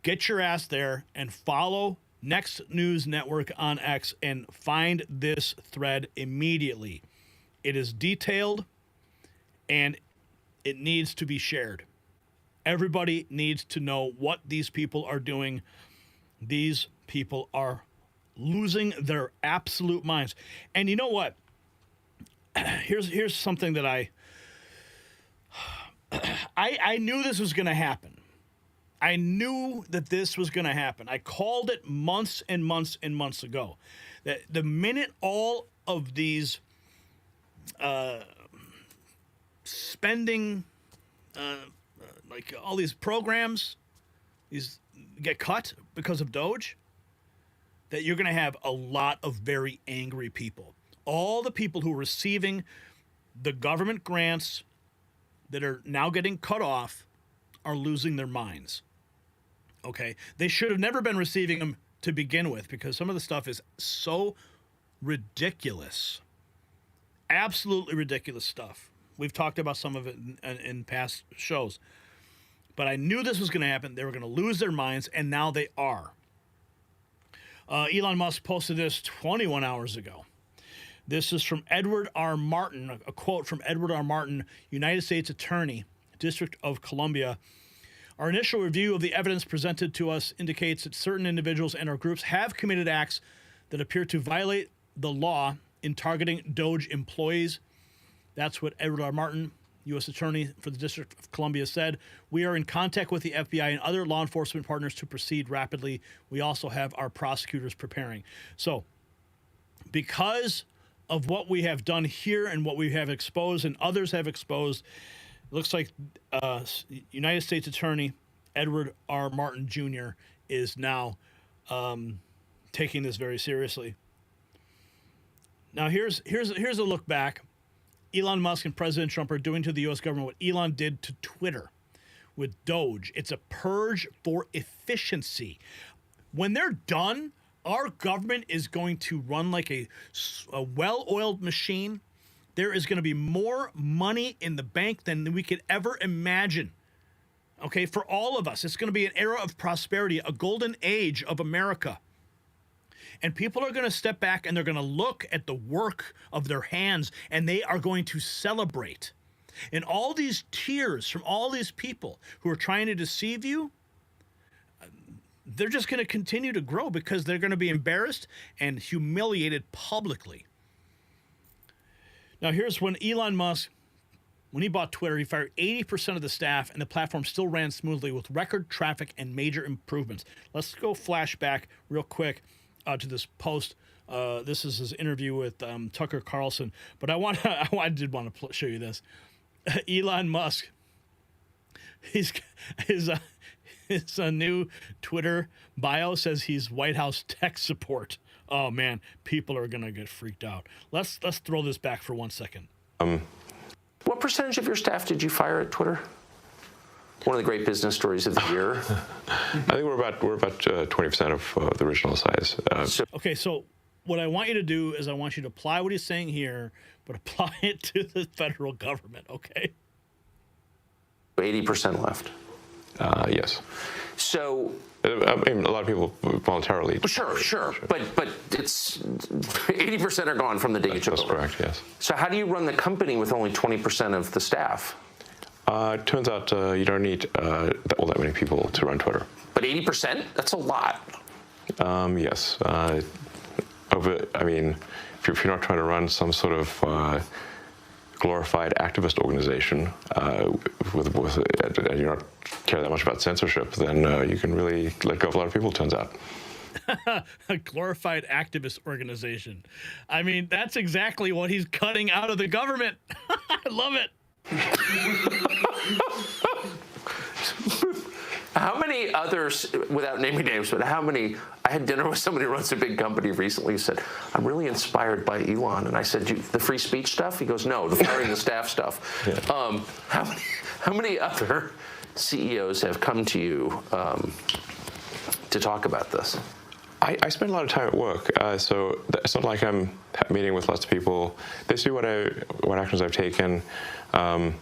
Get your ass there and follow Next News Network on X and find this thread immediately. It is detailed and it needs to be shared. Everybody needs to know what these people are doing. These people are losing their absolute minds. And you know what? Here's something that I knew this was going to happen. I knew that this was going to happen. I called it months and months and months ago. That the minute all of these spending, like all these programs, these get cut because of DOGE, that you're going to have a lot of very angry people. All the people who are receiving the government grants that are now getting cut off are losing their minds. Okay? They should have never been receiving them to begin with because some of the stuff is so ridiculous. Absolutely ridiculous stuff. We've talked about some of it in past shows. But I knew this was going to happen. They were going to lose their minds, and now they are. Elon Musk posted this 21 hours ago. This is from Edward R. Martin, a quote from Edward R. Martin, United States Attorney, District of Columbia. Our initial review of the evidence presented to us indicates that certain individuals and or groups have committed acts that appear to violate the law in targeting DOGE employees. That's what Edward R. Martin, U.S. Attorney for the District of Columbia, said. We are in contact with the FBI and other law enforcement partners to proceed rapidly. We also have our prosecutors preparing. So, because of what we have done here and what we have exposed and others have exposed, it looks like United States Attorney Edward R. Martin Jr. is now taking this very seriously. Now, here's a look back. Elon Musk and President Trump are doing to the U.S. government what Elon did to Twitter with DOGE. It's a purge for efficiency. When they're done, our government is going to run like a well-oiled machine. There is going to be more money in the bank than we could ever imagine. Okay, for all of us, it's going to be an era of prosperity, a golden age of America. And people are going to step back and they're going to look at the work of their hands and they are going to celebrate. And all these tears from all these people who are trying to deceive you, they're just going to continue to grow because they're going to be embarrassed and humiliated publicly. Now, here's when Elon Musk When he bought Twitter, he fired 80% of the staff, and the platform still ran smoothly with record traffic and major improvements. Let's go flashback real quick to this post. This is his interview with Tucker Carlson. But I did want to show you this. Elon Musk, his new Twitter bio says he's White House tech support. Oh man, people are gonna get freaked out. Let's throw this back for 1 second. What percentage of your staff did you fire at Twitter? One of the great business stories of the year. I think we're about 20% of the original size. Okay, so what I want you to do is I want you to apply what he's saying here, but apply it to the federal government. Okay. 80% left. Yes. So. I mean, a lot of people voluntarily. Sure. But it's 80% are gone from the day you took over. That's correct, yes. So how do you run the company with only 20% of the staff? It turns out you don't need that many people to run Twitter. But 80%? That's a lot. Yes. I mean, if you're not trying to run some sort of glorified activist organization and you're not care that much about censorship, then you can really let go of a lot of people, it turns out. A glorified activist organization. I mean, that's exactly what he's cutting out of the government. I love it. How many others, without naming names, but how many, I had dinner with somebody who runs a big company recently who said, I'm really inspired by Elon. And I said, the free speech stuff? He goes, no, the firing the staff stuff. Yeah. How many other CEOs have come to you to talk about this? I spend a lot of time at work, so it's not like I'm meeting with lots of people. They see what actions I've taken, but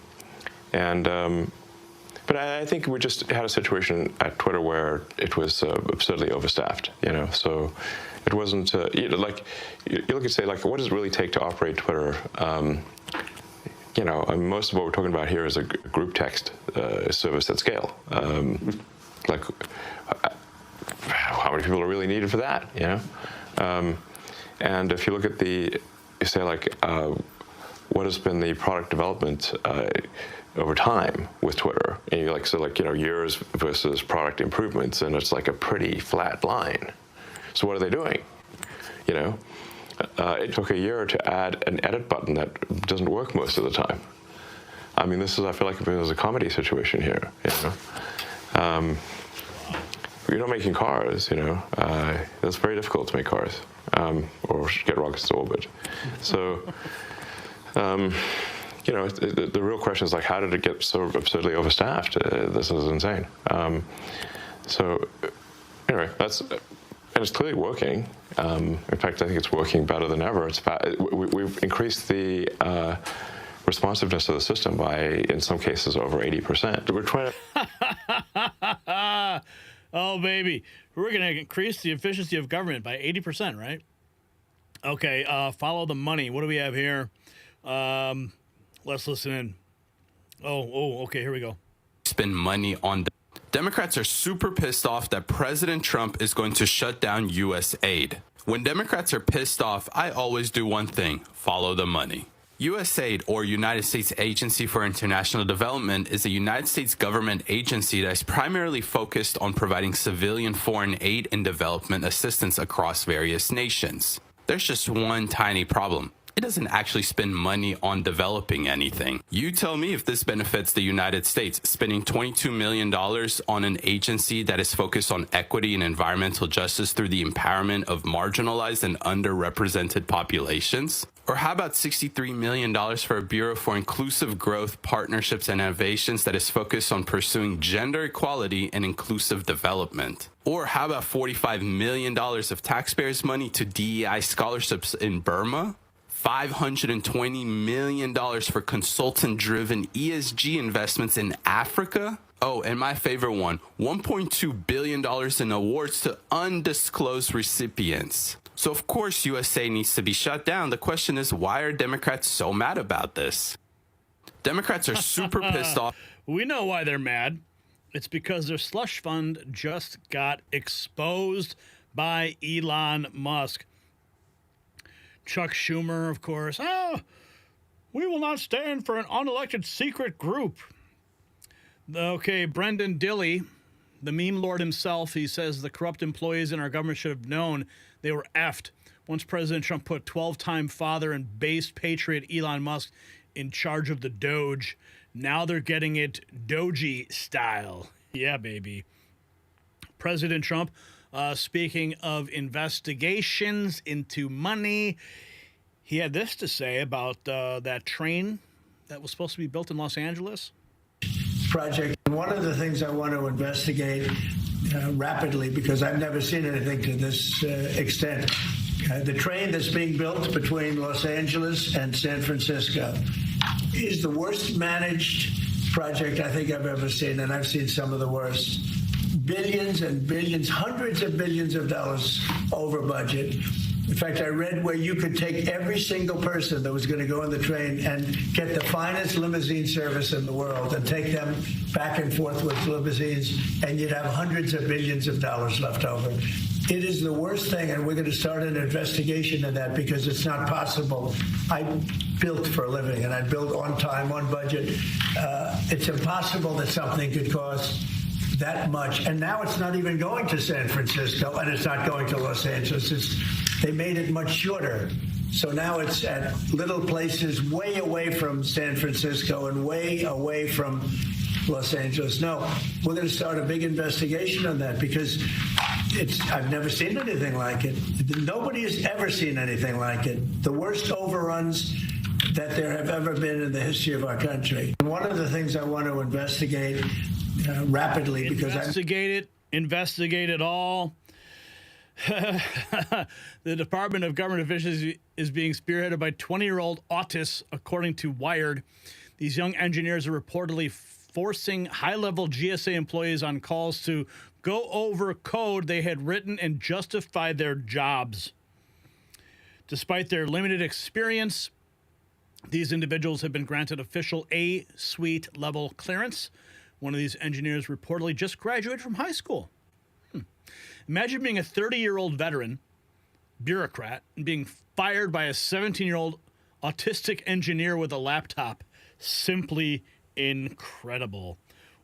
I think we just had a situation at Twitter where it was absurdly overstaffed. So it wasn't like you look and say like, what does it really take to operate Twitter? Most of what we're talking about here is a group text service at scale. Like, how many people are really needed for that? And if you look at what has been the product development over time with Twitter, and you're years versus product improvements, and it's like a pretty flat line. So what are they doing? It took a year to add an edit button that doesn't work most of the time. I mean, I feel like there's a comedy situation here. You're not making cars, it's very difficult to make cars or get rockets to orbit. So, the real question is like, how did it get so absurdly overstaffed? This is insane. So, anyway, and it's clearly working. In fact, I think it's working better than ever. We've increased the responsiveness of the system by, in some cases, over 80%. We're trying to. Oh, baby. We're going to increase the efficiency of government by 80%, right? Okay, follow the money. What do we have here? Let's listen in. Oh, okay, here we go. Spend money on... Democrats are super pissed off that President Trump is going to shut down U.S. aid. When Democrats are pissed off, I always do one thing: follow the money. USAID, or United States Agency for International Development, is a United States government agency that is primarily focused on providing civilian foreign aid and development assistance across various nations. There's just one tiny problem. It doesn't actually spend money on developing anything. You tell me if this benefits the United States, spending $22 million on an agency that is focused on equity and environmental justice through the empowerment of marginalized and underrepresented populations? Or how about $63 million for a Bureau for Inclusive Growth, Partnerships, and Innovations that is focused on pursuing gender equality and inclusive development? Or how about $45 million of taxpayers' money to DEI scholarships in Burma? $520 million for consultant-driven ESG investments in Africa? Oh, and my favorite one, $1.2 billion in awards to undisclosed recipients. So of course USA needs to be shut down. The question is, why are Democrats so mad about this? Democrats are super pissed off. We know why they're mad. It's because their slush fund just got exposed by Elon Musk. Chuck Schumer, of course. Oh, We will not stand for an unelected secret group. Okay, Brendan Dilley, the meme lord himself, he says the corrupt employees in our government should have known they were effed once President Trump put 12-time father and based patriot Elon Musk in charge of the DOGE. Now they're getting it DOGE style. Yeah, baby. President Trump, speaking of investigations into money, he had this to say about that train that was supposed to be built in Los Angeles. Project. One of the things I want to investigate rapidly, because I've never seen anything to this extent, the train that's being built between Los Angeles and San Francisco is the worst managed project I think I've ever seen, and I've seen some of the worst. Billions and billions, hundreds of billions of dollars over budget. In fact, I read where you could take every single person that was going to go on the train and get the finest limousine service in the world and take them back and forth with limousines, and you'd have hundreds of billions of dollars left over. It is the worst thing, and we're going to start an investigation of that because it's not possible. I built for a living, and I built on time, on budget. It's impossible that something could cost that much. And now it's not even going to San Francisco, and it's not going to Los Angeles. They made it much shorter. So now it's at little places way away from San Francisco and way away from Los Angeles. No, we're going to start a big investigation on that because I've never seen anything like it. Nobody has ever seen anything like it. The worst overruns that there have ever been in the history of our country. One of the things I want to investigate rapidly because investigate it all. The Department of Government Efficiency is being spearheaded by 20-year-old autists, according to Wired. These young engineers are reportedly forcing high-level GSA employees on calls to go over code they had written and justify their jobs. Despite their limited experience, these individuals have been granted official A-suite level clearance. One of these engineers reportedly just graduated from high school. Imagine being a 30-year-old veteran bureaucrat and being fired by a 17-year-old autistic engineer with a laptop. Simply incredible.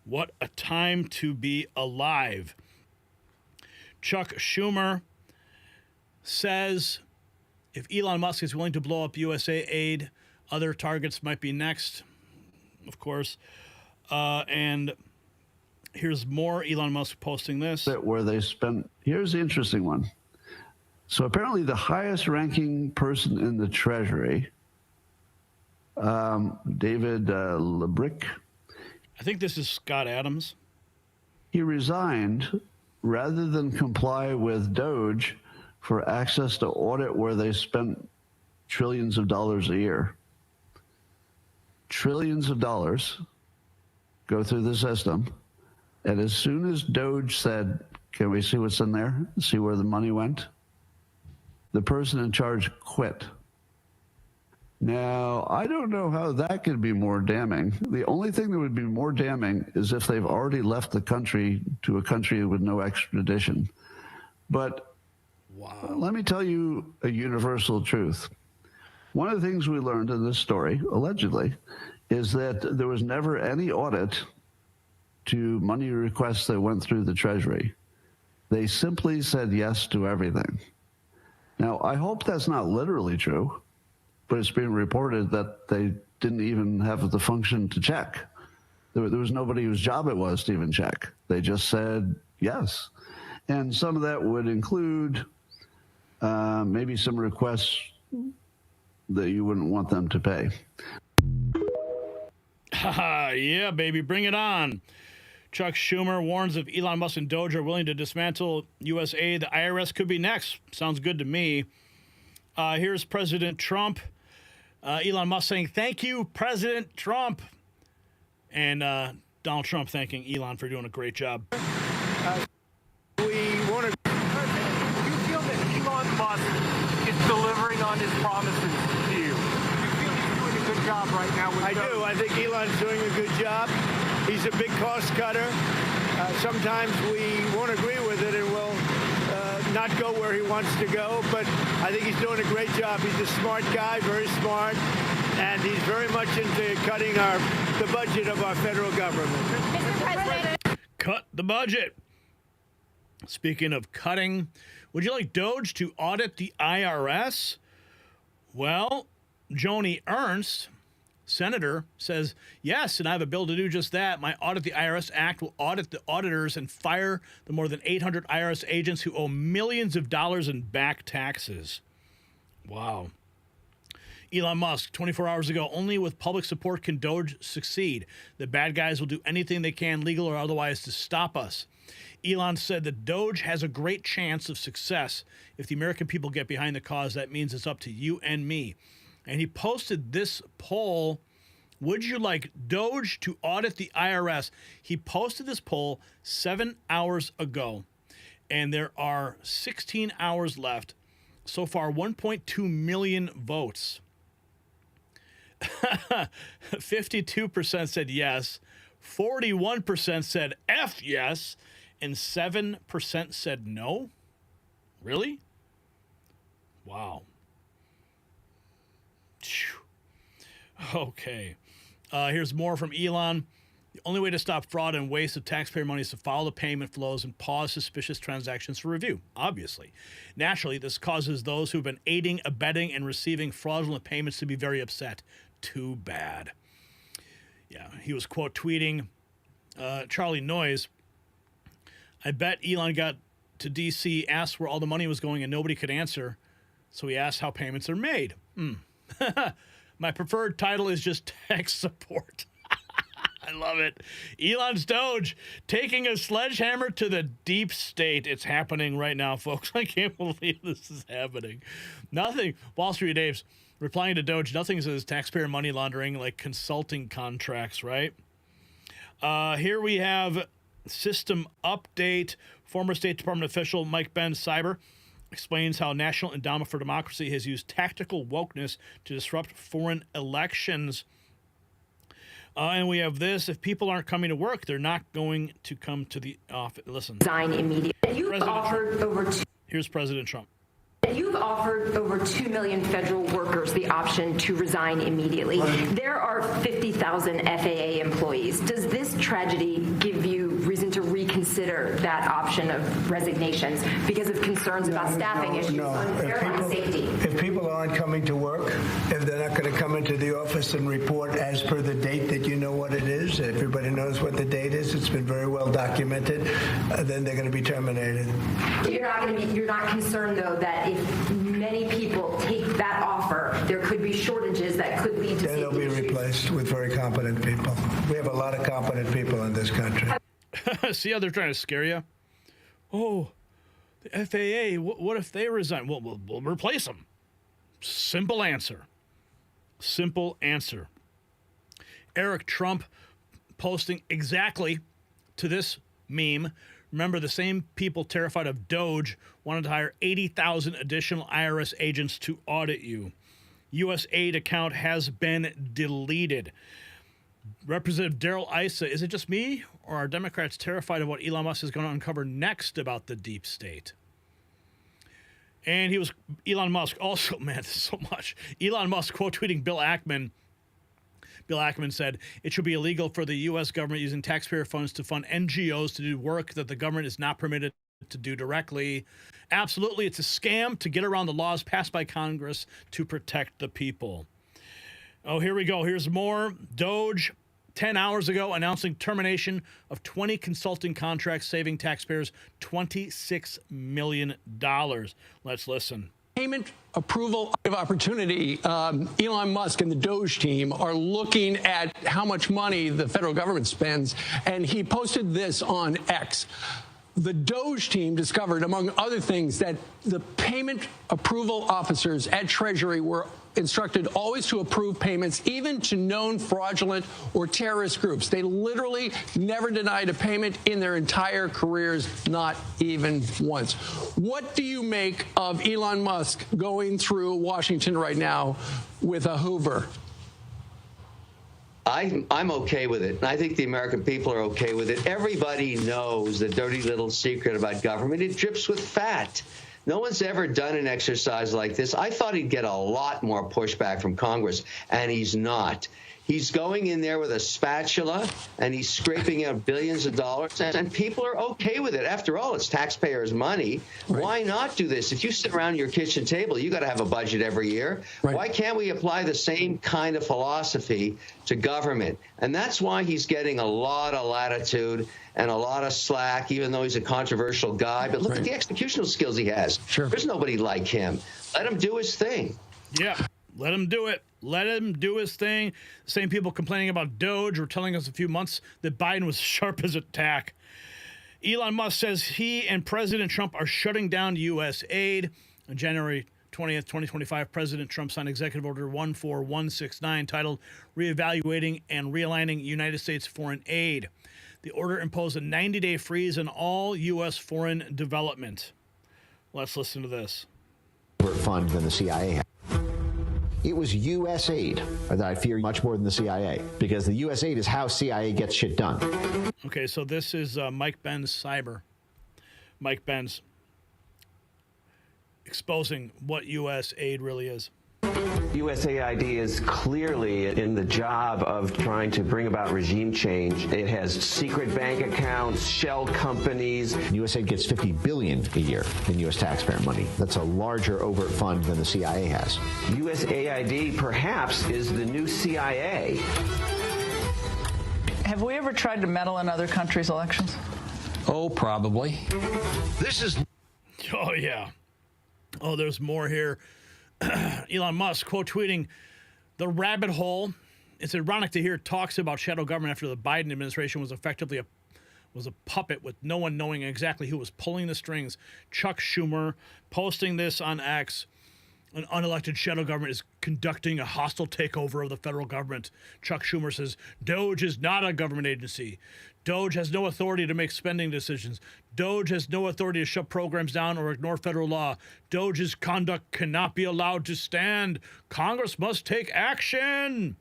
What a time to be alive. Chuck Schumer says if Elon Musk is willing to blow up USA aid, other targets might be next, of course. And here's more Elon Musk posting this. Where they spent, here's the interesting one. So apparently the highest ranking person in the Treasury, David Lebrick. I think this is Scott Adams. He resigned rather than comply with DOGE for access to audit where they spent trillions of dollars a year. Trillions of dollars go through the system. And as soon as DOGE said, can we see what's in there, see where the money went, the person in charge quit. Now, I don't know how that could be more damning. The only thing that would be more damning is if they've already left the country to a country with no extradition. But let me tell you a universal truth. One of the things we learned in this story, allegedly, is that there was never any audit to money requests that went through the Treasury. They simply said yes to everything. Now, I hope that's not literally true, but it's being reported that they didn't even have the function to check. There was nobody whose job it was to even check. They just said yes. And some of that would include maybe some requests that you wouldn't want them to pay. Yeah, baby, bring it on. Chuck Schumer warns if Elon Musk and DOGE are willing to dismantle U.S. aid, the IRS could be next. Sounds good to me. Here's President Trump. Elon Musk saying, thank you, President Trump. And Donald Trump thanking Elon for doing a great job. We want to... Do you feel that Elon Musk is delivering on his promises to you? Do you feel he's doing a good job right now? I do. I think Elon's doing a good job. He's a big cost cutter. Sometimes we won't agree with it and we'll not go where he wants to go, but I think he's doing a great job. He's a smart guy, very smart. and he's very much into cutting the budget of our federal government. Mr. President. Cut the budget. Speaking of cutting, would you like DOGE to audit the IRS? Well, Joni Ernst, senator, says, yes, and I have a bill to do just that. My Audit the IRS Act will audit the auditors and fire the more than 800 IRS agents who owe millions of dollars in back taxes. Wow. Elon Musk, 24 hours ago, only with public support can DOGE succeed. The bad guys will do anything they can, legal or otherwise, to stop us. Elon said that DOGE has a great chance of success. If the American people get behind the cause, that means it's up to you and me. And he posted this poll. Would you like DOGE to audit the IRS? He posted this poll 7 hours ago, and there are 16 hours left. So far, 1.2 million votes. 52% said yes, 41% said F yes, and 7% said no? Really? Wow. Okay. Here's more from Elon. The only way to stop fraud and waste of taxpayer money is to follow the payment flows and pause suspicious transactions for review, obviously. Naturally, this causes those who've been aiding, abetting, and receiving fraudulent payments to be very upset. Too bad. Yeah, he was, quote, tweeting, Charlie Noyes, I bet Elon got to D.C., asked where all the money was going, and nobody could answer, so he asked how payments are made. My preferred title is just tech support. I love it. Elon's DOGE taking a sledgehammer to the deep state. It's happening right now, folks. I can't believe this is happening. Nothing. Wall Street Dave's replying to DOGE, nothing says taxpayer money laundering like consulting contracts, right? Here we have system update. Former State Department official Mike Ben Cyber explains how National Endowment for Democracy has used tactical wokeness to disrupt foreign elections. And we have this. If people aren't coming to work, they're not going to come to the office. Listen. Resign immediately. You've offered over Here's President Trump. You've offered over 2 million federal workers the option to resign immediately. There are 50,000 FAA employees. Does this tragedy give you reason to reconsider that option of resignations because of concerns about staffing issues on airline safety? If people aren't coming to work, if they're not going to come into the office and report as per the date that you know what it is, everybody knows what the date is, it's been very well documented, then they're going to be terminated. You're not concerned, though, that if many people take that offer, there could be shortages that could lead to then they'll be replaced with very competent people. We have a lot of competent people in this country. See how they're trying to scare you? Oh, the FAA, what if they resign? Well, we'll replace them. Simple answer. Simple answer. Eric Trump posting exactly to this meme. Remember, the same people terrified of DOGE wanted to hire 80,000 additional IRS agents to audit you. U.S. aid account has been deleted. Representative Darrell Issa, is it just me, or are Democrats terrified of what Elon Musk is going to uncover next about the deep state? And he was, Elon Musk also, man, this is so much. Elon Musk quote tweeting Bill Ackman. Bill Ackman said, it should be illegal for the U.S. government using taxpayer funds to fund NGOs to do work that the government is not permitted to do directly. Absolutely, it's a scam to get around the laws passed by Congress to protect the people. Oh, here we go. Here's more. DOGE, 10 hours ago, announcing termination of 20 consulting contracts, saving taxpayers $26 million. Let's listen. Payment approval of opportunity. Elon Musk and the DOGE team are looking at how much money the federal government spends, and he posted this on X. The DOGE team discovered, among other things, that the payment approval officers at Treasury were instructed always to approve payments, even to known fraudulent or terrorist groups. They literally never denied a payment in their entire careers, not even once. What do you make of Elon Musk going through Washington right now with a Hoover? I'm okay with it. And I think the American people are okay with it. Everybody knows the dirty little secret about government. It drips with fat. No one's ever done an exercise like this. I thought he'd get a lot more pushback from Congress, and he's not. He's going in there with a spatula, and he's scraping out billions of dollars, and people are okay with it. After all, it's taxpayers' money. Right. Why not do this? If you sit around your kitchen table, you got to have a budget every year. Right. Why can't we apply the same kind of philosophy to government? And that's why he's getting a lot of latitude and a lot of slack, even though he's a controversial guy. But look at the executional skills he has. Sure. There's nobody like him. Let him do his thing. Yeah, let him do it. Let him do his thing. The same people complaining about DOGE were telling us a few months that Biden was sharp as a tack. Elon Musk says he and President Trump are shutting down U.S. aid. On January 20th, 2025, President Trump signed Executive Order 14169 titled Reevaluating and Realigning United States Foreign Aid. The order imposed a 90-day freeze on all U.S. foreign development. Let's listen to this. Fund than the CIA had. It was U.S. aid that I fear much more than the CIA, because the U.S. aid is how CIA gets shit done. Okay, so this is Mike Benz Cyber. Mike Benz exposing what U.S. aid really is. USAID is clearly in the job of trying to bring about regime change. It has secret bank accounts, shell companies. USAID gets $50 billion a year in U.S. taxpayer money. That's a larger overt fund than the CIA has. USAID perhaps is the new CIA. Have we ever tried to meddle in other countries' elections? Oh, probably. This is... Oh, yeah. Oh, there's more here. Elon Musk, quote tweeting, the rabbit hole. It's ironic to hear talks about shadow government after the Biden administration was effectively a puppet with no one knowing exactly who was pulling the strings. Chuck Schumer posting this on X. An unelected shadow government is conducting a hostile takeover of the federal government. Chuck Schumer says, DOGE is not a government agency. DOGE has no authority to make spending decisions. DOGE has no authority to shut programs down or ignore federal law. DOGE's conduct cannot be allowed to stand. Congress must take action.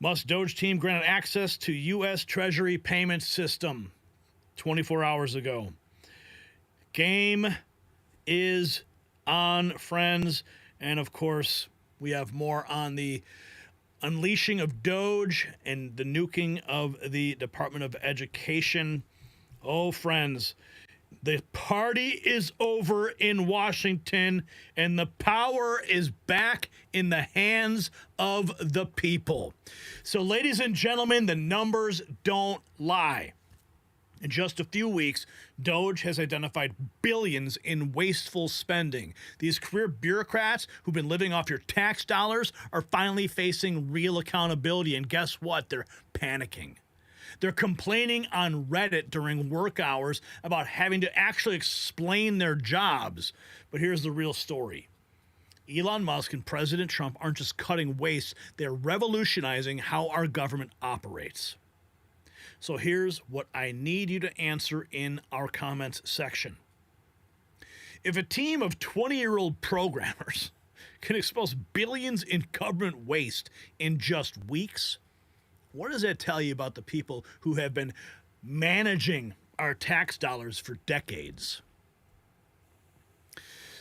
Musk DOGE team granted access to U.S. Treasury payment system 24 hours ago. Game is on, friends. And of course, we have more on the unleashing of DOGE and the nuking of the Department of Education. Oh, friends, the party is over in Washington, and the power is back in the hands of the people. So, ladies and gentlemen, the numbers don't lie. In just a few weeks, DOGE has identified billions in wasteful spending. These career bureaucrats who've been living off your tax dollars are finally facing real accountability. And guess what? They're panicking. They're complaining on Reddit during work hours about having to actually explain their jobs. But here's the real story. Elon Musk and President Trump aren't just cutting waste, they're revolutionizing how our government operates. So here's what I need you to answer in our comments section. If a team of 20-year-old programmers can expose billions in government waste in just weeks, what does that tell you about the people who have been managing our tax dollars for decades?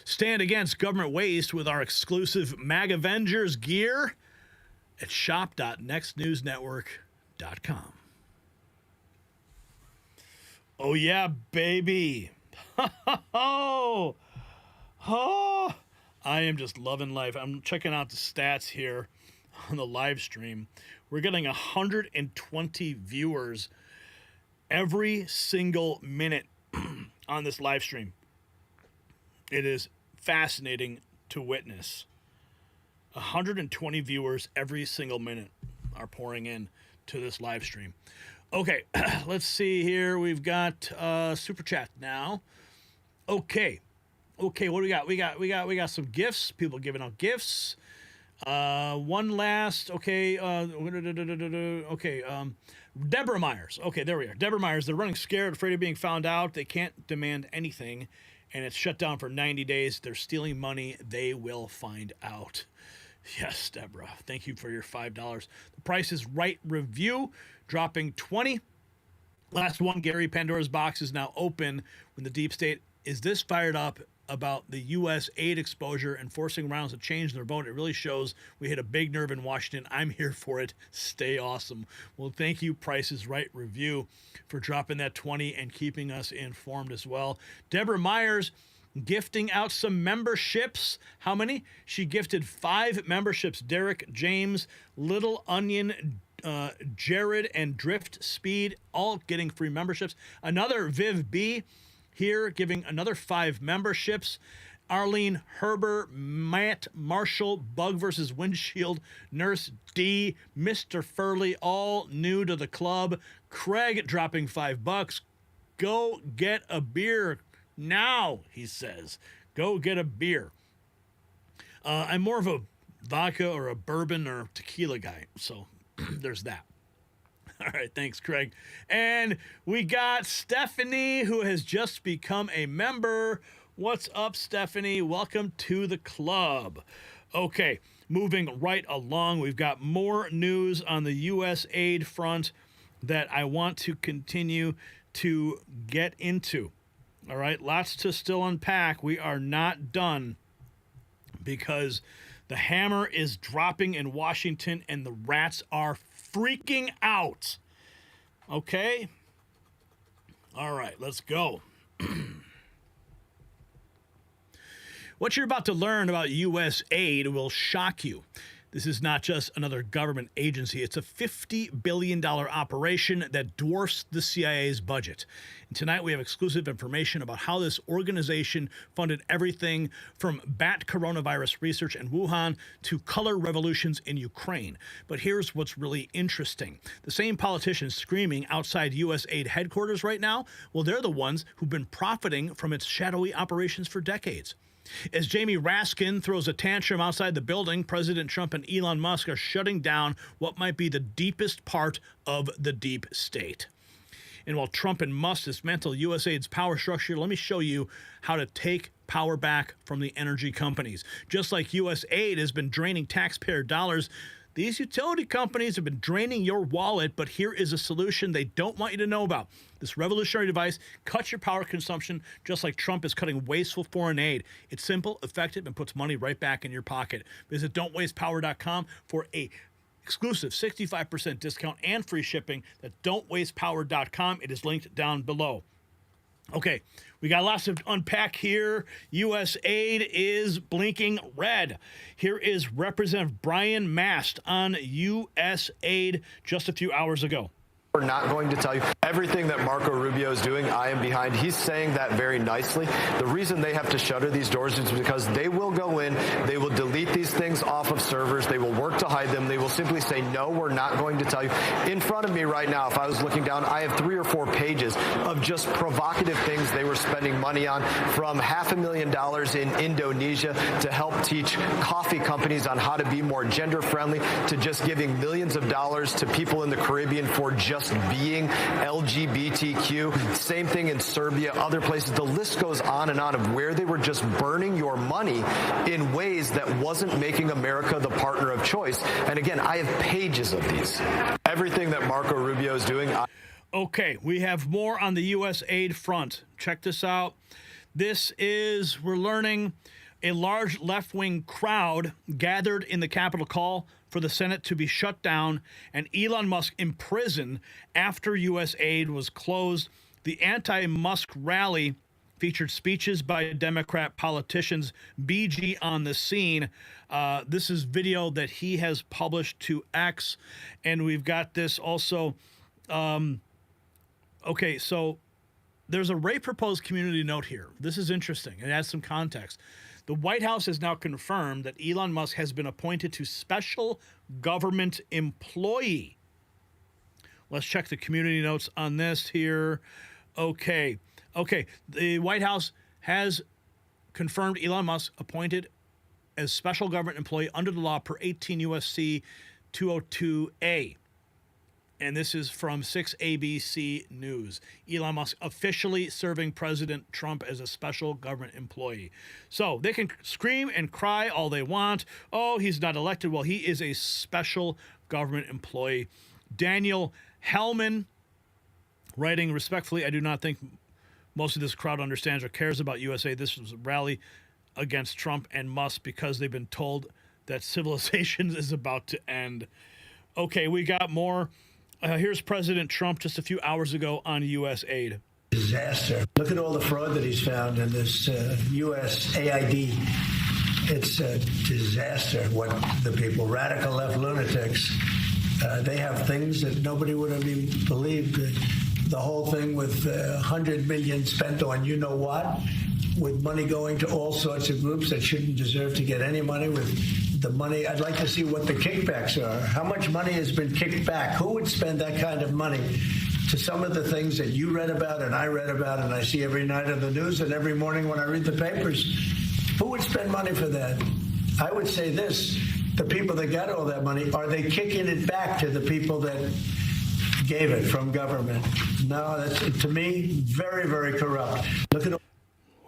Stand against government waste with our exclusive MAG Avengers gear at shop.nextnewsnetwork.com. Oh, yeah, baby. Oh, I am just loving life. I'm checking out the stats here on the live stream. We're getting 120 viewers every single minute on this live stream. It is fascinating to witness. 120 viewers every single minute are pouring in to this live stream. Okay, let's see here. We've got super chat now. Okay, what do we got? We got some gifts. People giving out gifts. One last. Okay. Deborah Myers. Okay, there we are. Deborah Myers. They're running scared, afraid of being found out. They can't demand anything, and it's shut down for 90 days. They're stealing money. They will find out. Yes, Deborah. Thank you for your $5. The Price is Right review dropping 20. Last one, Gary, Pandora's box is now open when the deep state is this fired up about the U.S. aid exposure and forcing rounds to change their vote. It really shows we hit a big nerve in Washington. I'm here for it. Stay awesome. Well, thank you, Price is Right Review, for dropping that 20 and keeping us informed as well. Deborah Myers gifting out some memberships. How many? She gifted 5 memberships. Derek, James, Little Onion, Jared, and Drift Speed, all getting free memberships. Another Viv B here giving another 5 memberships. Arlene Herber, Matt Marshall, Bug versus Windshield, Nurse D, Mr. Furley, all new to the club. Craig dropping $5. Go get a beer now, he says. Go get a beer. I'm more of a vodka or a bourbon or tequila guy, so there's that. All right, thanks, Craig. And we got Stephanie, who has just become a member. What's up, Stephanie? Welcome to the club. Okay, moving right along, we've got more news on the U.S. aid front that I want to continue to get into. All right, lots to still unpack. We are not done because the hammer is dropping in Washington and the rats are freaking out. Okay? All right, let's go. What you're about to learn about U.S. aid will shock you. This is not just another government agency. It's a $50 billion operation that dwarfs the CIA's budget. And tonight we have exclusive information about how this organization funded everything from bat coronavirus research in Wuhan to color revolutions in Ukraine. But here's what's really interesting. The same politicians screaming outside U.S. aid headquarters right now, well, they're the ones who've been profiting from its shadowy operations for decades. As Jamie Raskin throws a tantrum outside the building, President Trump and Elon Musk are shutting down what might be the deepest part of the deep state. And while Trump and Musk dismantle USAID's power structure, let me show you how to take power back from the energy companies. Just like USAID has been draining taxpayer dollars, these utility companies have been draining your wallet, but here is a solution they don't want you to know about. This revolutionary device cuts your power consumption just like Trump is cutting wasteful foreign aid. It's simple, effective, and puts money right back in your pocket. Visit don'twastepower.com for a exclusive 65% discount and free shipping. That's don'twastepower.com. It is linked down below. Okay, we got lots to unpack here. U.S. aid is blinking red. Here is Representative Brian Mast on U.S. aid just a few hours ago. We're not going to tell you everything that Marco Rubio is doing. I am behind. He's saying that very nicely. The reason they have to shutter these doors is because they will go in, they will delete these things off of servers, they will work to hide them, they will simply say, no, we're not going to tell you. In front of me right now, if I was looking down, I have 3 or 4 pages of just provocative things they were spending money on, from $500,000 in Indonesia to help teach coffee companies on how to be more gender friendly, to just giving millions of dollars to people in the Caribbean for just being LGBTQ. Same thing in Serbia, other places. The list goes on and on of where they were just burning your money in ways that wasn't making America the partner of choice. And again, I have pages of these. Everything that Marco Rubio is doing. Okay, we have more on the U.S. aid front. Check this out. We're learning a large left-wing crowd gathered in the Capitol call for the Senate to be shut down and Elon Musk imprisoned after U.S. aid was closed. The anti-Musk rally featured speeches by Democrat politicians. BG on the scene. This is video that he has published to X, and we've got this also. Okay, so there's a Ray proposed community note here. This is interesting. It adds some context. The White House has now confirmed that Elon Musk has been appointed to special government employee. Let's check the community notes on this here. Okay. The White House has confirmed Elon Musk appointed as special government employee under the law per 18 U.S.C. 202A. And this is from 6ABC News. Elon Musk officially serving President Trump as a special government employee. So they can scream and cry all they want. Oh, he's not elected. Well, he is a special government employee. Daniel Hellman writing, respectfully, I do not think Most of this crowd understands or cares about USA. This was a rally against Trump and Musk because they've been told that civilization is about to end. Okay, we got more. Here's President Trump just a few hours ago on U.S. aid. Disaster. Look at all the fraud that he's found in this USAID. It's a disaster. What the people, radical left lunatics, they have things that nobody would have even believed. The whole thing with $100 million spent on you know what, with money going to all sorts of groups that shouldn't deserve to get any money. With the money, I'd like to see what the kickbacks are. How much money has been kicked back? Who would spend that kind of money to some of the things that you read about and I read about and I see every night on the news and every morning when I read the papers? Who would spend money for that? I would say this, the people that got all that money, are they kicking it back to the people that gave it from government? No, that's, to me, very, very corrupt. Look at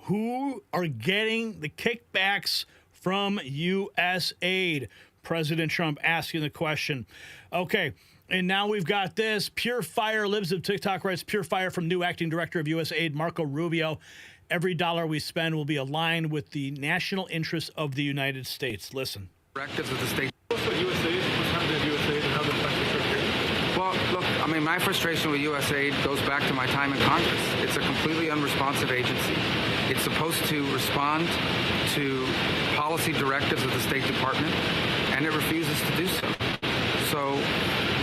who are getting the kickbacks from U.S. aid. President Trump asking the question. Okay, and now we've got this. Pure Fire, Libs of TikTok writes, Pure Fire from new acting director of U.S. aid, Marco Rubio. Every dollar we spend will be aligned with the national interests of the United States. Listen. Directives of the state. What's what USAID? What's happening at USAID and how that affects the church? Well, look, I mean, my frustration with USAID goes back to my time in Congress. It's a completely unresponsive agency. It's supposed to respond to policy directives of the State Department, and it refuses to do so. So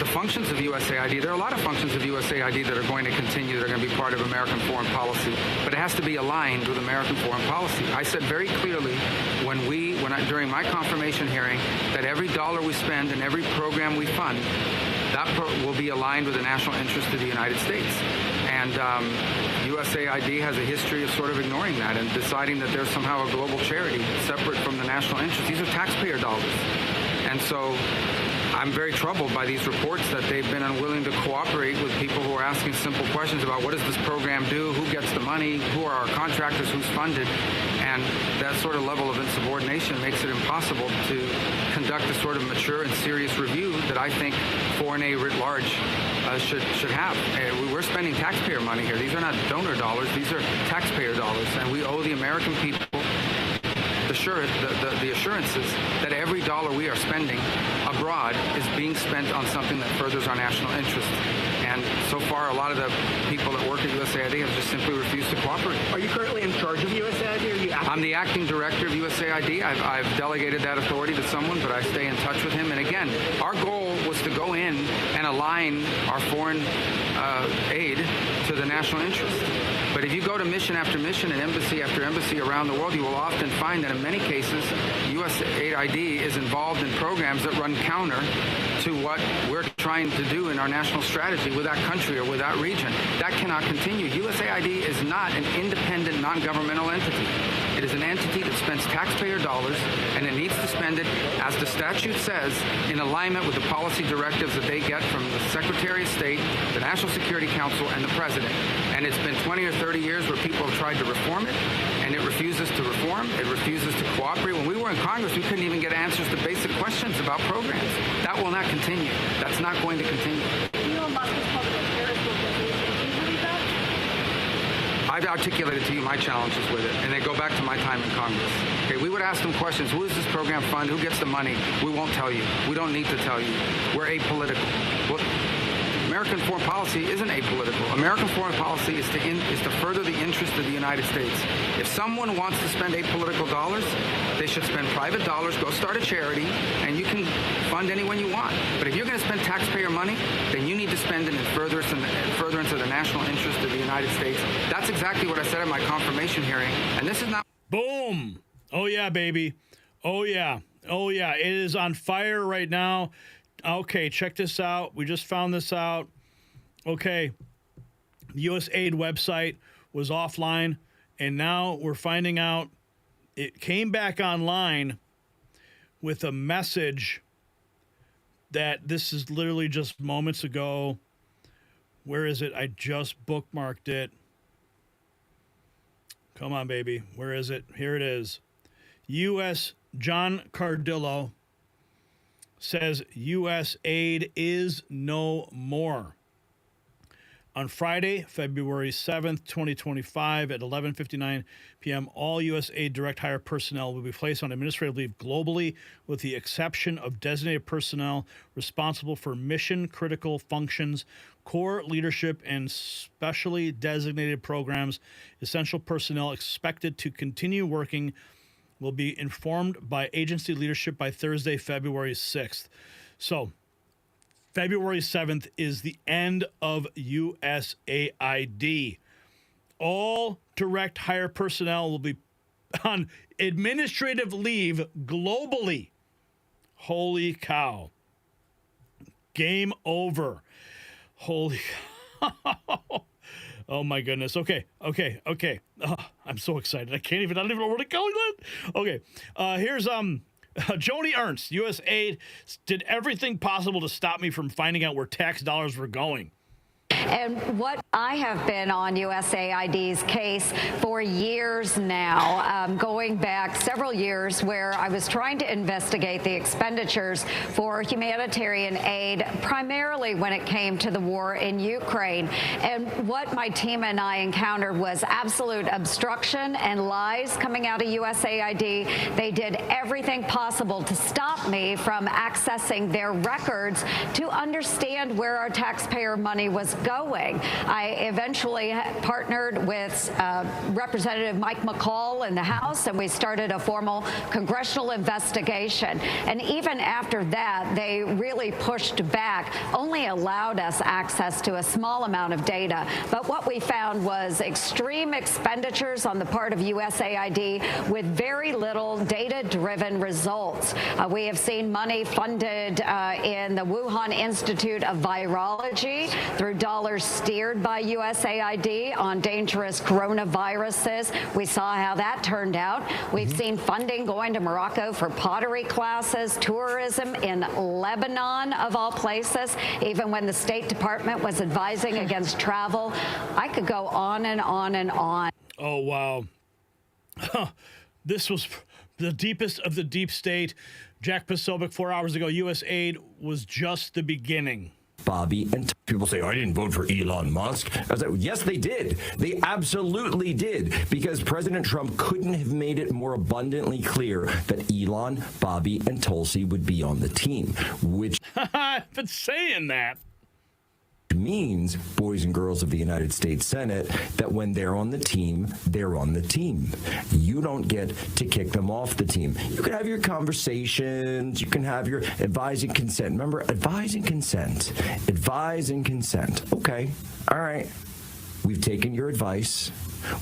the functions of USAID, there are a lot of functions of USAID that are going to continue, that are going to be part of American foreign policy, but it has to be aligned with American foreign policy. I said very clearly during my confirmation hearing that every dollar we spend and every program we fund, that will be aligned with the national interest of the United States. And USAID has a history of sort of ignoring that and deciding that there's somehow a global charity separate from the national interest. These are taxpayer dollars. And so I'm very troubled by these reports that they've been unwilling to cooperate with people who are asking simple questions about what does this program do, who gets the money, who are our contractors, who's funded. And that sort of level of insubordination makes it impossible to conduct the sort of mature and serious review that I think foreign aid writ large should have. We're spending taxpayer money here. These are not donor dollars. These are taxpayer dollars. And we owe the American people the assurances that every dollar we are spending abroad is being spent on something that furthers our national interest. And so far, a lot of the people that work at USAID have just simply refused to cooperate. Are you currently in charge of USAID? Or are you I'm the acting director of USAID. I've delegated that authority to someone, but I stay in touch with him. And again, our goal was to go in and align our foreign aid to the national interest. But if you go to mission after mission and embassy after embassy around the world, you will often find that in many cases, USAID is involved in programs that run counter to what we're trying to do in our national strategy with that country or with that region. That cannot continue. USAID is not an independent, non-governmental entity. It is an entity that spends taxpayer dollars, and it needs to spend it, as the statute says, in alignment with the policy directives that they get from the Secretary of State, the National Security Council, and the President. And it's been 20 or 30 years where people have tried to reform it, and it refuses to reform. It refuses to cooperate. When we were in Congress, we couldn't even get answers to basic questions about programs. That will not continue. That's not going to continue. Elon Musk is called a terrorist organization. Do you believe that? I've articulated to you my challenges with it, and they go back to my time in Congress. Okay, we would ask them questions. Who does this program fund? Who gets the money? We won't tell you. We don't need to tell you. We're apolitical. Well, American foreign policy isn't apolitical. American foreign policy is to further the interest of the United States. If someone wants to spend apolitical dollars, they should spend private dollars, go start a charity, and you can fund anyone you want. But if you're going to spend taxpayer money, then you need to spend it in furtherance of the national interest of the United States. That's exactly what I said at my confirmation hearing. And this is not... Boom! Oh, yeah, baby. Oh, yeah. Oh, yeah. It is on fire right now. Okay, check this out. We just found this out. Okay, the USAID website was offline, and now we're finding out it came back online with a message that this is literally just moments ago. Where is it? I just bookmarked it. Come on, baby. Where is it? Here it is. U.S. John Cardillo says U.S. aid is no more. On Friday, February 7th, 2025 at 11:59 p.m., all USAID direct hire personnel will be placed on administrative leave globally, with the exception of designated personnel responsible for mission-critical functions, core leadership, and specially designated programs. Essential personnel expected to continue working will be informed by agency leadership by Thursday, February 6th. So, February 7th is the end of USAID. All direct hire personnel will be on administrative leave globally. Holy cow. Game over. Holy cow. Oh, my goodness. Okay. Oh, I'm so excited. I don't even know where to go. Okay. Here's Joni Ernst, USAID, did everything possible to stop me from finding out where tax dollars were going. And what I have been on USAID's case for years now, going back several years, where I was trying to investigate the expenditures for humanitarian aid, primarily when it came to the war in Ukraine. And what my team and I encountered was absolute obstruction and lies coming out of USAID. They did everything possible to stop me from accessing their records to understand where our taxpayer money was going. I eventually partnered with Representative Mike McCall in the House, and we started a formal congressional investigation. And even after that, they really pushed back, only allowed us access to a small amount of data. But what we found was extreme expenditures on the part of USAID with very little data-driven results. We have seen money funded in the Wuhan Institute of Virology through dollars steered by USAID on dangerous coronaviruses. We saw how that turned out. We've seen funding going to Morocco for pottery classes, tourism in Lebanon, of all places, even when the State Department was advising against travel. I could go on and on and on. Oh, wow. This was the deepest of the deep state. Jack Posobiec 4 hours ago. USAID was just the beginning. Bobby, and people say, I didn't vote for Elon Musk. I was like, yes, they did. They absolutely did, because President Trump couldn't have made it more abundantly clear that Elon, Bobby, and Tulsi would be on the team, which I've been saying that. Means, boys and girls of the United States Senate, that when they're on the team, they're on the team. You don't get to kick them off the team. You can have your conversations. You can have your advise and consent. Remember, advise and consent. Advise and consent. Okay. All right. We've taken your advice.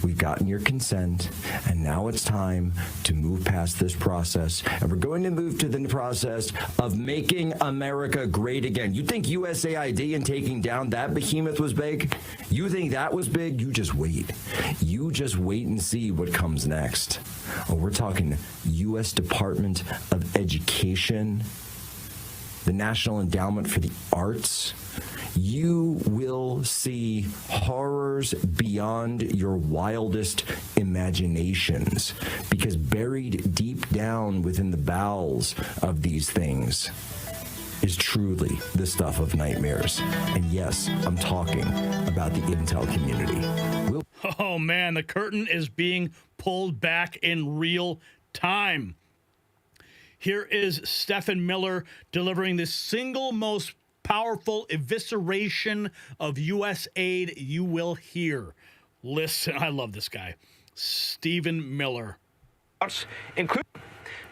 We've gotten your consent, and now it's time to move past this process. And we're going to move to the process of making America great again. You think USAID and taking down that behemoth was big? You think that was big? You just wait. You just wait and see what comes next. Oh, we're talking U.S. Department of Education, the National Endowment for the Arts. You will see horrors beyond your wildest imaginations, because buried deep down within the bowels of these things is truly the stuff of nightmares. And yes, I'm talking about the intel community. Oh, man, the curtain is being pulled back in real time. Here is Stephen Miller delivering the single most powerful evisceration of U.S. aid you will hear. Listen, I love this guy. Stephen Miller.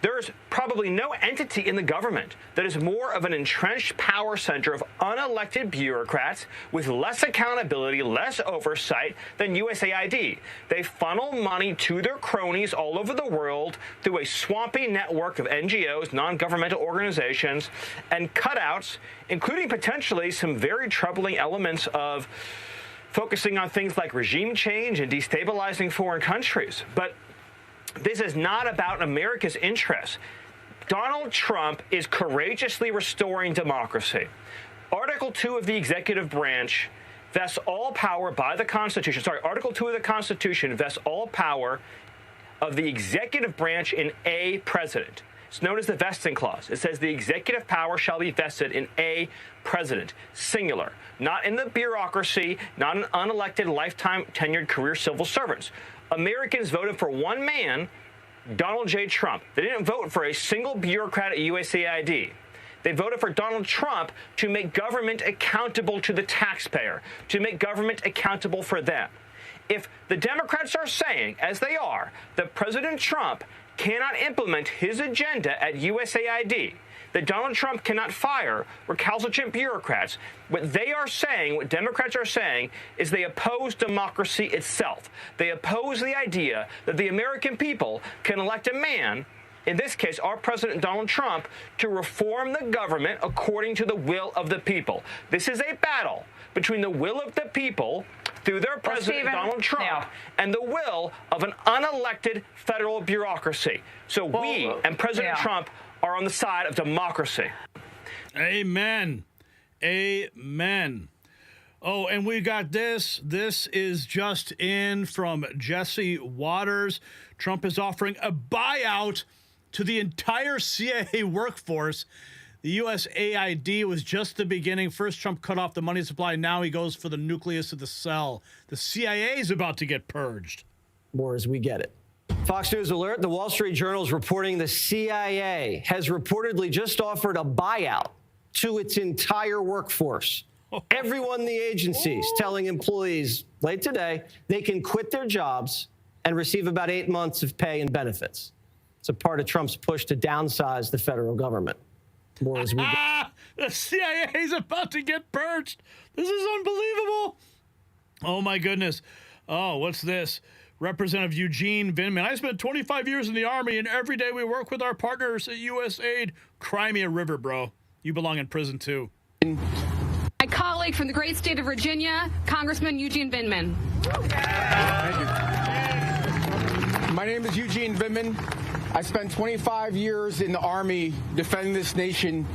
There's probably no entity in the government that is more of an entrenched power center of unelected bureaucrats with less accountability, less oversight than USAID. They funnel money to their cronies all over the world through a swampy network of NGOs, non-governmental organizations, and cutouts, including potentially some very troubling elements of focusing on things like regime change and destabilizing foreign countries. But this is not about America's interests. Donald Trump is courageously restoring democracy. Article 2 of the executive branch vests all power by the Constitution. Article 2 of the Constitution vests all power of the executive branch in a president. It's known as the vesting clause. It says the executive power shall be vested in a president, singular, not in the bureaucracy, not in unelected, lifetime tenured career civil servants. Americans voted for one man, Donald J. Trump. They didn't vote for a single bureaucrat at USAID. They voted for Donald Trump to make government accountable to the taxpayer, to make government accountable for them. If the Democrats are saying, as they are, that President Trump cannot implement his agenda at USAID, that Donald Trump cannot fire recalcitrant bureaucrats, what they are saying, what Democrats are saying, is they oppose democracy itself. They oppose the idea that the American people can elect a man, in this case, our President Donald Trump, to reform the government according to the will of the people. This is a battle between the will of the people through their President Donald Trump and the will of an unelected federal bureaucracy. So we and President Trump are on the side of democracy. Amen. Amen. Oh, and we got this. This is just in from Jesse Waters. Trump is offering a buyout to the entire CIA workforce. The USAID was just the beginning. First, Trump cut off the money supply. Now he goes for the nucleus of the cell. The CIA is about to get purged. More as we get it. Fox News alert, the Wall Street Journal is reporting the CIA has reportedly just offered a buyout to its entire workforce. Everyone in the agencies telling employees late today they can quit their jobs and receive about 8 months of pay and benefits. It's a part of Trump's push to downsize the federal government. More as we the CIA is about to get purged. This is unbelievable. Oh, my goodness. Oh, what's this? Representative Eugene Vindman. I spent 25 years in the Army, and every day we work with our partners at USAID. Cry me a river, bro. You belong in prison, too. My colleague from the great state of Virginia, Congressman Eugene Vindman. Thank you. My name is Eugene Vindman. I spent 25 years in the Army defending this nation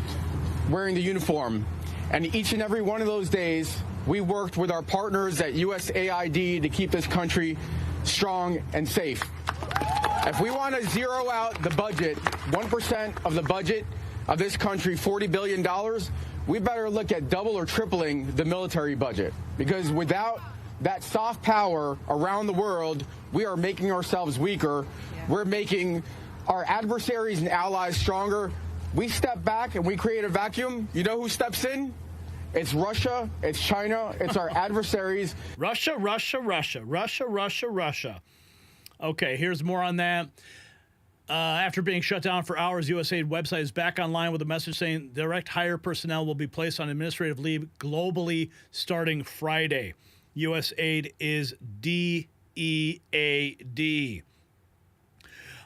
wearing the uniform. And each and every one of those days, we worked with our partners at USAID to keep this country strong and safe. If we want to zero out the budget, 1% of the budget of this country, $40 billion, we better look at double or tripling the military budget. Because without that soft power around the world, we are making ourselves weaker. We're making our adversaries and allies stronger. We step back and we create a vacuum. You know who steps in? It's Russia, it's China, it's our adversaries. Russia. Okay, here's more on that. After being shut down for hours, USAID website is back online with a message saying direct hire personnel will be placed on administrative leave globally starting Friday. USAID is DEAD.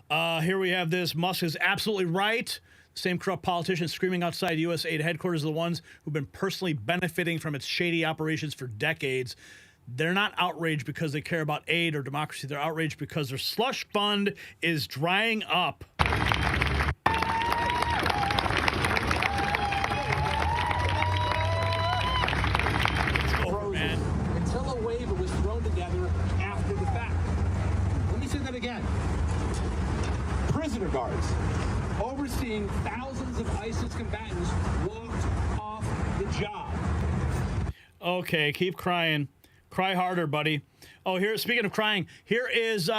Here we have this. Musk is absolutely right. Same corrupt politicians screaming outside USAID headquarters are the ones who've been personally benefiting from its shady operations for decades. They're not outraged because they care about aid or democracy. They're outraged because their slush fund is drying up. Until a waiver was thrown together after the fact. Let me say that again. Prisoner guards overseeing thousands of ISIS combatants walked off the job. Okay, keep crying. Cry harder, buddy. Oh, here, speaking of crying, here is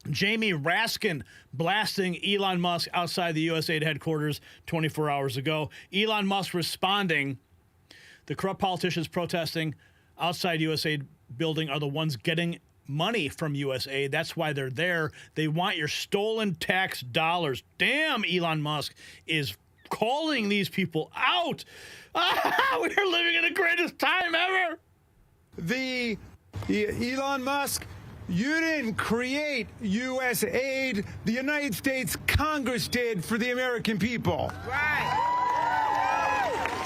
Jamie Raskin blasting Elon Musk outside the USAID headquarters 24 hours ago. Elon Musk responding, the corrupt politicians protesting outside USAID building are the ones getting money from USAID. That's why they're there. They want your stolen tax dollars. Damn, Elon Musk is calling these people out. We're living in the greatest time ever. The Elon Musk, you didn't create USAID. The United States Congress did for the American people. Right.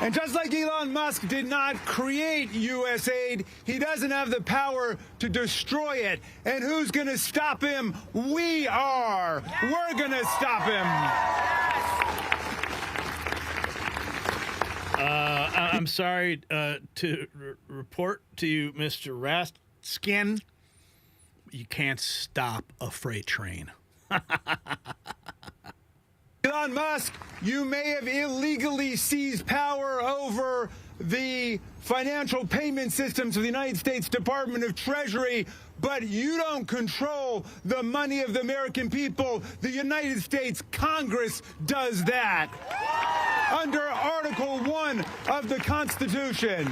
And just like Elon Musk did not create USAID, he doesn't have the power to destroy it. And who's going to stop him? We are. Yes. We're going to stop him. Yes. I'm sorry to report to you, Mr. Raskin, you can't stop a freight train. Elon Musk, you may have illegally seized power over the financial payment systems of the United States Department of Treasury, but you don't control the money of the American people. The United States Congress does that under Article 1 of the Constitution.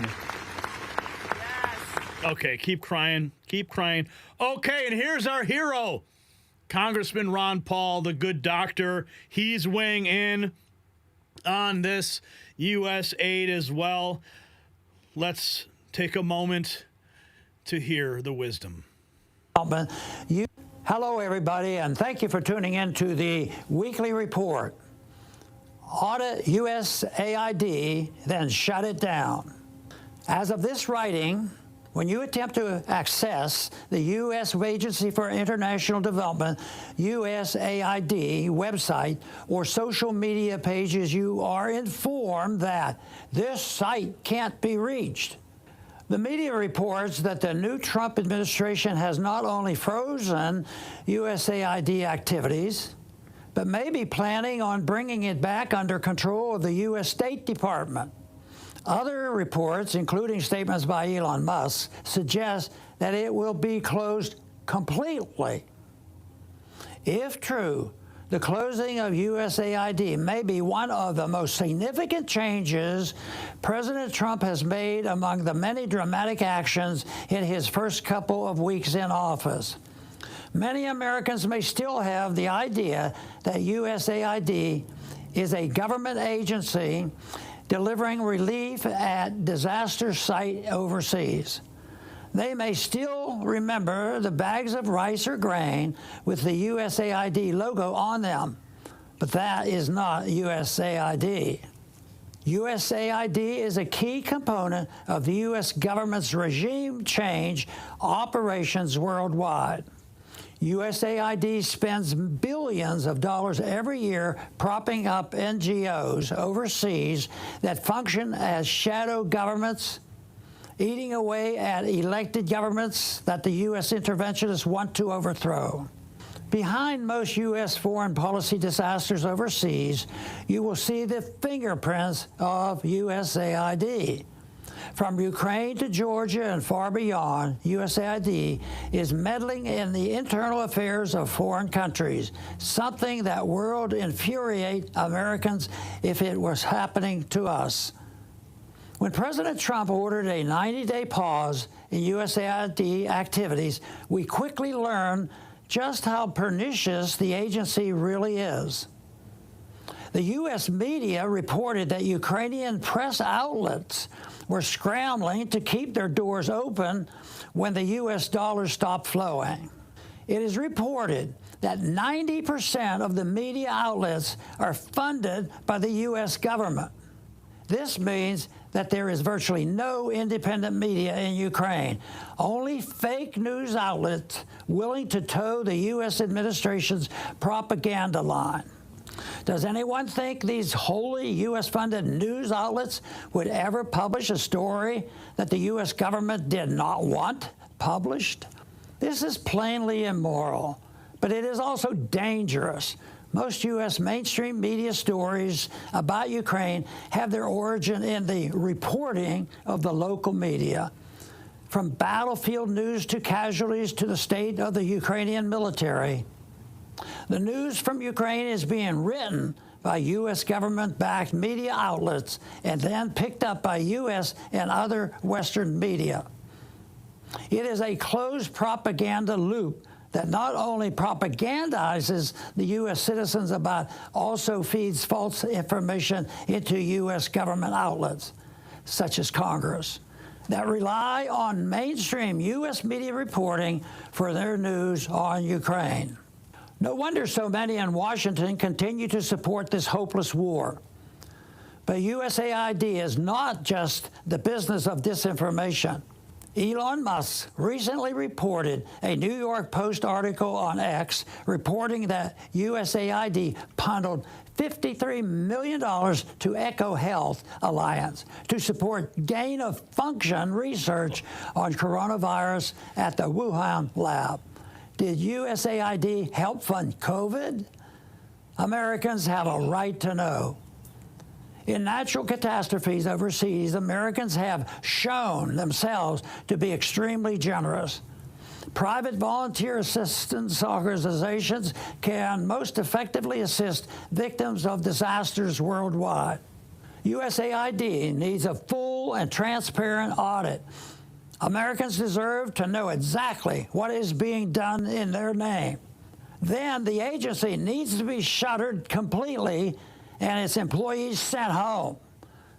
Okay, keep crying. Keep crying. Okay, and here's our hero, Congressman Ron Paul, the good doctor. He's weighing in on this U.S. aid as well. Let's take a moment to hear the wisdom. Hello, everybody, and thank you for tuning in to the weekly report. Audit USAID, then shut it down. As of this writing, when you attempt to access the U.S. Agency for International Development, USAID website or social media pages, you are informed that this site can't be reached. The media reports that the new Trump administration has not only frozen USAID activities, but may be planning on bringing it back under control of the U.S. State Department. Other reports, including statements by Elon Musk, suggest that it will be closed completely. If true, the closing of USAID may be one of the most significant changes President Trump has made among the many dramatic actions in his first couple of weeks in office. Many Americans may still have the idea that USAID is a government agency delivering relief at disaster site overseas. They may still remember the bags of rice or grain with the USAID logo on them, but that is not USAID. USAID is a key component of the U.S. government's regime change operations worldwide. USAID spends billions of dollars every year propping up NGOs overseas that function as shadow governments, eating away at elected governments that the U.S. interventionists want to overthrow. Behind most U.S. foreign policy disasters overseas, you will see the fingerprints of USAID. From Ukraine to Georgia and far beyond, USAID is meddling in the internal affairs of foreign countries, something that would infuriate Americans if it was happening to us. When President Trump ordered a 90-day pause in USAID activities, we quickly learned just how pernicious the agency really is. The U.S. media reported that Ukrainian press outlets were scrambling to keep their doors open when the U.S. dollar stopped flowing. It is reported that 90% of the media outlets are funded by the U.S. government. This means that there is virtually no independent media in Ukraine, only fake news outlets willing to toe the U.S. administration's propaganda line. Does anyone think these wholly U.S.-funded news outlets would ever publish a story that the U.S. government did not want published? This is plainly immoral, but it is also dangerous. Most U.S. mainstream media stories about Ukraine have their origin in the reporting of the local media. From battlefield news to casualties to the state of the Ukrainian military, the news from Ukraine is being written by U.S. government-backed media outlets and then picked up by U.S. and other Western media. It is a closed propaganda loop that not only propagandizes the U.S. citizens but also feeds false information into U.S. government outlets, such as Congress, that rely on mainstream U.S. media reporting for their news on Ukraine. No wonder so many in Washington continue to support this hopeless war. But USAID is not just the business of disinformation. Elon Musk recently reported a New York Post article on X reporting that USAID bundled $53 million to EcoHealth Alliance to support gain-of-function research on coronavirus at the Wuhan lab. Did USAID help fund COVID? Americans have a right to know. In natural catastrophes overseas, Americans have shown themselves to be extremely generous. Private volunteer assistance organizations can most effectively assist victims of disasters worldwide. USAID needs a full and transparent audit. Americans deserve to know exactly what is being done in their name. Then the agency needs to be shuttered completely and its employees sent home.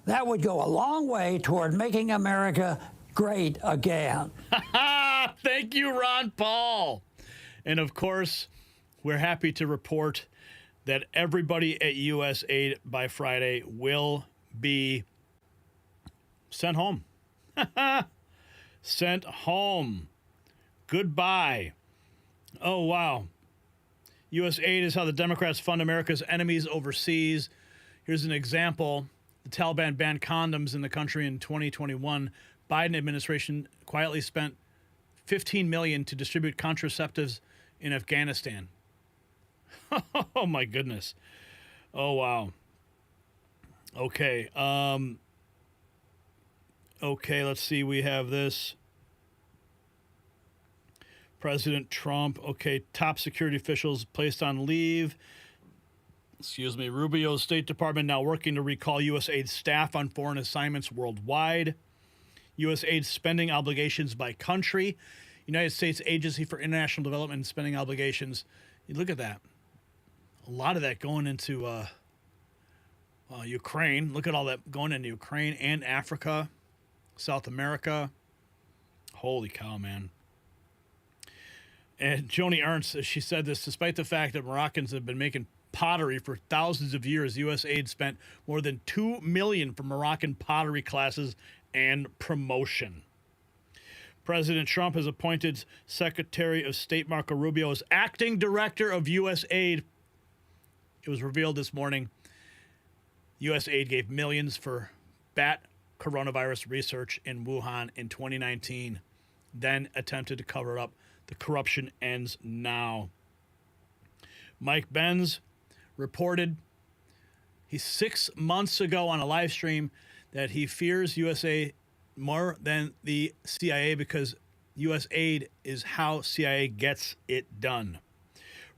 That would go a long way toward making America great again. Thank you, Ron Paul. And of course, we're happy to report that everybody at USAID by Friday will be sent home. Sent home. Goodbye. Oh, wow. USAID is how the Democrats fund America's enemies overseas. Here's an example. The Taliban banned condoms in the country in 2021. Biden administration quietly spent $15 million to distribute contraceptives in Afghanistan. Oh, my goodness. Oh, wow. Okay. Okay, let's see. We have this. President Trump. Okay, top security officials placed on leave. Excuse me. Rubio's State Department now working to recall USAID staff on foreign assignments worldwide. USAID spending obligations by country. United States Agency for International Development and spending obligations. You look at that. A lot of that going into Ukraine. Look at all that going into Ukraine and Africa, South America. Holy cow, man. And Joni Ernst, she said this, despite the fact that Moroccans have been making pottery for thousands of years, USAID spent more than $2 million for Moroccan pottery classes and promotion. President Trump has appointed Secretary of State Marco Rubio as acting director of USAID. It was revealed this morning USAID gave millions for bat coronavirus research in Wuhan in 2019, then attempted to cover it up. The corruption ends now. Mike Benz reported 6 months ago on a live stream that he fears USA more than the CIA because USAID is how CIA gets it done.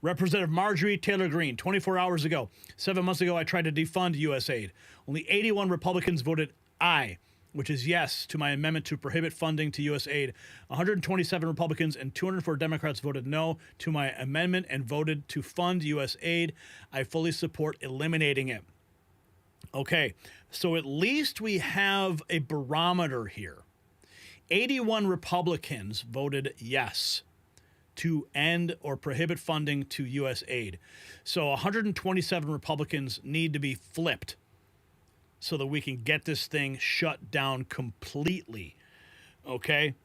Representative Marjorie Taylor Greene, 24 hours ago, 7 months ago, I tried to defund USAID. Only 81 Republicans voted aye, which is yes to my amendment to prohibit funding to USAID. 127 Republicans and 204 Democrats voted no to my amendment and voted to fund USAID. I fully support eliminating it. Okay, so at least we have a barometer here. 81 Republicans voted yes to end or prohibit funding to USAID. So 127 Republicans need to be flipped so that we can get this thing shut down completely. Okay?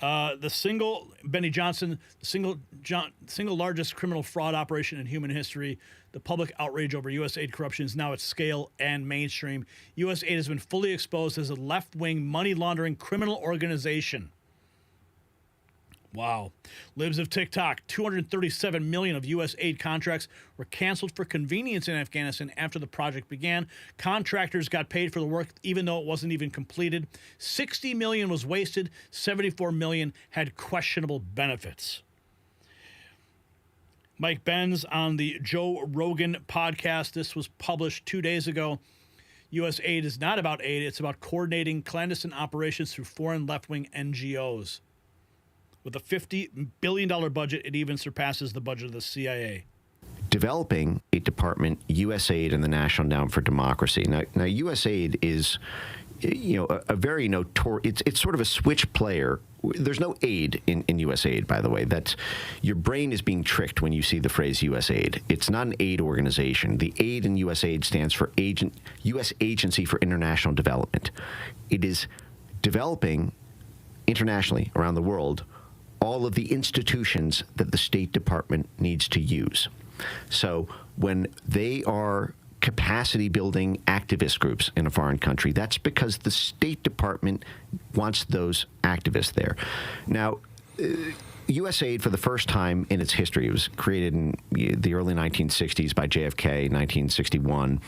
Benny Johnson, the single largest criminal fraud operation in human history. The public outrage over USAID corruption is now at scale and mainstream. USAID has been fully exposed as a left-wing money laundering criminal organization. Wow. Libs of TikTok, 237 million of U.S. aid contracts were canceled for convenience in Afghanistan after the project began. Contractors got paid for the work even though it wasn't even completed. 60 million was wasted. 74 million had questionable benefits. Mike Benz on the Joe Rogan podcast. This was published 2 days ago. U.S. aid is not about aid. It's about coordinating clandestine operations through foreign left-wing NGOs. With a $50 billion budget, it even surpasses the budget of the CIA. Developing State Department, USAID, and the National Endowment for Democracy. Now USAID is, a very notorious. It's sort of a switch player. There's no aid in USAID, by the way. That's your brain is being tricked when you see the phrase USAID. It's not an aid organization. The aid in USAID stands for U.S. Agency for International Development. It is developing internationally around the world all of the institutions that the State Department needs to use. So when they are capacity building activist groups in a foreign country, that's because the State Department wants those activists there. Now, USAID, for the first time in its history, it was created in the early 1960s by JFK, 1961.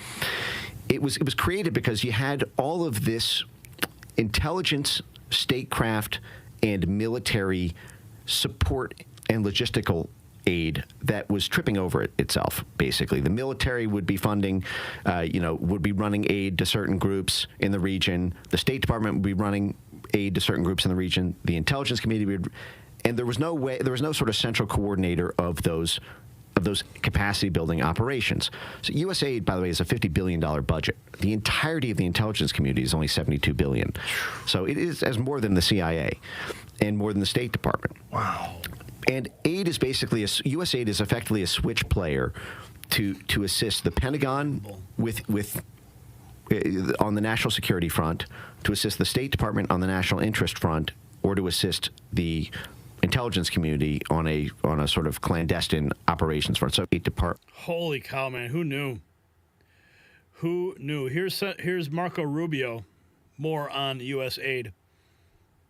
It was created because you had all of this intelligence, statecraft, and military support and logistical aid that was tripping over itself, basically. The military would be funding, would be running aid to certain groups in the region. The State Department would be running aid to certain groups in the region. The intelligence community would, and there was no sort of central coordinator of those capacity building operations. So USAID, by the way, is a $50 billion budget. The entirety of the intelligence community is only $72 billion. So it is as more than the CIA and more than the State Department. Wow. And aid is basically USAID is effectively a switch player to assist the Pentagon with on the national security front, to assist the State Department on the national interest front, or to assist the intelligence community on a sort of clandestine operations front. So State Department. Holy cow, man! Who knew? Who knew? Here's Marco Rubio, more on USAID.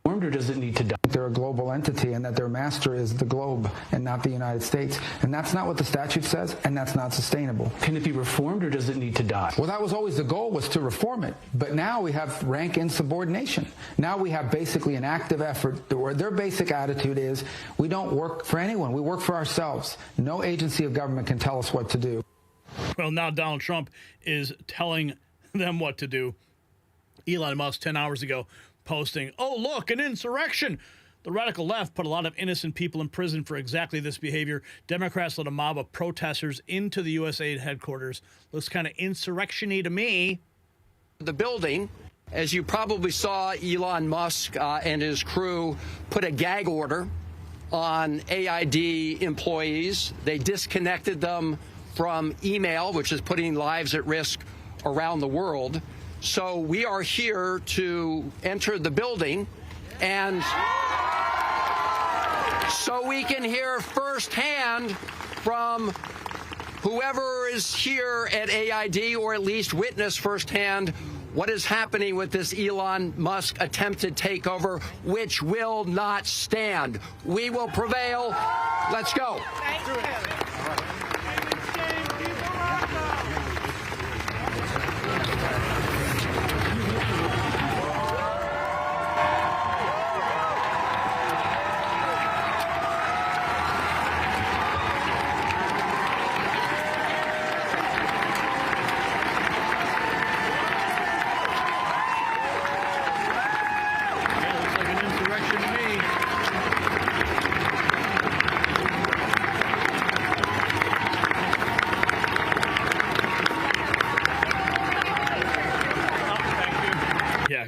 Or does it need to die? They're a global entity and that their master is the globe and not the United States. And that's not what the statute says, and that's not sustainable. Can it be reformed or does it need to die? Well, that was always the goal, was to reform it. But now we have rank insubordination. Now we have basically an active effort where their basic attitude is, we don't work for anyone, we work for ourselves. No agency of government can tell us what to do. Well, now Donald Trump is telling them what to do. Elon Musk 10 hours ago posting, "Oh, look, an insurrection." The radical left put a lot of innocent people in prison for exactly this behavior. Democrats let a mob of protesters into the USAID headquarters. Looks kind of insurrection-y to me. The building, as you probably saw, Elon Musk and his crew put a gag order on AID employees. They disconnected them from email, which is putting lives at risk around the world. So we are here to enter the building, and so we can hear firsthand from whoever is here at AID, or at least witness firsthand what is happening with this Elon Musk attempted takeover, which will not stand. We will prevail. Let's go. Thank you.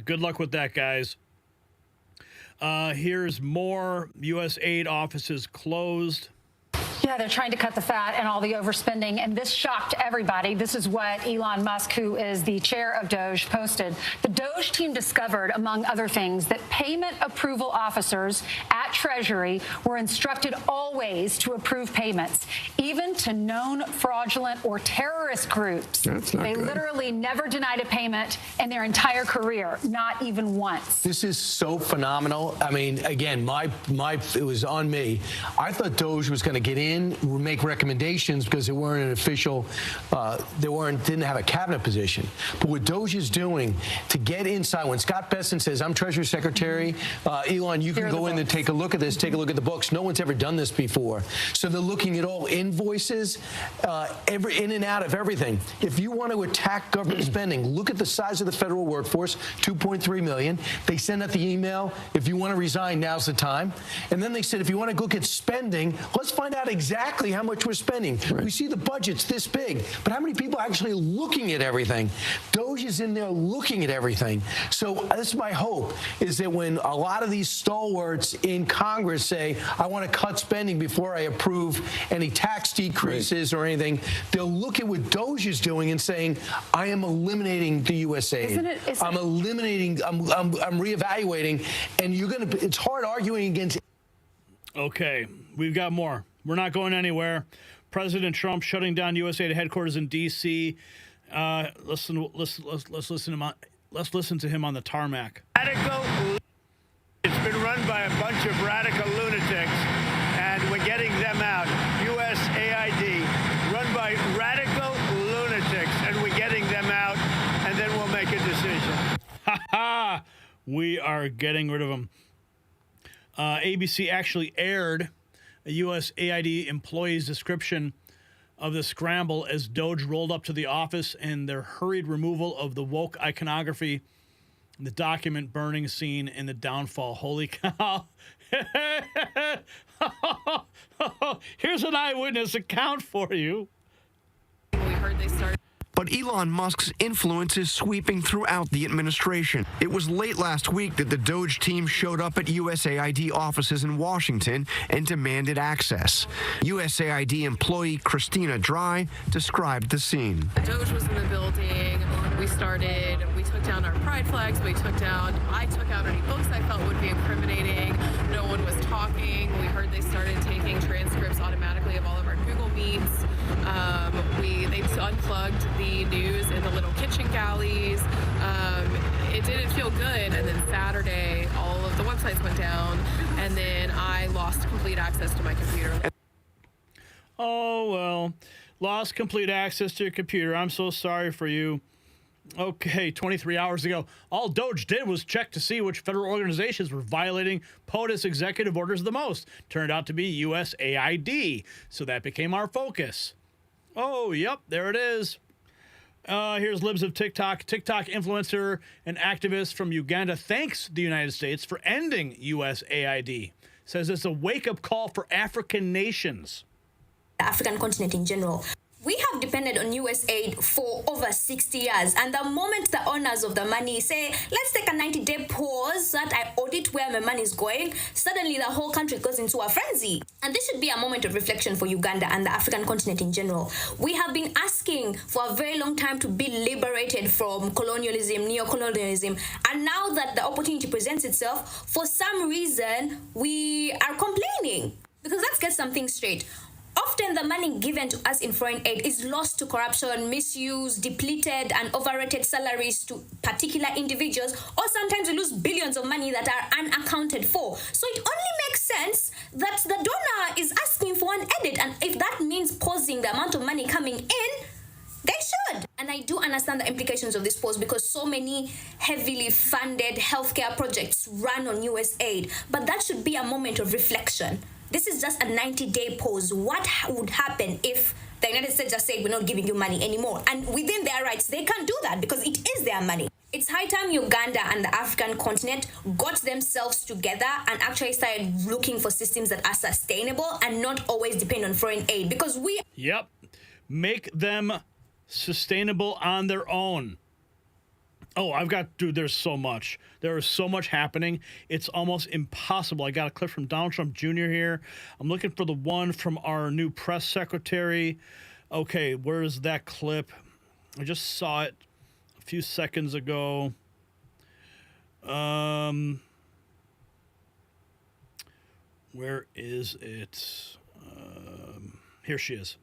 Good luck with that, guys. Here's more. USAID offices closed. Yeah, they're trying to cut the fat and all the overspending, and this shocked everybody. This is what Elon Musk, who is the chair of DOGE, posted. The DOGE team discovered, among other things, that payment approval officers at Treasury were instructed always to approve payments, even to known fraudulent or terrorist groups. That's not They good. literally never denied a payment in their entire career, not even once. This is so phenomenal. I mean, again, it was on me. I thought DOGE was going to get in, make recommendations because they weren't an official, didn't have a cabinet position. But what DOGE is doing to get inside, when Scott Bessent says, "I'm Treasury Secretary, Elon, you can go in and take a look at this, take a look at the books." No one's ever done this before. So they're looking at all invoices, in and out of everything. If you want to attack government spending, look at the size of the federal workforce, 2.3 million. They send out the email, if you want to resign, now's the time. And then they said, if you want to look at spending, let's find out exactly how much we're spending. Right. We see the budget's this big, but how many people are actually looking at everything? DOGE is in there looking at everything. So this is my hope, is that when a lot of these stalwarts in Congress say, I want to cut spending before I approve any tax decreases or anything, they'll look at what DOGE is doing and saying, I am eliminating the USAID. I'm eliminating, I'm reevaluating, and it's hard arguing against. Okay, we've got more. We're not going anywhere. President Trump shutting down USAID headquarters in D.C. Let's listen to him on the tarmac. It's been run by a bunch of radical lunatics We are getting rid of them. ABC actually aired a USAID employee's description of the scramble as DOGE rolled up to the office and their hurried removal of the woke iconography, the document burning scene, and the downfall. Holy cow. Here's an eyewitness account for you. We heard they started. But Elon Musk's influence is sweeping throughout the administration. It was late last week that the DOGE team showed up at USAID offices in Washington and demanded access. USAID employee Christina Dry described the scene. DOGE was in the building. We took down our pride flags. I took out any books I felt would be incriminating. No one was talking. We heard they started taking transcripts automatically of all of our Google Meets. They unplugged the news in the little kitchen galleys. It didn't feel good. And then Saturday, all of the websites went down, and then I lost complete access to my computer. Oh, well, lost complete access to your computer. I'm so sorry for you. Okay, 23 hours ago, all DOGE did was check to see which federal organizations were violating POTUS executive orders the most. Turned out to be USAID, so that became our focus. Oh, yep, there it is. Here's libs of TikTok. TikTok influencer and activist from Uganda thanks the United States for ending USAID. Says it's a wake-up call for African nations. The African continent in general. We have depended on US aid for over 60 years, and the moment the owners of the money say, let's take a 90-day pause so that I audit where my money is going, suddenly the whole country goes into a frenzy. And this should be a moment of reflection for Uganda and the African continent in general. We have been asking for a very long time to be liberated from colonialism, neo-colonialism, and now that the opportunity presents itself, for some reason, we are complaining. Because let's get something straight. Often the money given to us in foreign aid is lost to corruption, misuse, depleted and overrated salaries to particular individuals, or sometimes we lose billions of money that are unaccounted for. So it only makes sense that the donor is asking for an edit, and if that means pausing the amount of money coming in, they should. And I do understand the implications of this pause because so many heavily funded healthcare projects run on US aid, but that should be a moment of reflection. This is just a 90-day pause. What would happen if the United States just said, we're not giving you money anymore? And within their rights, they can't do that because it is their money. It's high time Uganda and the African continent got themselves together and actually started looking for systems that are sustainable and not always depend on foreign aid, because we... Yep. Make them sustainable on their own. Oh, dude, there's so much. There is so much happening. It's almost impossible. I got a clip from Donald Trump Jr. here. I'm looking for the one from our new press secretary. Okay, where's that clip? I just saw it a few seconds ago. Where is it? Here she is.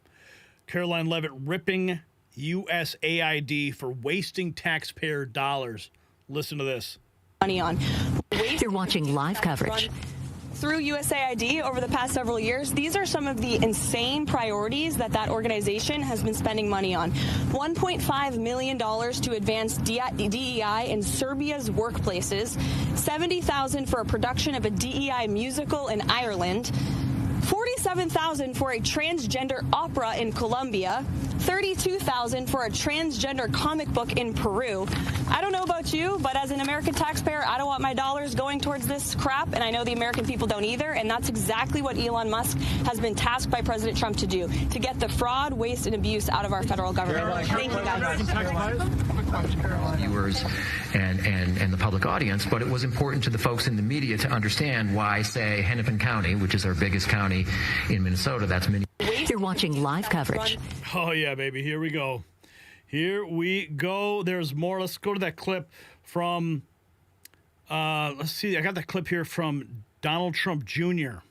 Caroline Leavitt ripping USAID for wasting taxpayer dollars. Listen to this. Money on. You're watching live coverage. Through USAID over the past several years, these are some of the insane priorities that organization has been spending money on. $1.5 million to advance DEI in Serbia's workplaces, $70,000 for a production of a DEI musical in Ireland, $47,000 for a transgender opera in Colombia, $32,000 for a transgender comic book in Peru. I don't know about you, but as an American taxpayer, I don't want my dollars going towards this crap, and I know the American people don't either, and that's exactly what Elon Musk has been tasked by President Trump to do, to get the fraud, waste, and abuse out of our federal government. Thank you, guys. Viewers and the public audience, but it was important to the folks in the media to understand why, say, Hennepin County, which is our biggest county in Minnesota, that's You're watching live coverage. Oh, yeah, baby. Here we go. Here we go. There's more. Let's go to that clip from, let's see. I got that clip here from Donald Trump Jr.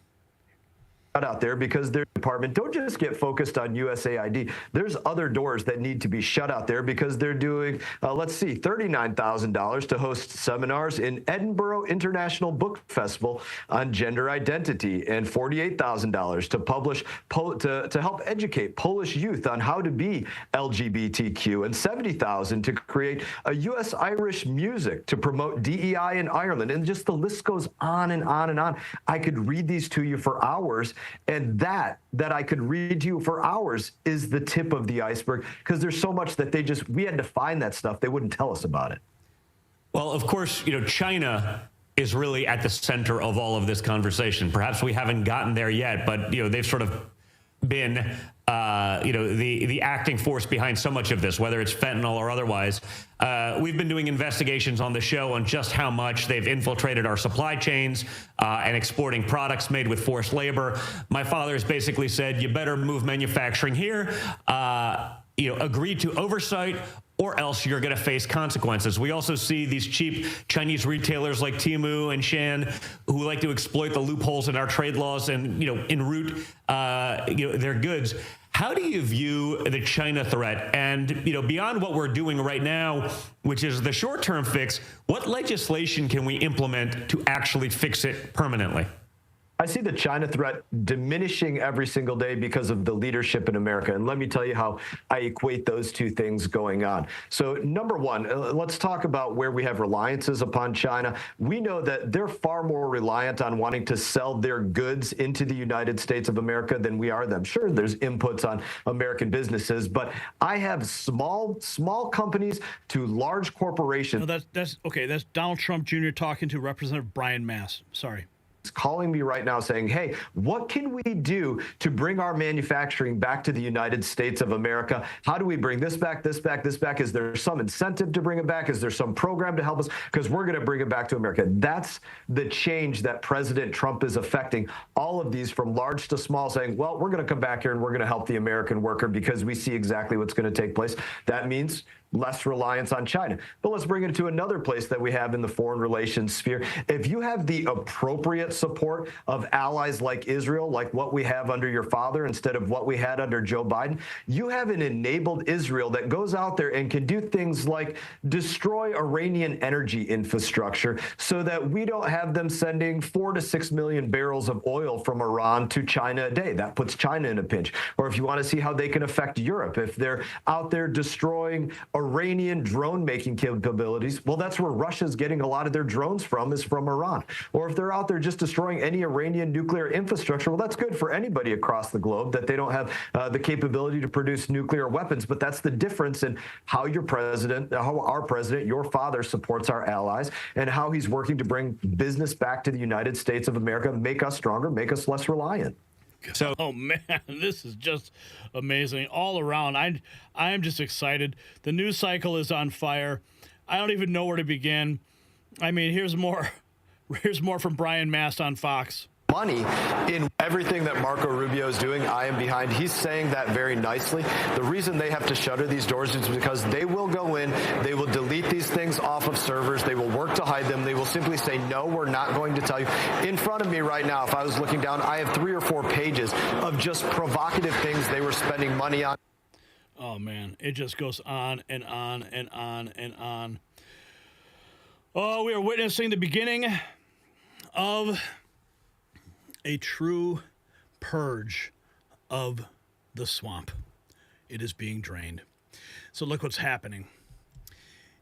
out there because their department don't just get focused on USAID. There's other doors that need to be shut out there because they're doing, let's see, $39,000 to host seminars in Edinburgh International Book Festival on gender identity, and $48,000 to publish to help educate Polish youth on how to be LGBTQ, and $70,000 to create a U.S.-Irish music to promote DEI in Ireland, and just the list goes on and on and on. I could read these to you for hours. And that I could read to you for hours is the tip of the iceberg, because there's so much that we had to find that stuff. They wouldn't tell us about it. Well, of course, China is really at the center of all of this conversation. Perhaps we haven't gotten there yet, but, they've sort of been, the acting force behind so much of this, whether it's fentanyl or otherwise. We've been doing investigations on the show on just how much they've infiltrated our supply chains and exporting products made with forced labor. My father has basically said, you better move manufacturing here, agree to oversight, or else you're going to face consequences. We also see these cheap Chinese retailers like Temu and Shan who like to exploit the loopholes in our trade laws and, enroute, their goods. How do you view the China threat? And, beyond what we're doing right now, which is the short-term fix, what legislation can we implement to actually fix it permanently? I see the China threat diminishing every single day because of the leadership in America. And let me tell you how I equate those two things going on. So number one, let's talk about where we have reliances upon China. We know that they're far more reliant on wanting to sell their goods into the United States of America than we are them. Sure, there's inputs on American businesses, but I have small companies to large corporations. No, that's okay. That's Donald Trump Jr. talking to Representative Brian Mast. Sorry. Calling me right now saying, hey, what can we do to bring our manufacturing back to the United States of America? How do we bring this back, this back, this back? Is there some incentive to bring it back? Is there some program to help us? Because we're going to bring it back to America. That's the change that President Trump is affecting. All of these from large to small saying, well, we're going to come back here and we're going to help the American worker because we see exactly what's going to take place. That means less reliance on China. But let's bring it to another place that we have in the foreign relations sphere. If you have the appropriate support of allies like Israel, like what we have under your father instead of what we had under Joe Biden, you have an enabled Israel that goes out there and can do things like destroy Iranian energy infrastructure so that we don't have them sending 4 to 6 million barrels of oil from Iran to China a day. That puts China in a pinch. Or if you want to see how they can affect Europe, if they're out there destroying Iranian drone making capabilities, well, that's where Russia's getting a lot of their drones from, is from Iran. Or if they're out there just destroying any Iranian nuclear infrastructure, well, that's good for anybody across the globe that they don't have the capability to produce nuclear weapons. But that's the difference in how your president, how our president, your father, supports our allies, and how he's working to bring business back to the United States of America, make us stronger, make us less reliant. So, oh man, this is just amazing all around. I'm just excited. The news cycle is on fire. I don't even know where to begin. I mean, here's more from Brian Mast on Fox. Money in everything that Marco Rubio is doing, I am behind. He's saying that very nicely. The reason they have to shutter these doors is because they will go in, they will delete these things off of servers, they will work to hide them, they will simply say, no, we're not going to tell you. In front of me right now, if I was looking down, I have 3 or 4 pages of just provocative things they were spending money on. Oh man, it just goes on and on and on and on. Oh, we are witnessing the beginning of a true purge of the swamp. It is being drained. So look what's happening.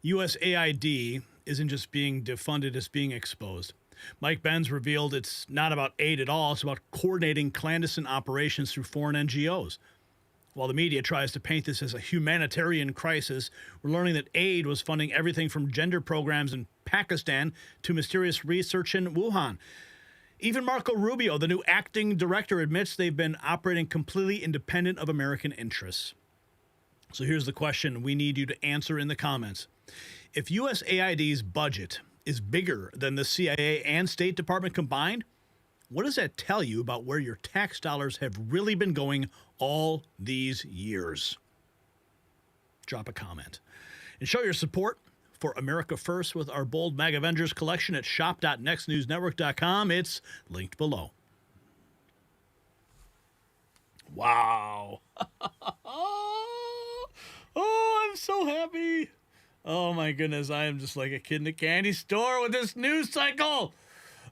USAID isn't just being defunded, it's being exposed. Mike Benz revealed it's not about aid at all, it's about coordinating clandestine operations through foreign NGOs. While the media tries to paint this as a humanitarian crisis, we're learning that aid was funding everything from gender programs in Pakistan to mysterious research in Wuhan. Even Marco Rubio, the new acting director, admits they've been operating completely independent of American interests. So here's the question we need you to answer in the comments. If USAID's budget is bigger than the CIA and State Department combined, what does that tell you about where your tax dollars have really been going all these years? Drop a comment. And show your support for America First with our Bold Mag Avengers collection at shop.nextnewsnetwork.com. It's linked below. my goodness. I am just like a kid in a candy store with this news cycle.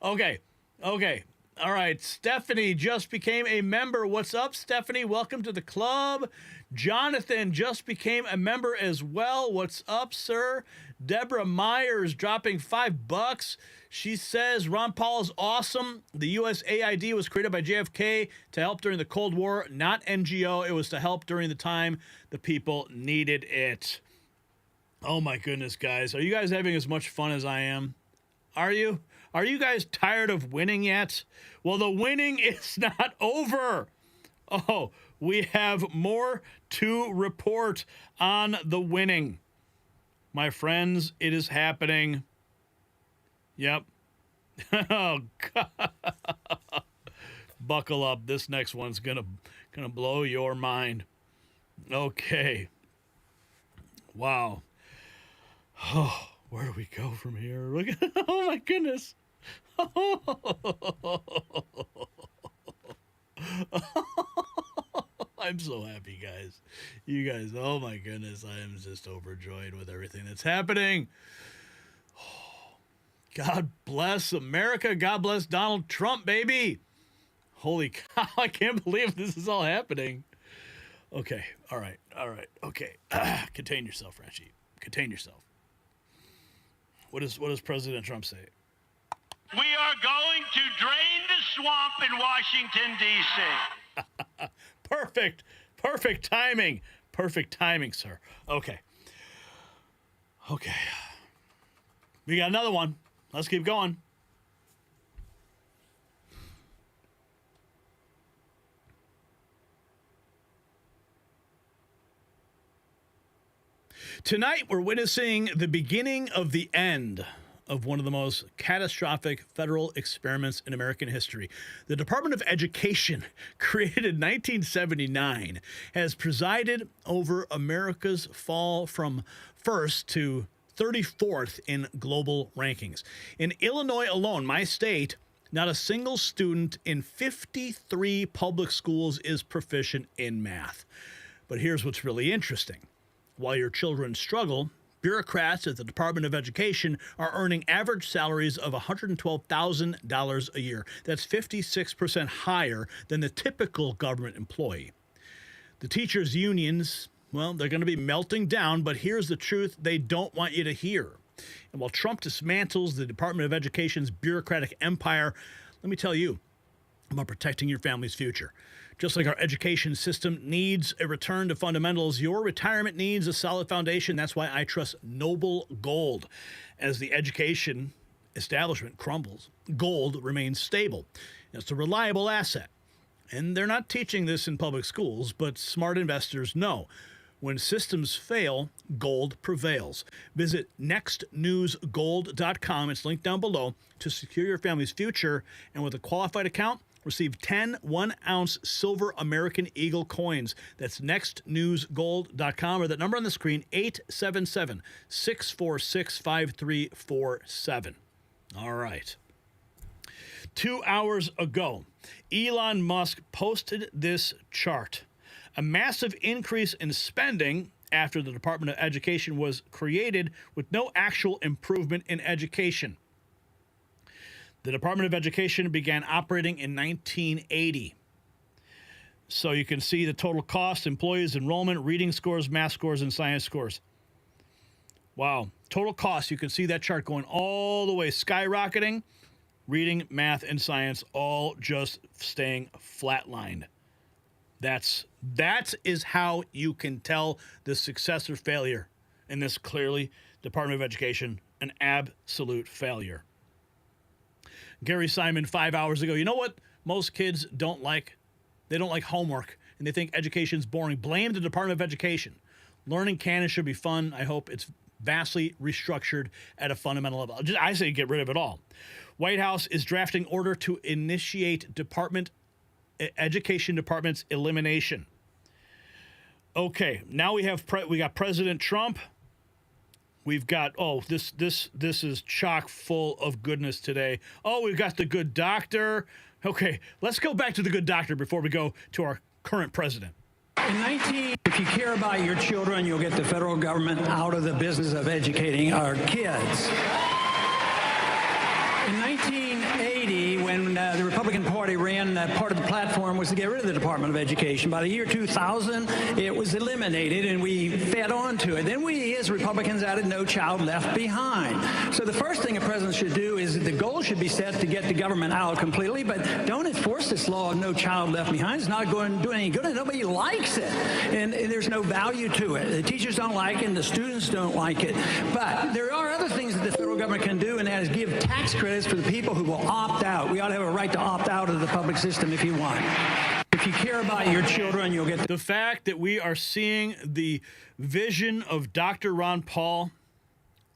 Okay. All right. Stephanie just became a member. What's up, Stephanie? Welcome to the club. Jonathan just became a member as well. What's up, sir? Deborah Myers dropping $5. She says Ron Paul is awesome. The USAID was created by JFK to help during the Cold War, not NGO. It was to help during the time the people needed it. Oh my goodness, guys. Are you guys having as much fun as I am? Are you? Are you guys tired of winning yet? Well, the winning is not over. Oh, we have more to report on the winning. My friends, it is happening. Yep. Oh, God. Buckle up. This next one's gonna blow your mind. Okay. Wow. Oh, where do we go from here? Look at, oh my goodness. I'm so happy, guys. You guys, oh my goodness, I am just overjoyed with everything that's happening. God bless America. God bless Donald Trump, baby. Holy cow, I can't believe this is all happening. Okay, all right, okay. Contain yourself, Franchi. Contain yourself. What does President Trump say? We are going to drain the swamp in Washington, D.C. Perfect timing. Perfect timing, sir. Okay. We got another one. Let's keep going. Tonight, we're witnessing the beginning of the end of one of the most catastrophic federal experiments in American history. The Department of Education, created in 1979, has presided over America's fall from first to 34th in global rankings. In Illinois alone, my state, not a single student in 53 public schools is proficient in math. But here's what's really interesting. While your children struggle, bureaucrats at the Department of Education are earning average salaries of $112,000 a year. That's 56% higher than the typical government employee. The teachers' unions, well, they're going to be melting down, but here's the truth they don't want you to hear. And while Trump dismantles the Department of Education's bureaucratic empire, let me tell you about protecting your family's future. Just like our education system needs a return to fundamentals, your retirement needs a solid foundation. That's why I trust Noble Gold. As the education establishment crumbles, gold remains stable. It's a reliable asset. And they're not teaching this in public schools, but smart investors know. When systems fail, gold prevails. Visit nextnewsgold.com. It's linked down below to secure your family's future. And with a qualified account, receive 10 1-ounce silver American Eagle coins. That's nextnewsgold.com, or that number on the screen, 877-646-5347. All right. 2 hours ago, Elon Musk posted this chart. A massive increase in spending after the Department of Education was created with no actual improvement in education. The Department of Education began operating in 1980. So you can see the total cost, employees, enrollment, reading scores, math scores, and science scores. Wow. Total cost, you can see that chart going all the way skyrocketing. Reading, math, and science all just staying flatlined. That is how you can tell the success or failure in this clearly Department of Education, an absolute failure. Gary Simon 5 hours ago. You know what most kids don't like? They don't like homework, and they think education's boring. Blame the Department of Education. Learning can and should be fun. I hope it's vastly restructured at a fundamental level. I say get rid of it all. White House is drafting order to initiate education department's elimination. Okay, now we got President Trump. We've got, this is chock full of goodness today. Oh, we've got the good doctor. Okay, let's go back to the good doctor before we go to our current president. If you care about your children, you'll get the federal government out of the business of educating our kids. In 1980, when the Republican Party ran, part of the platform was to get rid of the Department of Education. By the year 2000, it was eliminated, and we fed on to it. Then we, as Republicans, added No Child Left Behind. So the first thing a president should do is the goal should be set to get the government out completely, but don't enforce this law of No Child Left Behind. It's not going to do any good, and nobody likes it, and there's no value to it. The teachers don't like it, and the students don't like it. But there are other things that the federal government can do, and that is give tax credits for the people who will opt out. We ought to have a right to opt out of the public system if you want. If you care about your children, you'll get the fact that we are seeing the vision of Dr. Ron Paul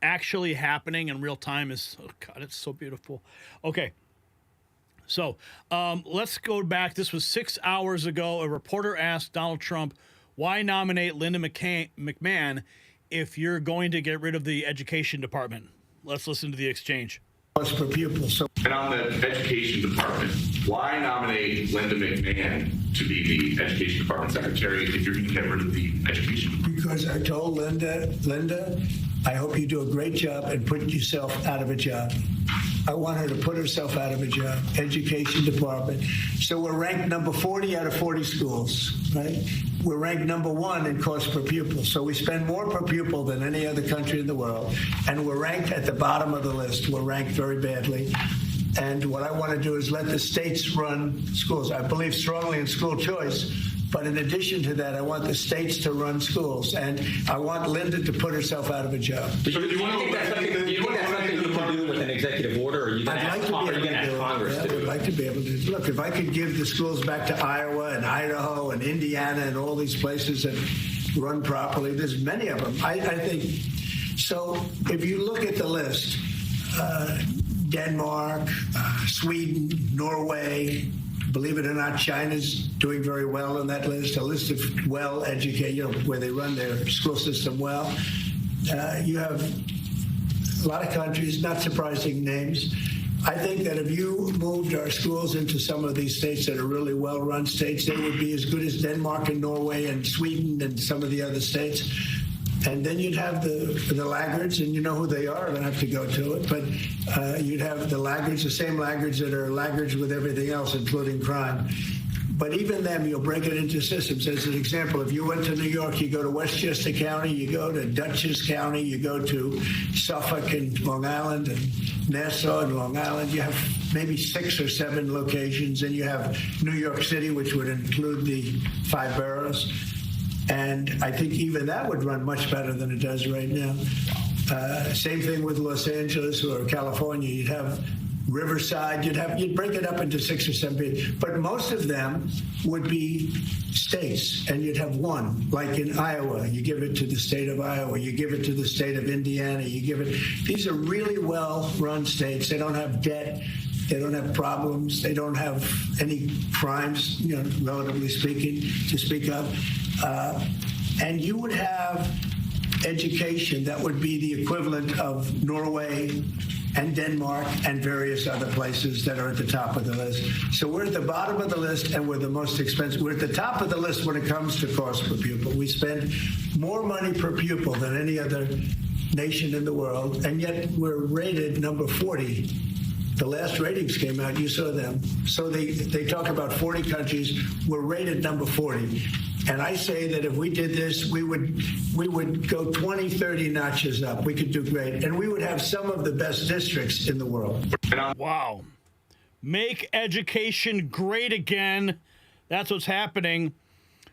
actually happening in real time is, oh God, it's so beautiful. Okay. So let's go back. This was 6 hours ago. A reporter asked Donald Trump, why nominate Linda McMahon if you're going to get rid of the education department? Let's listen to the exchange. Per pupil. And on the education department, why nominate Linda McMahon to be the education department secretary if you're going to get rid of the education department? Because I told Linda, I hope you do a great job and put yourself out of a job. I want her to put herself out of a job. Education department. So we're ranked number 40 out of 40 schools, right? We're ranked number 1 in cost per pupil. So we spend more per pupil than any other country in the world. And we're ranked at the bottom of the list. We're ranked very badly. And what I want to do is let the states run schools. I believe strongly in school choice. But in addition to that, I want the states to run schools, and I want Linda to put herself out of a job. Do you think that's something you can do with an executive order, or are you going to ask Congress to do it? I'd like to be able to. Look, if I could give the schools back to Iowa and Idaho and Indiana and all these places that run properly, there's many of them. I think so. If you look at the list, Denmark, Sweden, Norway. Believe it or not, China's doing very well on that list, a list of well-educated, where they run their school system well. You have a lot of countries, not surprising names. I think that if you moved our schools into some of these states that are really well-run states, they would be as good as Denmark and Norway and Sweden and some of the other states. And then you'd have the laggards, and you know who they are. I don't have to go to it. But you'd have the laggards, the same laggards that are laggards with everything else, including crime. But even them, you'll break it into systems. As an example, if you went to New York, you go to Westchester County, you go to Dutchess County, you go to Suffolk and Long Island and Nassau and Long Island. You have maybe 6 or 7 locations. And you have New York City, which would include the 5 boroughs. And I think even that would run much better than it does right now. Same thing with Los Angeles or California. You'd have Riverside. You'd break it up into 6 or 7, but most of them would be states, and you'd have one. Like in Iowa, you give it to the state of Iowa. You give it to the state of Indiana. You give it. These are really well-run states. They don't have debt. They don't have problems. They don't have any crimes, relatively speaking, to speak of. And you would have education that would be the equivalent of Norway and Denmark and various other places that are at the top of the list. So we're at the bottom of the list, and we're the most expensive. We're at the top of the list when it comes to cost per pupil. We spend more money per pupil than any other nation in the world, and yet we're rated number 40. The last ratings came out, you saw them. So they talk about 40 countries. We're rated number 40. And I say that if we did this, we would go 20, 30 notches up. We could do great. And we would have some of the best districts in the world. Wow. Make education great again. That's what's happening.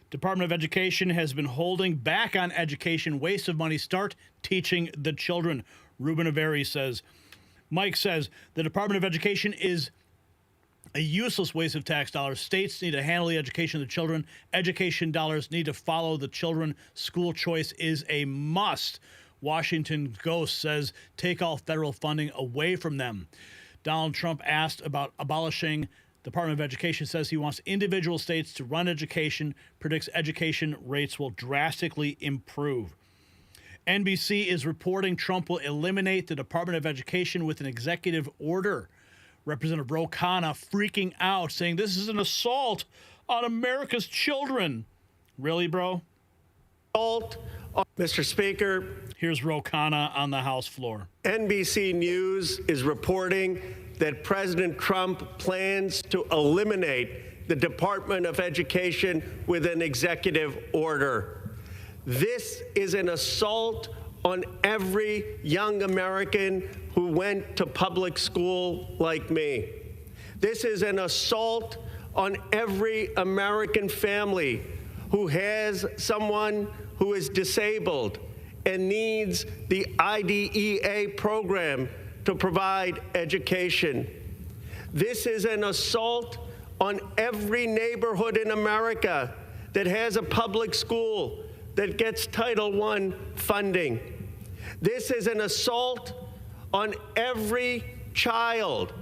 Department of Education has been holding back on education. Waste of money. Start teaching the children. Ruben Averi says. Mike says the Department of Education is a useless waste of tax dollars. States need to handle the education of the children. Education dollars need to follow the children. School choice is a must. Washington Ghost says take all federal funding away from them. Donald Trump asked about abolishing. The Department of Education says he wants individual states to run education, predicts education rates will drastically improve. NBC is reporting Trump will eliminate the Department of Education with an executive order. Representative Ro Khanna freaking out, saying this is an assault on America's children. Really, bro? Mr. Speaker. Here's Ro Khanna on the House floor. NBC News is reporting that President Trump plans to eliminate the Department of Education with an executive order. This is an assault on every young American who went to public school like me. This is an assault on every American family who has someone who is disabled and needs the IDEA program to provide education. This is an assault on every neighborhood in America that has a public school that gets Title I funding. This is an assault on every child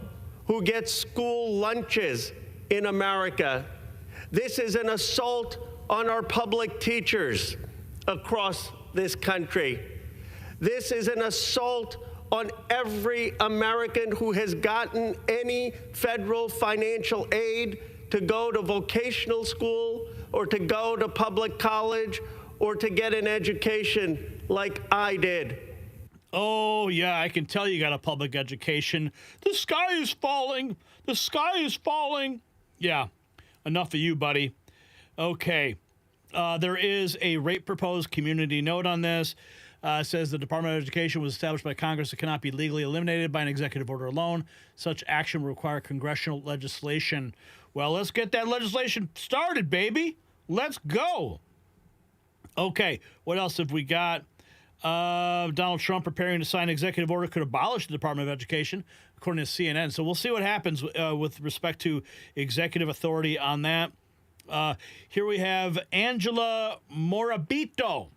who gets school lunches in America. This is an assault on our public teachers across this country. This is an assault on every American who has gotten any federal financial aid to go to vocational school or to go to public college or to get an education like I did. Oh, yeah, I can tell you got a public education. The sky is falling. The sky is falling. Yeah, enough of you, buddy. Okay. There is a rate proposed community note on this. Says the Department of Education was established by Congress. It cannot be legally eliminated by an executive order alone. Such action will require congressional legislation. Well, let's get that legislation started, baby. Let's go. Okay, what else have we got? Donald Trump preparing to sign an executive order could abolish the Department of Education, according to CNN. So we'll see what happens with respect to executive authority on that. Here we have Angela Morabito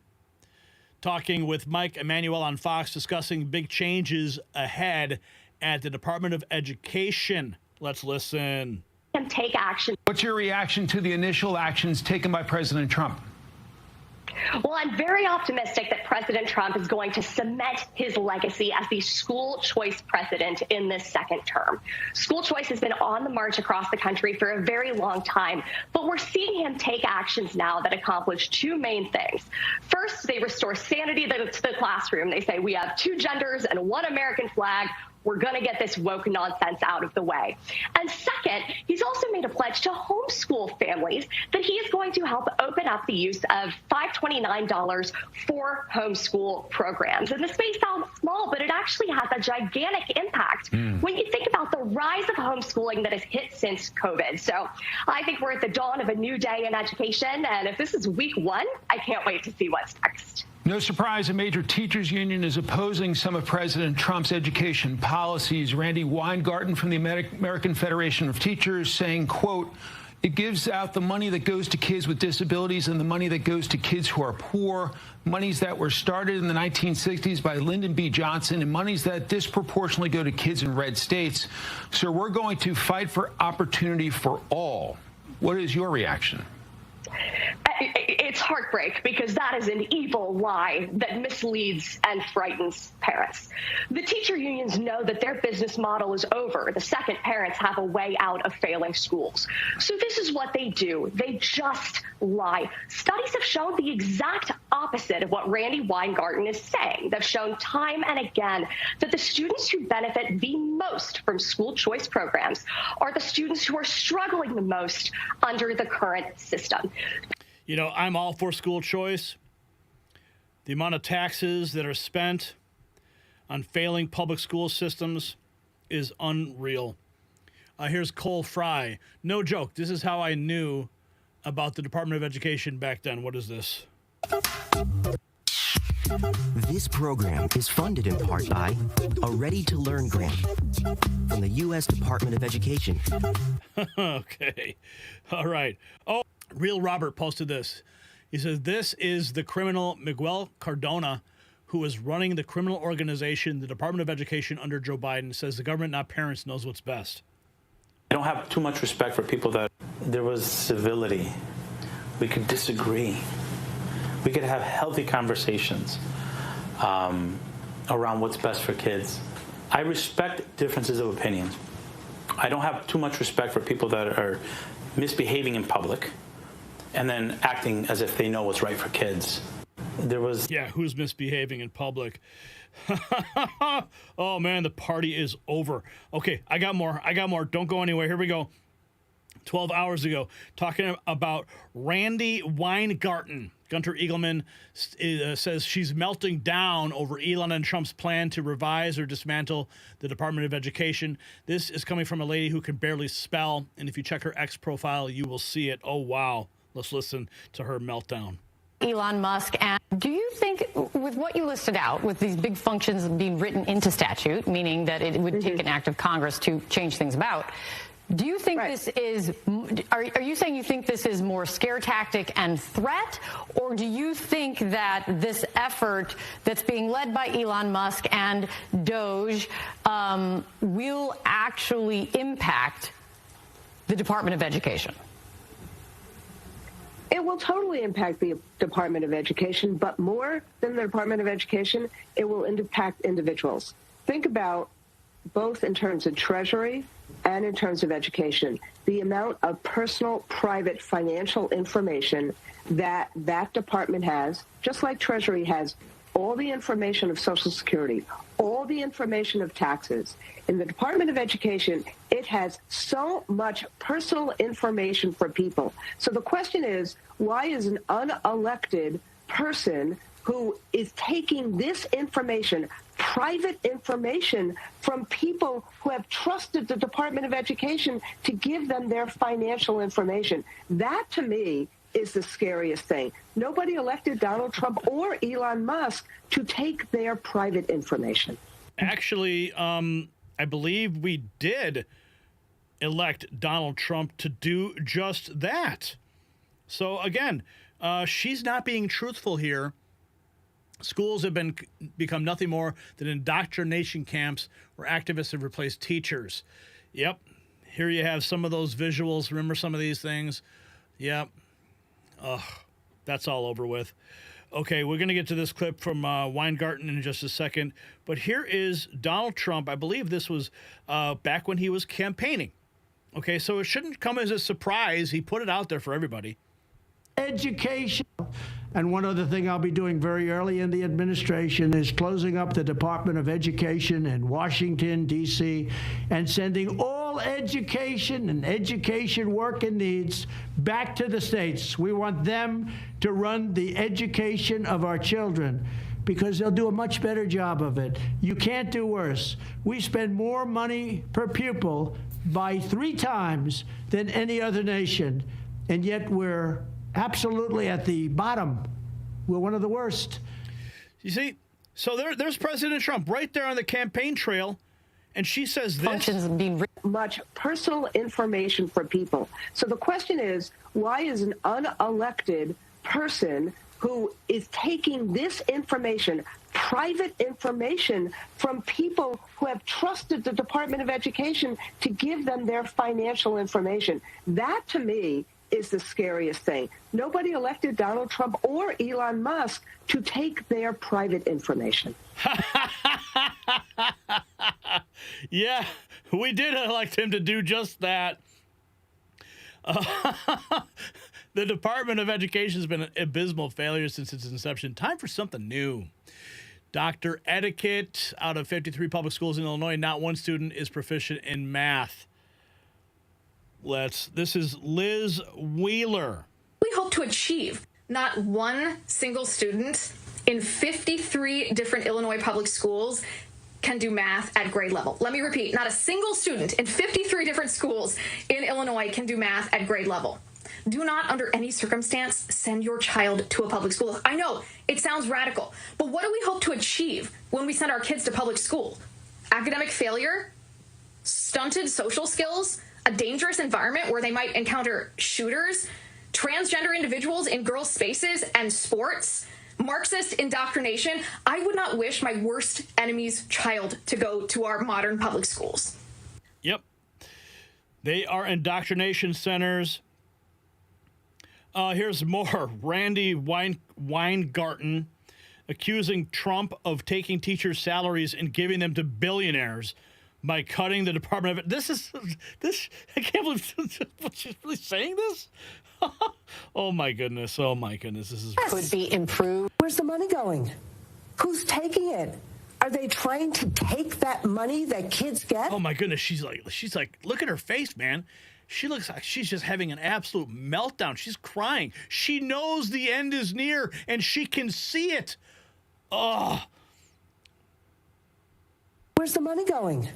talking with Mike Emanuel on Fox, discussing big changes ahead at the Department of Education. Let's listen. Take action. What's your reaction to the initial actions taken by President Trump? Well, I'm very optimistic that President Trump is going to cement his legacy as the school choice president in this second term. School choice has been on the march across the country for a very long time, but we're seeing him take actions now that accomplish two main things. First, they restore sanity to the classroom. They say we have two genders and one American flag. We're going to get this woke nonsense out of the way. And second, he's also made a pledge to homeschool families that he is going to help open up the use of $529 for homeschool programs. And this may sound small, but it actually has a gigantic impact when you think about the rise of homeschooling that has hit since COVID. So I think we're at the dawn of a new day in education. And if this is week one, I can't wait to see what's next. No surprise, a major teachers union is opposing some of President Trump's education policies. Randy Weingarten from the American Federation of Teachers saying, quote, it gives out the money that goes to kids with disabilities and the money that goes to kids who are poor, monies that were started in the 1960s by Lyndon B. Johnson, and monies that disproportionately go to kids in red states. So we're going to fight for opportunity for all. What is your reaction? It's heartbreak, because that is an evil lie that misleads and frightens parents. The teacher unions know that their business model is over the second parents have a way out of failing schools. So this is what they do. They just lie. Studies have shown the exact opposite of what Randy Weingarten is saying. They've shown time and again that the students who benefit the most from school choice programs are the students who are struggling the most under the current system. You know, I'm all for school choice. The amount of taxes that are spent on failing public school systems is unreal. Here's Cole Fry. No joke. This is how I knew about the Department of Education back then. What is this? This program is funded in part by a Ready to Learn grant from the U.S. Department of Education. Okay. All right. Oh, Real Robert posted this. He says, this is the criminal Miguel Cardona, who is running the criminal organization, the Department of Education under Joe Biden. Says the government, not parents, knows what's best. I don't have too much respect for people that there was civility. We could disagree. We could have healthy conversations around what's best for kids. I respect differences of opinions. I don't have too much respect for people that are misbehaving in public. and then acting as if they know what's right for kids. There was... Yeah, who's misbehaving in public? Oh, man, the party is over. Okay, I got more. Don't go anywhere. Here we go. 12 hours ago, talking about Randi Weingarten. Gunter Eagleman says she's melting down over Elon and Trump's plan to revise or dismantle the Department of Education. This is coming from a lady who can barely spell, and if you check her X profile, you will see it. Oh, wow. Let's listen to her meltdown. Elon Musk, and do you think, with what you listed out, with these big functions being written into statute, meaning that it would take an act of Congress to change things about, do you think this is, are you saying you think this is more scare tactic and threat, or do you think that this effort that's being led by Elon Musk and DOGE will actually impact the Department of Education? It will totally impact the Department of Education, but more than the Department of Education, it will impact individuals. Think about, both in terms of Treasury and in terms of education, the amount of personal, private, financial information that that department has, just like Treasury has all the information of Social Security, all the information of taxes. In the Department of Education, it has so much personal information for people. So the question is, why is an unelected person who is taking this information, private information, from people who have trusted the Department of Education to give them their financial information? That, to me, is the scariest thing. Nobody elected Donald Trump or Elon Musk to take their private information. Actually, I believe we did elect Donald Trump to do just that. So, again, she's not being truthful here. Schools have become nothing more than indoctrination camps where activists have replaced teachers. Yep. Here you have some of those visuals. Remember some of these things? Yep. Ugh, that's all over with. Okay, we're going to get to this clip from Weingarten in just a second. But here is Donald Trump. I believe this was back when he was campaigning. Okay, so it shouldn't come as a surprise. He put it out there for everybody. Education. And one other thing I'll be doing very early in the administration is closing up the Department of Education in Washington, D.C., and sending all education and education work and needs back to the states. We want them to run the education of our children because they'll do a much better job of it. You can't do worse. We spend more money per pupil by 3 times than any other nation, and yet we're absolutely at the bottom. We're one of the worst. You see, so there's President Trump right there on the campaign trail, and she says this. Functions being much personal information for people. So the question is, why is an unelected person who is taking this information, private information, from people who have trusted the Department of Education to give them their financial information? That, to me, is the scariest thing. Nobody elected Donald Trump or Elon Musk to take their private information. Yeah, we did elect him to do just that. The Department of Education has been an abysmal failure since its inception. Time for something new. Dr. Etiquette, out of 53 public schools in Illinois, not one student is proficient in math. This is Liz Wheeler. We hope to achieve not one single student in 53 different Illinois public schools can do math at grade level. Let me repeat, not a single student in 53 different schools in Illinois can do math at grade level. Do not, under any circumstance, send your child to a public school. I know, it sounds radical, but what do we hope to achieve when we send our kids to public school? Academic failure? Stunted social skills? A dangerous environment where they might encounter shooters, transgender individuals in girls' spaces and sports, Marxist indoctrination? I would not wish my worst enemy's child to go to our modern public schools. Yep. They are indoctrination centers. Here's more. Randi Weingarten accusing Trump of taking teachers' salaries and giving them to billionaires. by cutting the Department of this. I can't believe she's really saying this. Oh my goodness! Oh my goodness! This is could be improved. Where's the money going? Who's taking it? Are they trying to take that money that kids get? Oh my goodness! She's like, look at her face, man. She looks like she's just having an absolute meltdown. She's crying. She knows the end is near, and she can see it. Oh. Where's the money going?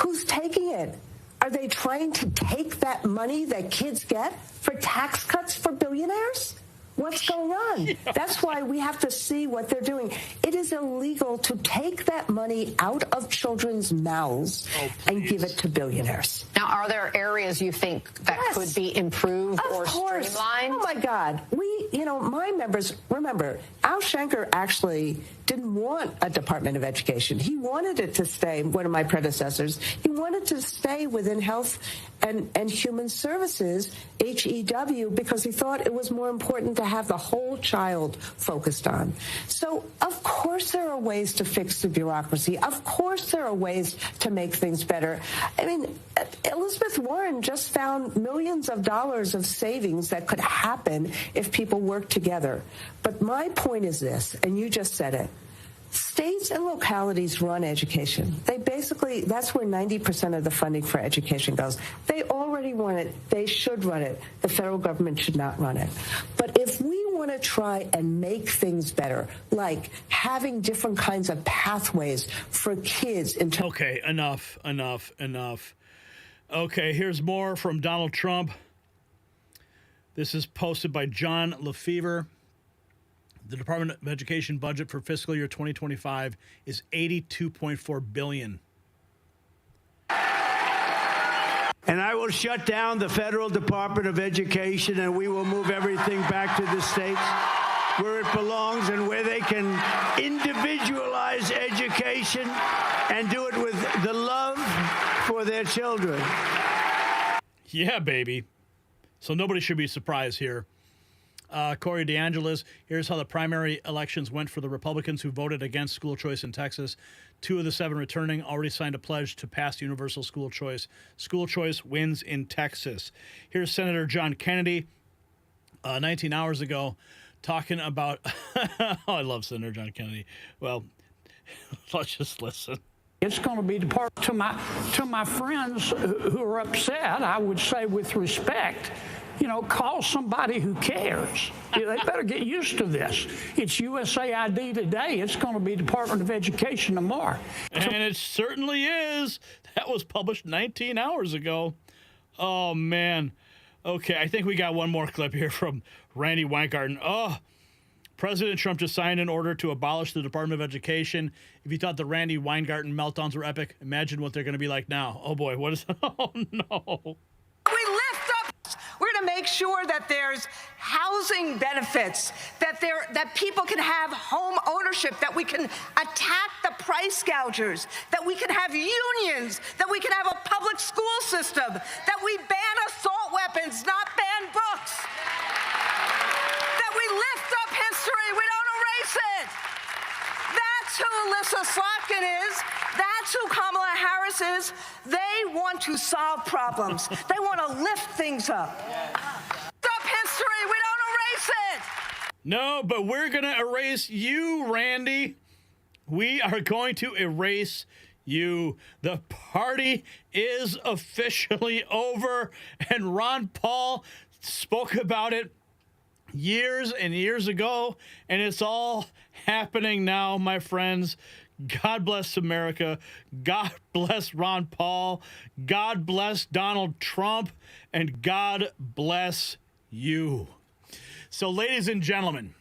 Who's taking it? Are they trying to take that money that kids get for tax cuts for billionaires? What's going on? Yeah. That's why we have to see what they're doing. It is illegal to take that money out of children's mouths and give it to billionaires. Now, are there areas you think that could be improved or streamlined? Oh, my God. My members, remember, Al Shanker actually didn't want a Department of Education. He wanted it to stay, one of my predecessors, he wanted to stay within Health and Human Services, HEW, because he thought it was more important to have the whole child focused on. So, of course, there are ways to fix the bureaucracy. Of course, there are ways to make things better. I mean, Elizabeth Warren just found millions of dollars of savings that could happen if people work together. But my point is this, and you just said it. States and localities run education. That's where 90% of the funding for education goes. They already run it. They should run it. The federal government should not run it. But if we want to try and make things better, like having different kinds of pathways for kids into... Okay, enough. Okay, here's more from Donald Trump. This is posted by John Lefevre. The Department of Education budget for fiscal year 2025 is $82.4 billion. And I will shut down the federal Department of Education, and we will move everything back to the states where it belongs and where they can individualize education and do it with the love for their children. Yeah, baby. So nobody should be surprised here. Corey DeAngelis, here's how the primary elections went for the Republicans who voted against school choice in Texas. 2 of the 7 returning already signed a pledge to pass universal school choice. School choice wins in Texas. Here's Senator John Kennedy, 19 hours ago, talking about... oh, I love Senator John Kennedy. Well, let's just listen. It's going to be to my friends who are upset, I would say with respect, call somebody who cares. They better get used to this. It's USAID today. It's going to be Department of Education tomorrow. And it certainly is. That was published 19 hours ago. Oh, man. Okay, I think we got one more clip here from Randy Weingarten. Oh, President Trump just signed an order to abolish the Department of Education. If you thought the Randy Weingarten meltdowns were epic, imagine what they're going to be like now. Oh, boy. What is... Oh, no. We're going to make sure that there's housing benefits, that people can have home ownership, that we can attack the price gougers, that we can have unions, that we can have a public school system, that we ban assault weapons, not ban books, that we lift up history, we don't erase it. That's who Alyssa Slotkin is. That's who Kamala Harris is. They want to solve problems. They want to lift things up. Stop history. We don't erase it. No, but we're going to erase you, Randy. We are going to erase you. The party is officially over, and Ron Paul spoke about it years and years ago, and it's all happening now, my friends. God bless America. God bless Ron Paul. God bless Donald Trump. And God bless you. So, ladies and gentlemen,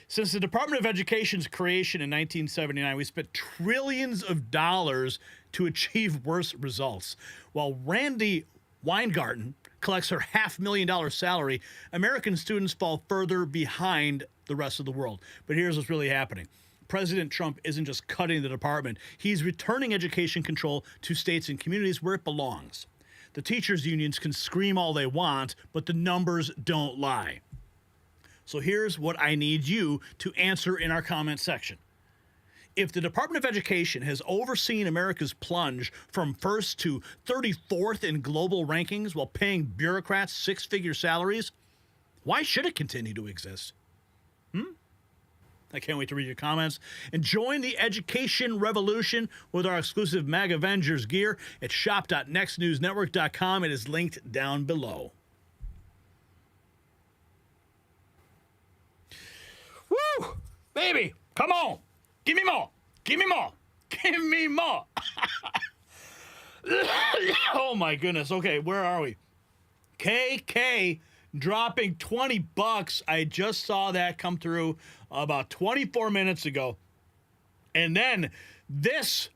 since the Department of Education's creation in 1979, we spent trillions of dollars to achieve worse results. While Randy Weingarten collects her $500,000 salary, American students fall further behind the rest of the world. But here's what's really happening. President Trump isn't just cutting the department. He's returning education control to states and communities where it belongs. The teachers' unions can scream all they want, but the numbers don't lie. So here's what I need you to answer in our comment section. If the Department of Education has overseen America's plunge from first to 34th in global rankings while paying bureaucrats six-figure salaries, why should it continue to exist? I can't wait to read your comments. And join the education revolution with our exclusive Mag Avengers gear at shop.nextnewsnetwork.com. It is linked down below. Woo! Baby, come on. Give me more. Give me more. Give me more. Oh, my goodness. Okay, where are we? KK dropping $20. I just saw that come through about 24 minutes ago. And then this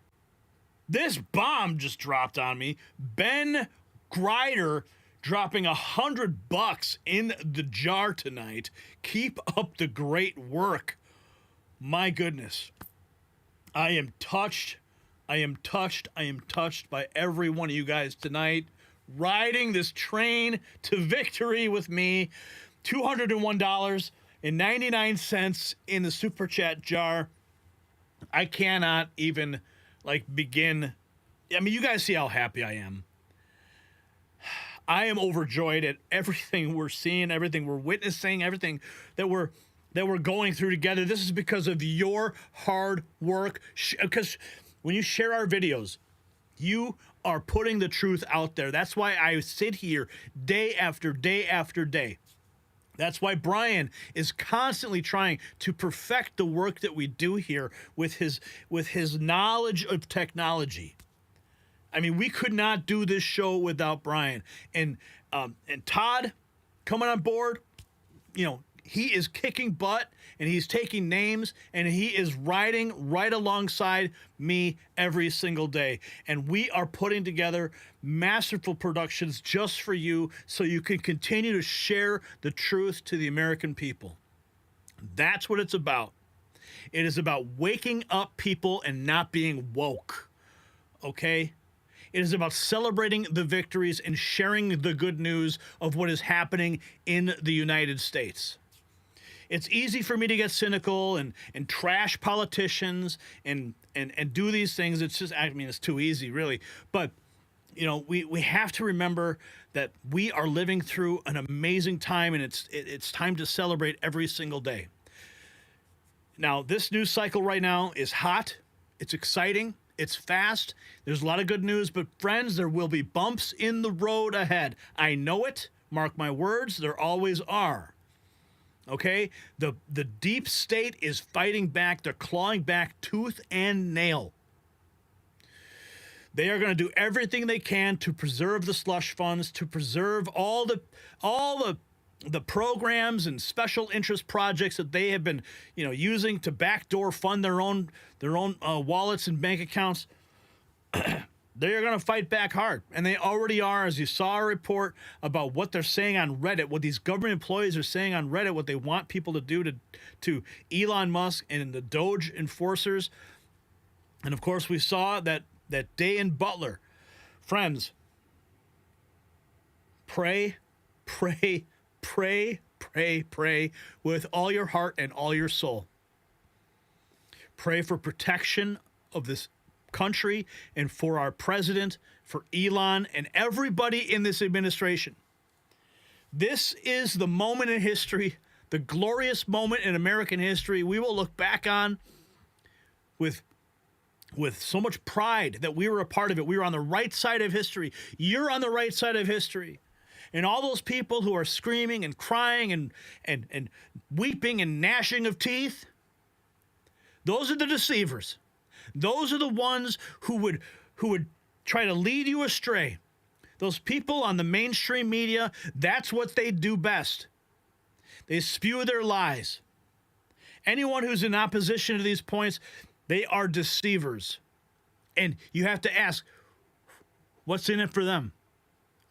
bomb just dropped on me. Ben Grider dropping $100 in the jar tonight. Keep up the great work. My goodness. I am touched. I am touched. I am touched by every one of you guys tonight. Riding this train to victory with me. $201.99 in the super chat jar. I cannot even begin. I mean, you guys see how happy I am. I am overjoyed at everything we're seeing, everything we're witnessing, everything that we're going through together. This is because of your hard work. Because when you share our videos, you are putting the truth out there. That's why I sit here day after day after day. That's why Brian is constantly trying to perfect the work that we do here with his knowledge of technology. I mean, we could not do this show without Brian. And Todd coming on board, he is kicking butt and he's taking names and he is riding right alongside me every single day. And we are putting together masterful productions just for you so you can continue to share the truth to the American people. That's what it's about. It is about waking up people and not being woke. Okay? It is about celebrating the victories and sharing the good news of what is happening in the United States. It's easy for me to get cynical and trash politicians and do these things. It's just, I mean, it's too easy, really. But, we have to remember that we are living through an amazing time, and it's time to celebrate every single day. Now, this news cycle right now is hot. It's exciting. It's fast. There's a lot of good news. But, friends, there will be bumps in the road ahead. I know it. Mark my words. There always are. Okay, the deep state is fighting back. They're clawing back tooth and nail. They are going to do everything they can to preserve the slush funds, to preserve all the programs and special interest projects that they have been, using to backdoor fund their own wallets and bank accounts. They are going to fight back hard, and they already are, as you saw a report about what they're saying on Reddit, what these government employees are saying on Reddit, what they want people to do to Elon Musk and the DOGE enforcers. And, of course, we saw that day in Butler. Friends, pray, pray, pray, pray, pray with all your heart and all your soul. Pray for protection of this country and for our president, for Elon, and everybody in this administration. This is the moment in history, the glorious moment in American history we will look back on with so much pride that we were a part of it. We were on the right side of history. You're on the right side of history. And all those people who are screaming and crying and weeping and gnashing of teeth, those are the deceivers. Those are the ones who would try to lead you astray. Those people on the mainstream media, that's what they do best. They spew their lies. Anyone who's in opposition to these points, they are deceivers. And you have to ask, what's in it for them?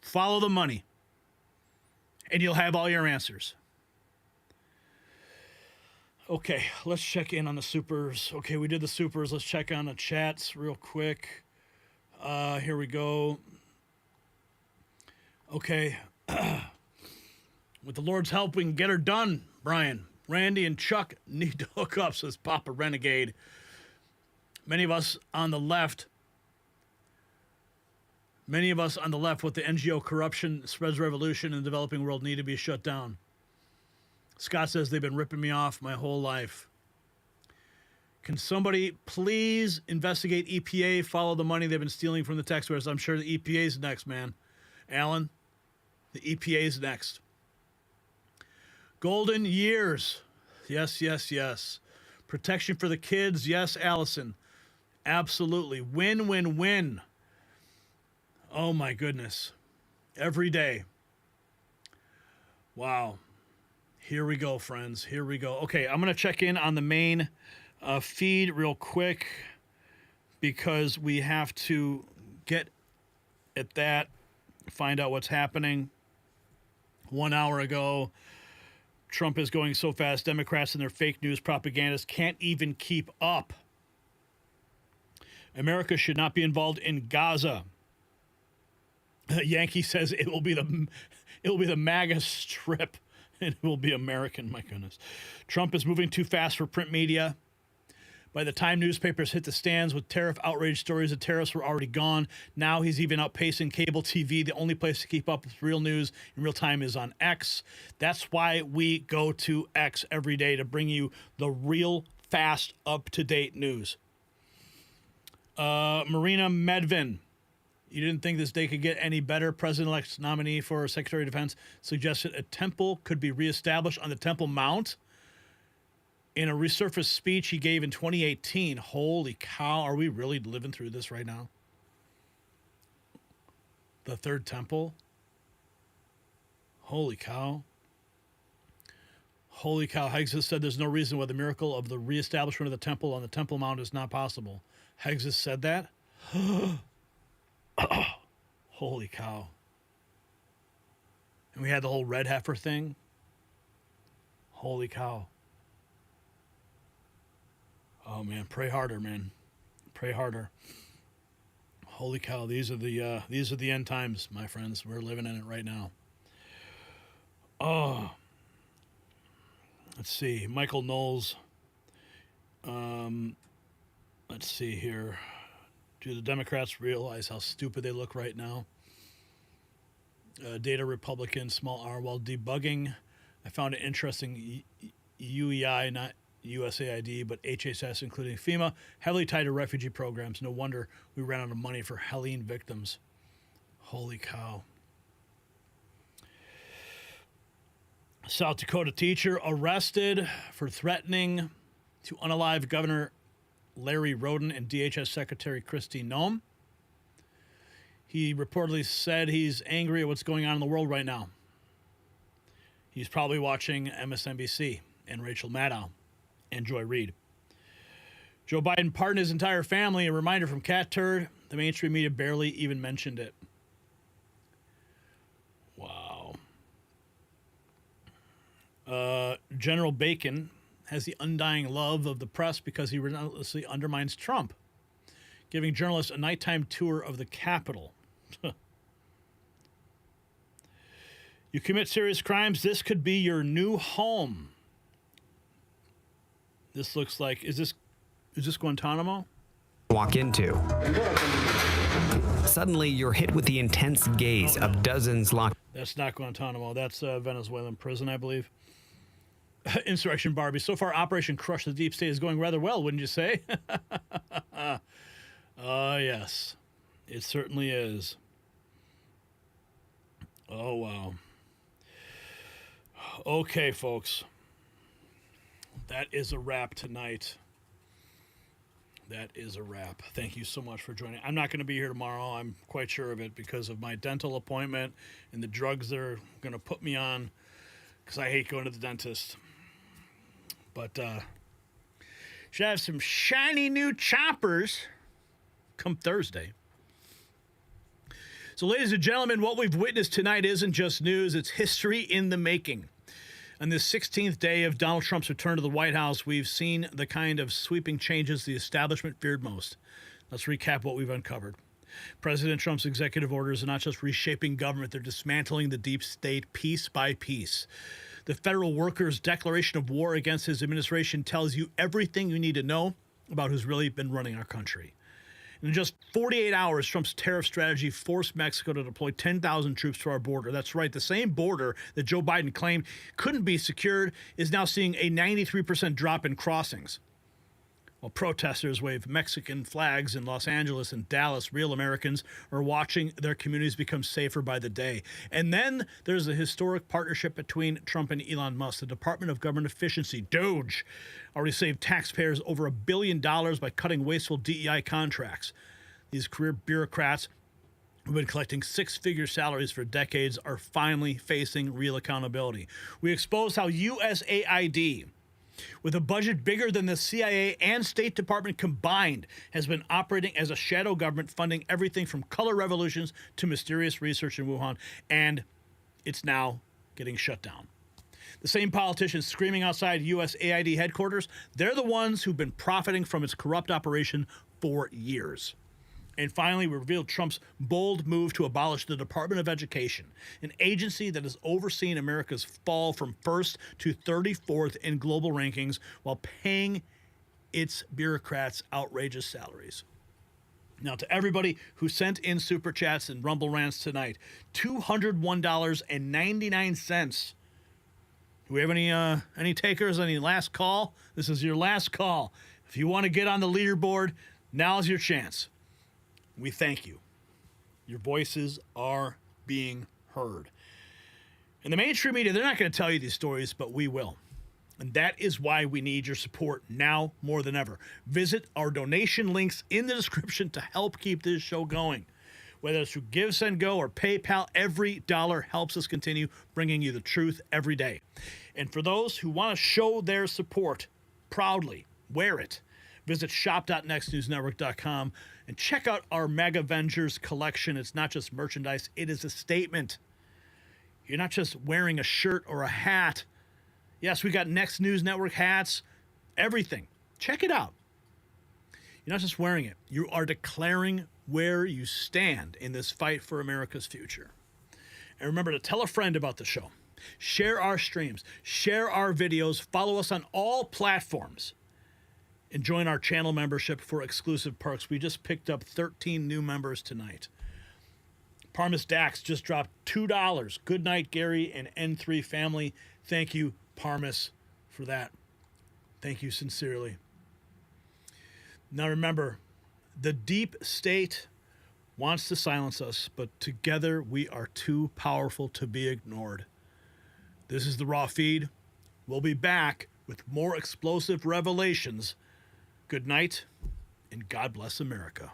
Follow the money, and you'll have all your answers. Okay, let's check in on the supers. Okay, we did the supers. Let's check on the chats real quick. Here we go. Okay. With the Lord's help, we can get her done, Brian. Randy and Chuck need to hook up, says Papa Renegade. Many of us on the left with the NGO corruption spreads revolution in the developing world need to be shut down. Scott says they've been ripping me off my whole life. Can somebody please investigate EPA, follow the money they've been stealing from the taxpayers? I'm sure the EPA is next, man. Alan, the EPA is next. Golden years. Yes, yes, yes. Protection for the kids. Yes, Allison. Absolutely. Win, win, win. Oh, my goodness. Every day. Wow. Here we go, friends. Here we go. Okay, I'm going to check in on the main feed real quick because we have to get at that, find out what's happening. 1 hour ago, Trump is going so fast, Democrats and their fake news propagandists can't even keep up. America should not be involved in Gaza. Yankee says it will be the MAGA strip. It will be American, my goodness. Trump is moving too fast for print media. By the time newspapers hit the stands with tariff outrage stories, the tariffs were already gone. Now he's even outpacing cable TV. The only place to keep up with real news in real time is on X. That's why we go to X every day to bring you the real, fast, up-to-date news. Marina Medvin. You didn't think this day could get any better. President-elect's nominee for Secretary of Defense suggested a temple could be reestablished on the Temple Mount in a resurfaced speech he gave in 2018. Holy cow, are we really living through this right now? The third temple? Holy cow. Holy cow. Heggs has said there's no reason why the miracle of the reestablishment of the temple on the Temple Mount is not possible. Heggs has said that? Holy cow. And we had the whole red heifer thing. Holy cow. Oh, man, pray harder, man. Pray harder. Holy cow, these are the end times, my friends. We're living in it right now. Oh. Let's see. Michael Knowles. Let's see here. Do the Democrats realize how stupid they look right now? Data Republican, small r, while debugging. I found it interesting. UEI, not USAID, but HHS, including FEMA, heavily tied to refugee programs. No wonder we ran out of money for Helene victims. Holy cow. South Dakota teacher arrested for threatening to unalive Governor Larry Roden and DHS Secretary Kristi Noem. He reportedly said he's angry at what's going on in the world right now. He's probably watching MSNBC and Rachel Maddow and Joy Reid. Joe Biden pardoned his entire family. A reminder from Cat Turd. The mainstream media barely even mentioned it. Wow. General Bacon has the undying love of the press because he relentlessly undermines Trump, giving journalists a nighttime tour of the Capitol. You commit serious crimes, this could be your new home. This looks like, is this Guantanamo? Walk into. Suddenly, you're hit with the intense gaze of dozens locked. That's not Guantanamo. That's a Venezuelan prison, I believe. Insurrection Barbie. So far, Operation Crush the Deep State is going rather well, wouldn't you say? Yes. It certainly is. Oh, wow. Okay, folks. That is a wrap tonight. That is a wrap. Thank you so much for joining. I'm not going to be here tomorrow. I'm quite sure of it because of my dental appointment and the drugs they're going to put me on because I hate going to the dentist. But should have some shiny new choppers come Thursday. So, ladies and gentlemen, what we've witnessed tonight isn't just news. It's history in the making. On this 16th day of Donald Trump's return to the White House, we've seen the kind of sweeping changes the establishment feared most. Let's recap what we've uncovered. President Trump's executive orders are not just reshaping government, they're dismantling the deep state piece by piece. The federal workers' declaration of war against his administration tells you everything you need to know about who's really been running our country. In just 48 hours, Trump's tariff strategy forced Mexico to deploy 10,000 troops to our border. That's right, the same border that Joe Biden claimed couldn't be secured is now seeing a 93% drop in crossings. While protesters wave Mexican flags in Los Angeles and Dallas, real Americans are watching their communities become safer by the day. And then there's a historic partnership between Trump and Elon Musk. The Department of Government Efficiency, DOGE, already saved taxpayers over $1 billion by cutting wasteful DEI contracts. These career bureaucrats who've been collecting six-figure salaries for decades are finally facing real accountability. We exposed how USAID, with a budget bigger than the CIA and State Department combined, has been operating as a shadow government, funding everything from color revolutions to mysterious research in Wuhan, and it's now getting shut down. The same politicians screaming outside USAID headquarters, they're the ones who've been profiting from its corrupt operation for years. And finally, we revealed Trump's bold move to abolish the Department of Education, an agency that has overseen America's fall from first to 34th in global rankings while paying its bureaucrats outrageous salaries. Now, to everybody who sent in super chats and rumble rants tonight, $201.99. Do we have any takers? Any last call? This is your last call. If you want to get on the leaderboard, now's your chance. We thank you. Your voices are being heard. And the mainstream media, they're not going to tell you these stories, but we will. And that is why we need your support now more than ever. Visit our donation links in the description to help keep this show going. Whether it's through Give, Send, Go, or PayPal, every dollar helps us continue bringing you the truth every day. And for those who want to show their support proudly, wear it. Visit shop.nextnewsnetwork.com and check out our Mega Avengers collection. It's not just merchandise, it is a statement. You're not just wearing a shirt or a hat. Yes, we got Next News Network hats, everything. Check it out. You're not just wearing it, you are declaring where you stand in this fight for America's future. And remember to tell a friend about the show. Share our streams, share our videos, follow us on all platforms, and join our channel membership for exclusive perks. We just picked up 13 new members tonight. Parmis Dax just dropped $2. Good night, Gary and N3 family. Thank you, Parmis, for that. Thank you sincerely. Now remember, the deep state wants to silence us, but together we are too powerful to be ignored. This is the Raw Feed. We'll be back with more explosive revelations. Good night, and God bless America.